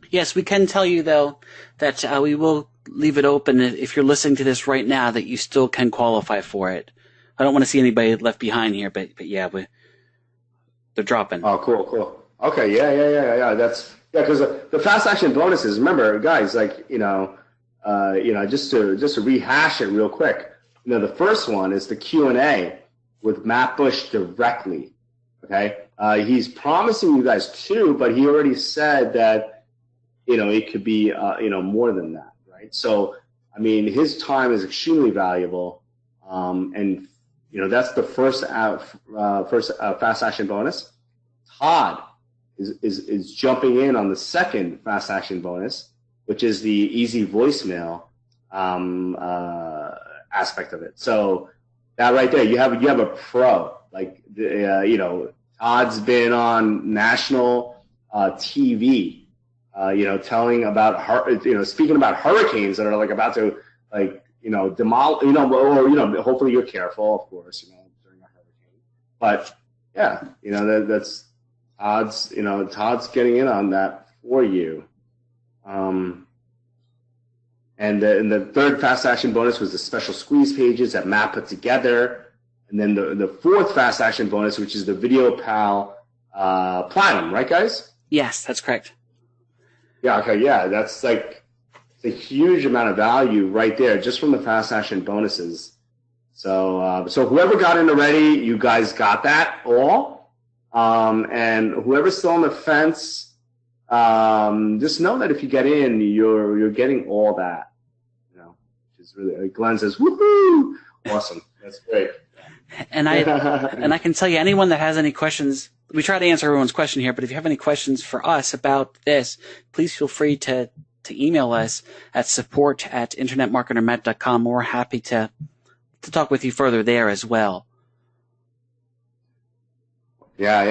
C: Yes, we can tell you, though, that we will leave it open if you're listening to this right now that you still can qualify for it. I don't want to see anybody left behind here, but yeah, they're dropping.
A: Oh, cool. Okay, yeah. Because the fast action bonuses, remember, guys, just to rehash it real quick, the first one is the Q&A with Matt Bush directly, okay? He's promising you guys two, but he already said that, it could be, more than that, right? So, I mean, his time is extremely valuable, and, that's the first fast action bonus. Todd is jumping in on the second fast action bonus, which is the easy voicemail aspect of it. So that right there, you have a pro. Like Todd's been on national TV, telling about speaking about hurricanes that are about to demolish. Or hopefully you're careful, of course, during a hurricane. But yeah, that's Todd's getting in on that for you. And the third fast action bonus was the special squeeze pages that Matt put together. And then the fourth fast action bonus, which is the Video Pal Platinum, right, guys?
C: Yes, that's correct.
A: Yeah, okay, yeah. That's a huge amount of value right there just from the fast action bonuses. So whoever got in already, you guys got that all. And whoever's still on the fence, just know that if you get in, you're getting all that. Which is really, Glenn says, woohoo! Awesome. That's great.
C: And I can tell you, anyone that has any questions, we try to answer everyone's question here, but if you have any questions for us about this, please feel free to email us at support@internetmarketermatt.com. We're happy to talk with you further there as well.
A: Yeah,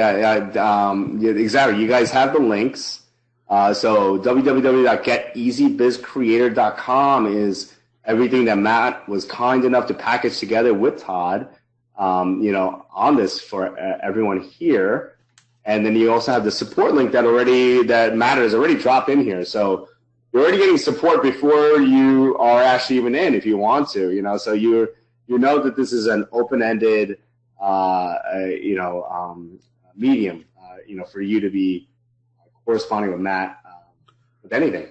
A: exactly. You guys have the links. So www.geteasybizcreator.com is everything that Matt was kind enough to package together with Todd, on this for everyone here. And then you also have the support link that Matt has already dropped in here. So you're already getting support before you are actually even in, if you want to, so you know that this is an open-ended, medium, for you to be corresponding with Matt with anything.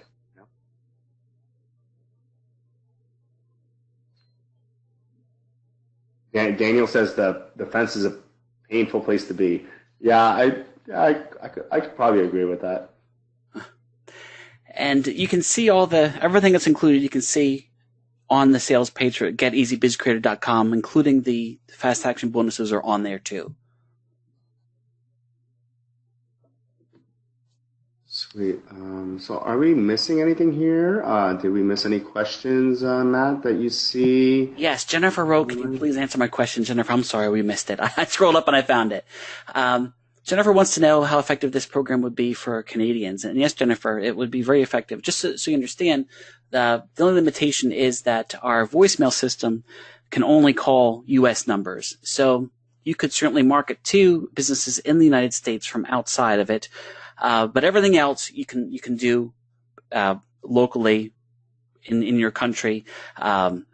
A: Daniel says the fence is a painful place to be. Yeah, I could probably agree with that.
C: And you can see everything that's included. You can see on the sales page at getezbizcreator.com, including the fast action bonuses are on there too.
A: Sweet. So are we missing anything here? Did we miss any questions, Matt, that you see?
C: Yes, Jennifer wrote, can you please answer my question? Jennifer, I'm sorry we missed it. I scrolled up and I found it. Jennifer wants to know how effective this program would be for Canadians. And yes, Jennifer, it would be very effective. Just so you understand, the only limitation is that our voicemail system can only call U.S. numbers. So you could certainly market to businesses in the United States from outside of it. But everything else you can do locally in your country. Selling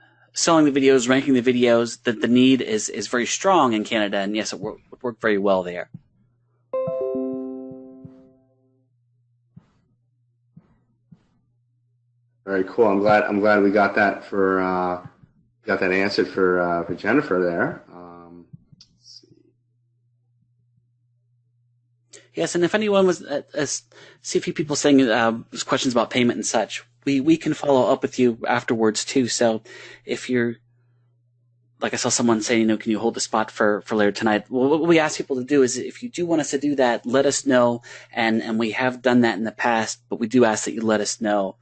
C: the videos, ranking the videos, the need is very strong in Canada, and yes, it would work very well there.
A: Very cool. I'm glad we got that answered for Jennifer there. Let's see.
C: Yes, and if anyone was see a few people saying questions about payment and such, we can follow up with you afterwards too. So if you're, like I saw someone saying, can you hold the spot for later tonight? Well, what we ask people to do is, if you do want us to do that, let us know, and we have done that in the past, but we do ask that you let us know,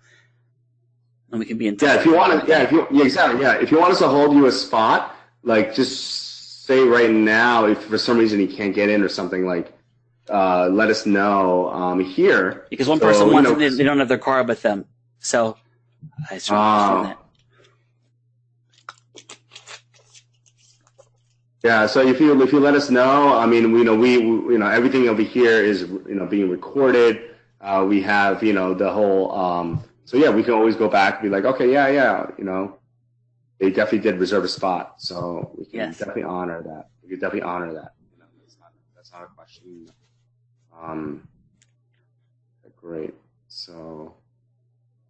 C: and we can be in touch.
A: Yeah, if you want to, exactly. Yeah, if you want us to hold you a spot, like, just say right now, if for some reason you can't get in or something, like, let us know here.
C: Because one person wants it, they don't have their car with them. So I certainly understand that.
A: Yeah, so if you let us know, I mean, we everything over here is being recorded. We have the whole so yeah, we can always go back and be like, okay, yeah, they definitely did reserve a spot, so we can definitely honor that. We can definitely honor that. That's not a question. Great. So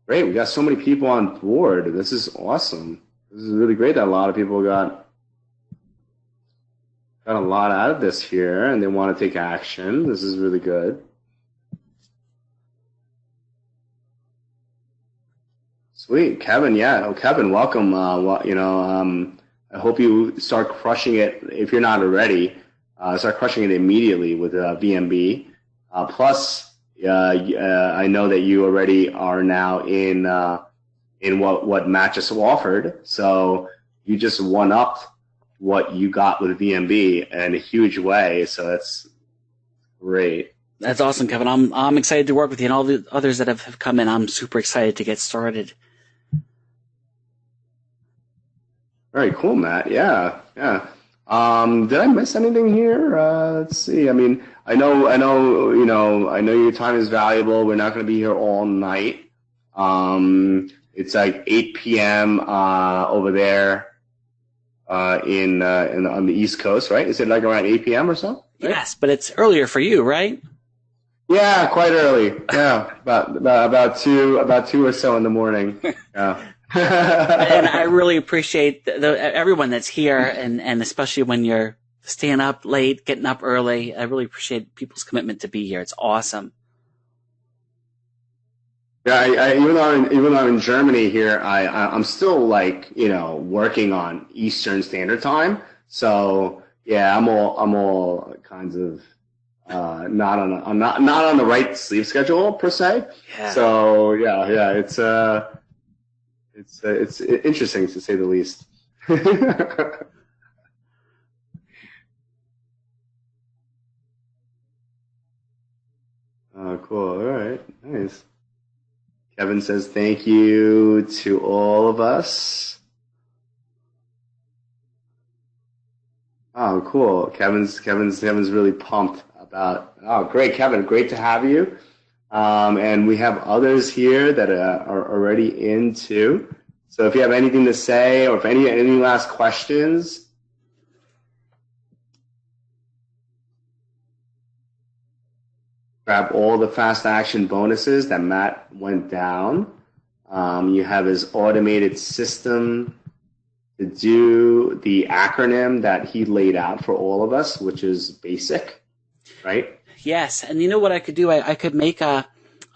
A: great, we got so many people on board. This is awesome. This is really great that a lot of people got a lot out of this here, and they want to take action. This is really good. Sweet, Kevin. Yeah, Kevin, welcome. I hope you start crushing it. If you're not already, start crushing it immediately with VMB. Plus, I know that you already are now in what Matt just offered. So you just one-upped what you got with VMB in a huge way. So that's great.
C: That's awesome, Kevin. I'm excited to work with you, and all the others that have come in. I'm super excited to get started.
A: Very cool, Matt. Yeah. Did I miss anything here? Let's see. I mean, I know your time is valuable. We're not going to be here all night. It's like 8 p.m. Over there on the East Coast, right? Is it like around 8 p.m. or so? Right?
C: Yes, but it's earlier for you, right?
A: Yeah, quite early. Yeah, about two or so in the morning. Yeah.
C: And I really appreciate everyone that's here, and especially when you're staying up late, getting up early. I really appreciate people's commitment to be here. It's awesome.
A: Yeah, even though I'm in Germany here, I'm still working on Eastern Standard Time. So yeah, I'm all kinds of not on the right sleep schedule per se.
C: Yeah.
A: So yeah, it's interesting to say the least. Oh, cool. All right, nice. Kevin says thank you to all of us. Oh, cool. Kevin's really pumped about. Oh, great, Kevin. Great to have you. And we have others here that are already in too. So if you have anything to say, or if any last questions. Grab all the fast action bonuses that Matt went down. You have his automated system to do the acronym that he laid out for all of us, which is BASIC, right?
C: Yes, and you know what I could do? I could make a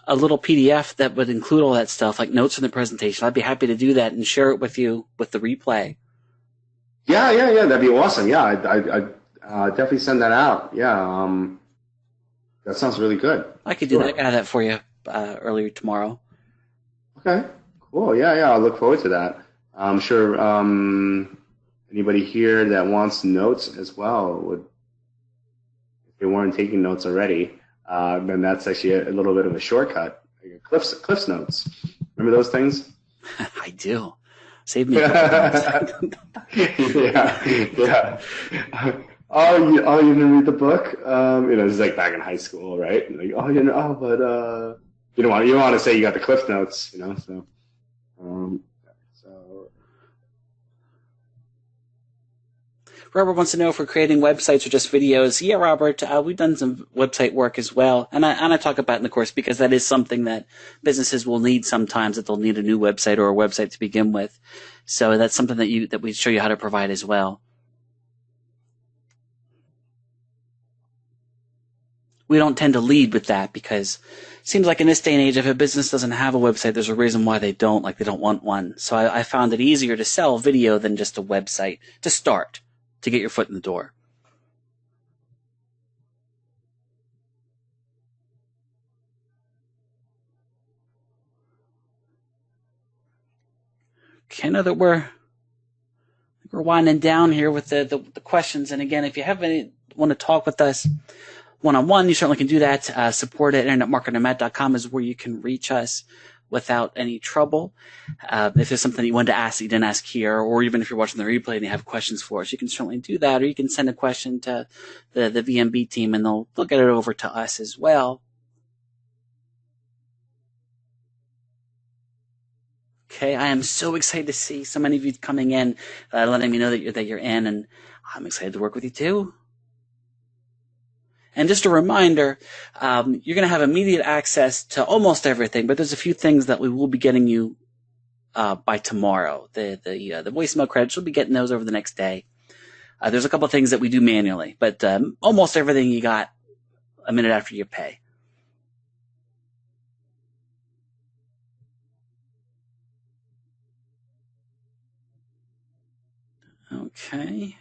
C: a little PDF that would include all that stuff, like notes from the presentation, I'd be happy to do that and share it with you with the replay.
A: Yeah. That'd be awesome. Yeah, I'd definitely send that out. Yeah. That sounds really good.
C: I could do that. I got that for you earlier tomorrow.
A: Okay. Cool. Yeah. I'll look forward to that. I'm sure anybody here that wants notes as well would, if they weren't taking notes already, then that's actually a little bit of a shortcut. Cliff's notes. Remember those things?
C: I do. Save me a couple times.
A: Yeah. Oh, you didn't read the book? This is like back in high school, right? Like, but you don't want to say you got the Cliff Notes, so.
C: Robert wants to know if we're creating websites or just videos. Yeah, Robert, we've done some website work as well, and I talk about it in the course because that is something that businesses will need sometimes, that they'll need a new website or a website to begin with. So that's something that we show you how to provide as well. We don't tend to lead with that because it seems like in this day and age, if a business doesn't have a website, there's a reason why they don't want one. So I found it easier to sell video than just a website to start, to get your foot in the door. Okay, now that we're winding down here with the questions, and again, if you want to talk with us one-on-one, you certainly can do that. Support at internetmarketingmat.com is where you can reach us without any trouble. If there's something you wanted to ask that you didn't ask here, or even if you're watching the replay and you have questions for us, you can certainly do that, or you can send a question to the VMB team and they'll get it over to us as well. Okay, I am so excited to see so many of you coming in, letting me know that you're in, and I'm excited to work with you too. And just a reminder, you're going to have immediate access to almost everything, but there's a few things that we will be getting you by tomorrow. The voicemail credits, we'll be getting those over the next day. There's a couple of things that we do manually, but almost everything you got a minute after you pay. Okay.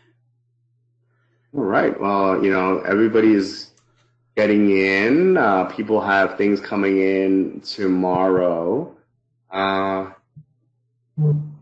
A: All right. Well, everybody's getting in. People have things coming in tomorrow.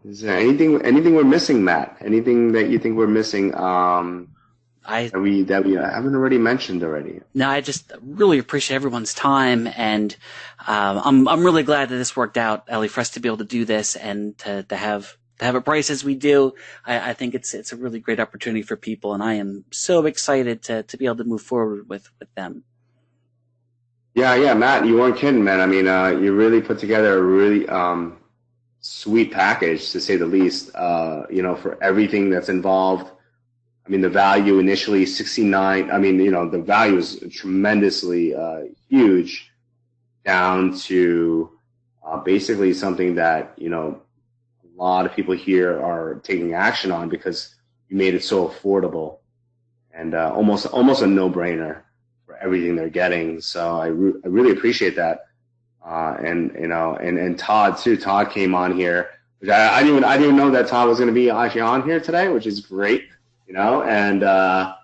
A: Is there anything we're missing, Matt? Anything that you think we're missing? That we haven't already mentioned already.
C: No, I just really appreciate everyone's time, and I'm really glad that this worked out, Ellie, for us to be able to do this and to have a price as we do. I think it's a really great opportunity for people, and I am so excited to be able to move forward with them.
A: Yeah, Matt, you weren't kidding, man. I mean, you really put together a really sweet package, to say the least. For everything that's involved. I mean, the value initially 69. I mean, the value is tremendously huge, down to basically something that a lot of people here are taking action on because you made it so affordable and almost a no-brainer for everything they're getting. So I really appreciate that. And Todd too. Todd came on here, which I didn't even know that Todd was going to be actually on here today, which is great. And I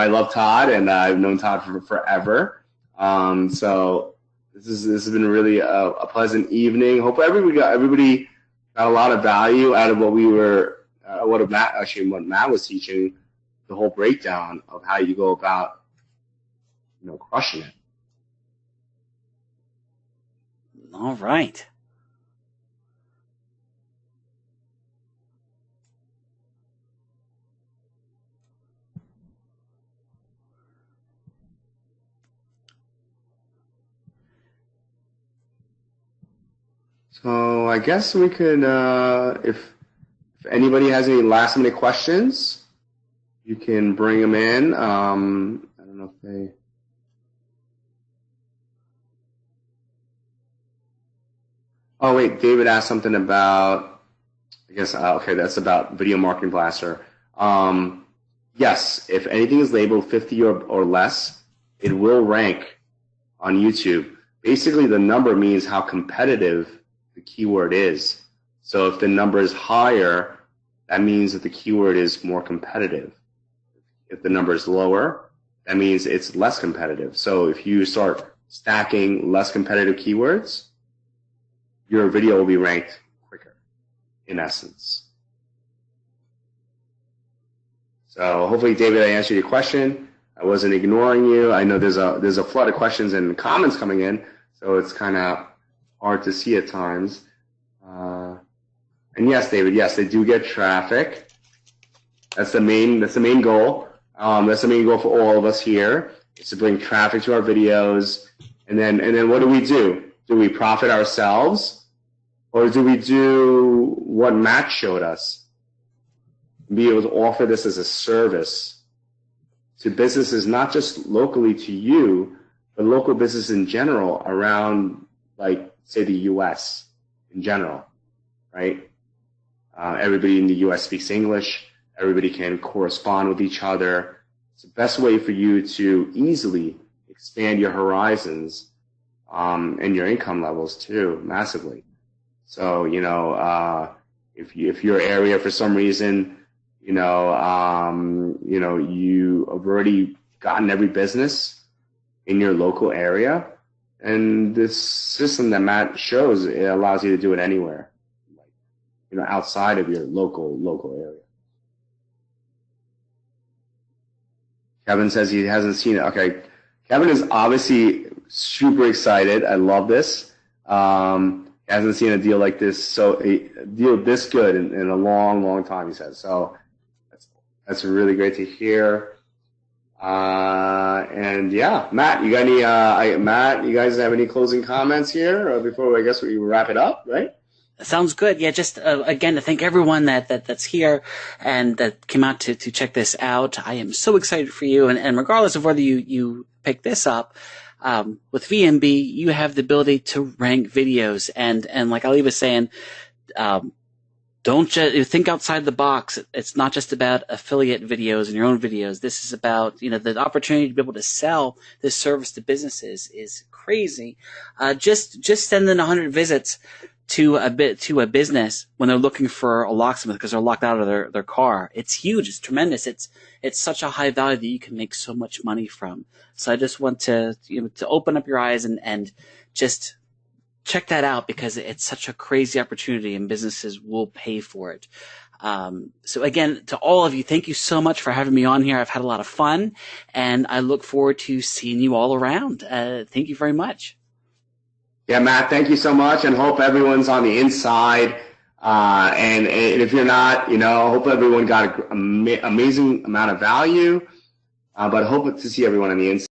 A: love Todd, and I've known Todd for forever. So this has been really a pleasant evening. Hope everybody got a lot of value out of what Matt was teaching, the whole breakdown of how you go about crushing it.
C: All right.
A: So I guess we could, if anybody has any last minute questions, you can bring them in. I don't know if they. Oh wait, David asked something about. I guess okay, that's about Video Marketing Blaster. Yes, if anything is labeled 50 or less, it will rank on YouTube. basically the number means how competitive the keyword is. So if the number is higher, that means that the keyword is more competitive. If the number is lower, that means it's less competitive. So if you start stacking less competitive keywords, your video will be ranked quicker, in essence. So hopefully, David, I answered your question. I wasn't ignoring you. I know there's a flood of questions and comments coming in, so it's kind of hard to see at times. And yes, David, yes, they do get traffic. That's the main goal. That's the main goal for all of us here, is to bring traffic to our videos. And then what do? Do we profit ourselves, or do we do what Matt showed us? Be able to offer this as a service to businesses, not just locally to you, but local business in general around, like, say, the U.S. in general, right? Everybody in the U.S. speaks English. Everybody can correspond with each other. It's the best way for you to easily expand your horizons and your income levels too, massively. So, if your area for some reason, you have already gotten every business in your local area, and this system that Matt shows, it allows you to do it anywhere, outside of your local area. Kevin says he hasn't seen it. Okay, Kevin is obviously super excited. I love this. He hasn't seen a deal like this, a deal this good in a long time, he says. So that's really great to hear. And yeah, Matt, you got any? Matt, you guys have any closing comments here, or before I guess we wrap it up, right?
C: Sounds good. Yeah, just again to thank everyone that's here and that came out to check this out. I am so excited for you, and regardless of whether you pick this up, with VMB, you have the ability to rank videos, and like Ali was saying, don't just think outside the box. It's not just about affiliate videos and your own videos. This is about, the opportunity to be able to sell this service to businesses is crazy. Just send in 100 visits to a business when they're looking for a locksmith because they're locked out of their car. It's huge. It's tremendous. It's such a high value that you can make so much money from. So I just want to open up your eyes and just check that out, because it's such a crazy opportunity and businesses will pay for it. So again, to all of you, thank you so much for having me on here. I've had a lot of fun, and I look forward to seeing you all around. Thank you very much.
A: Yeah, Matt, thank you so much, and hope everyone's on the inside. And if you're not, hope everyone got an amazing amount of value, but hope to see everyone on the inside.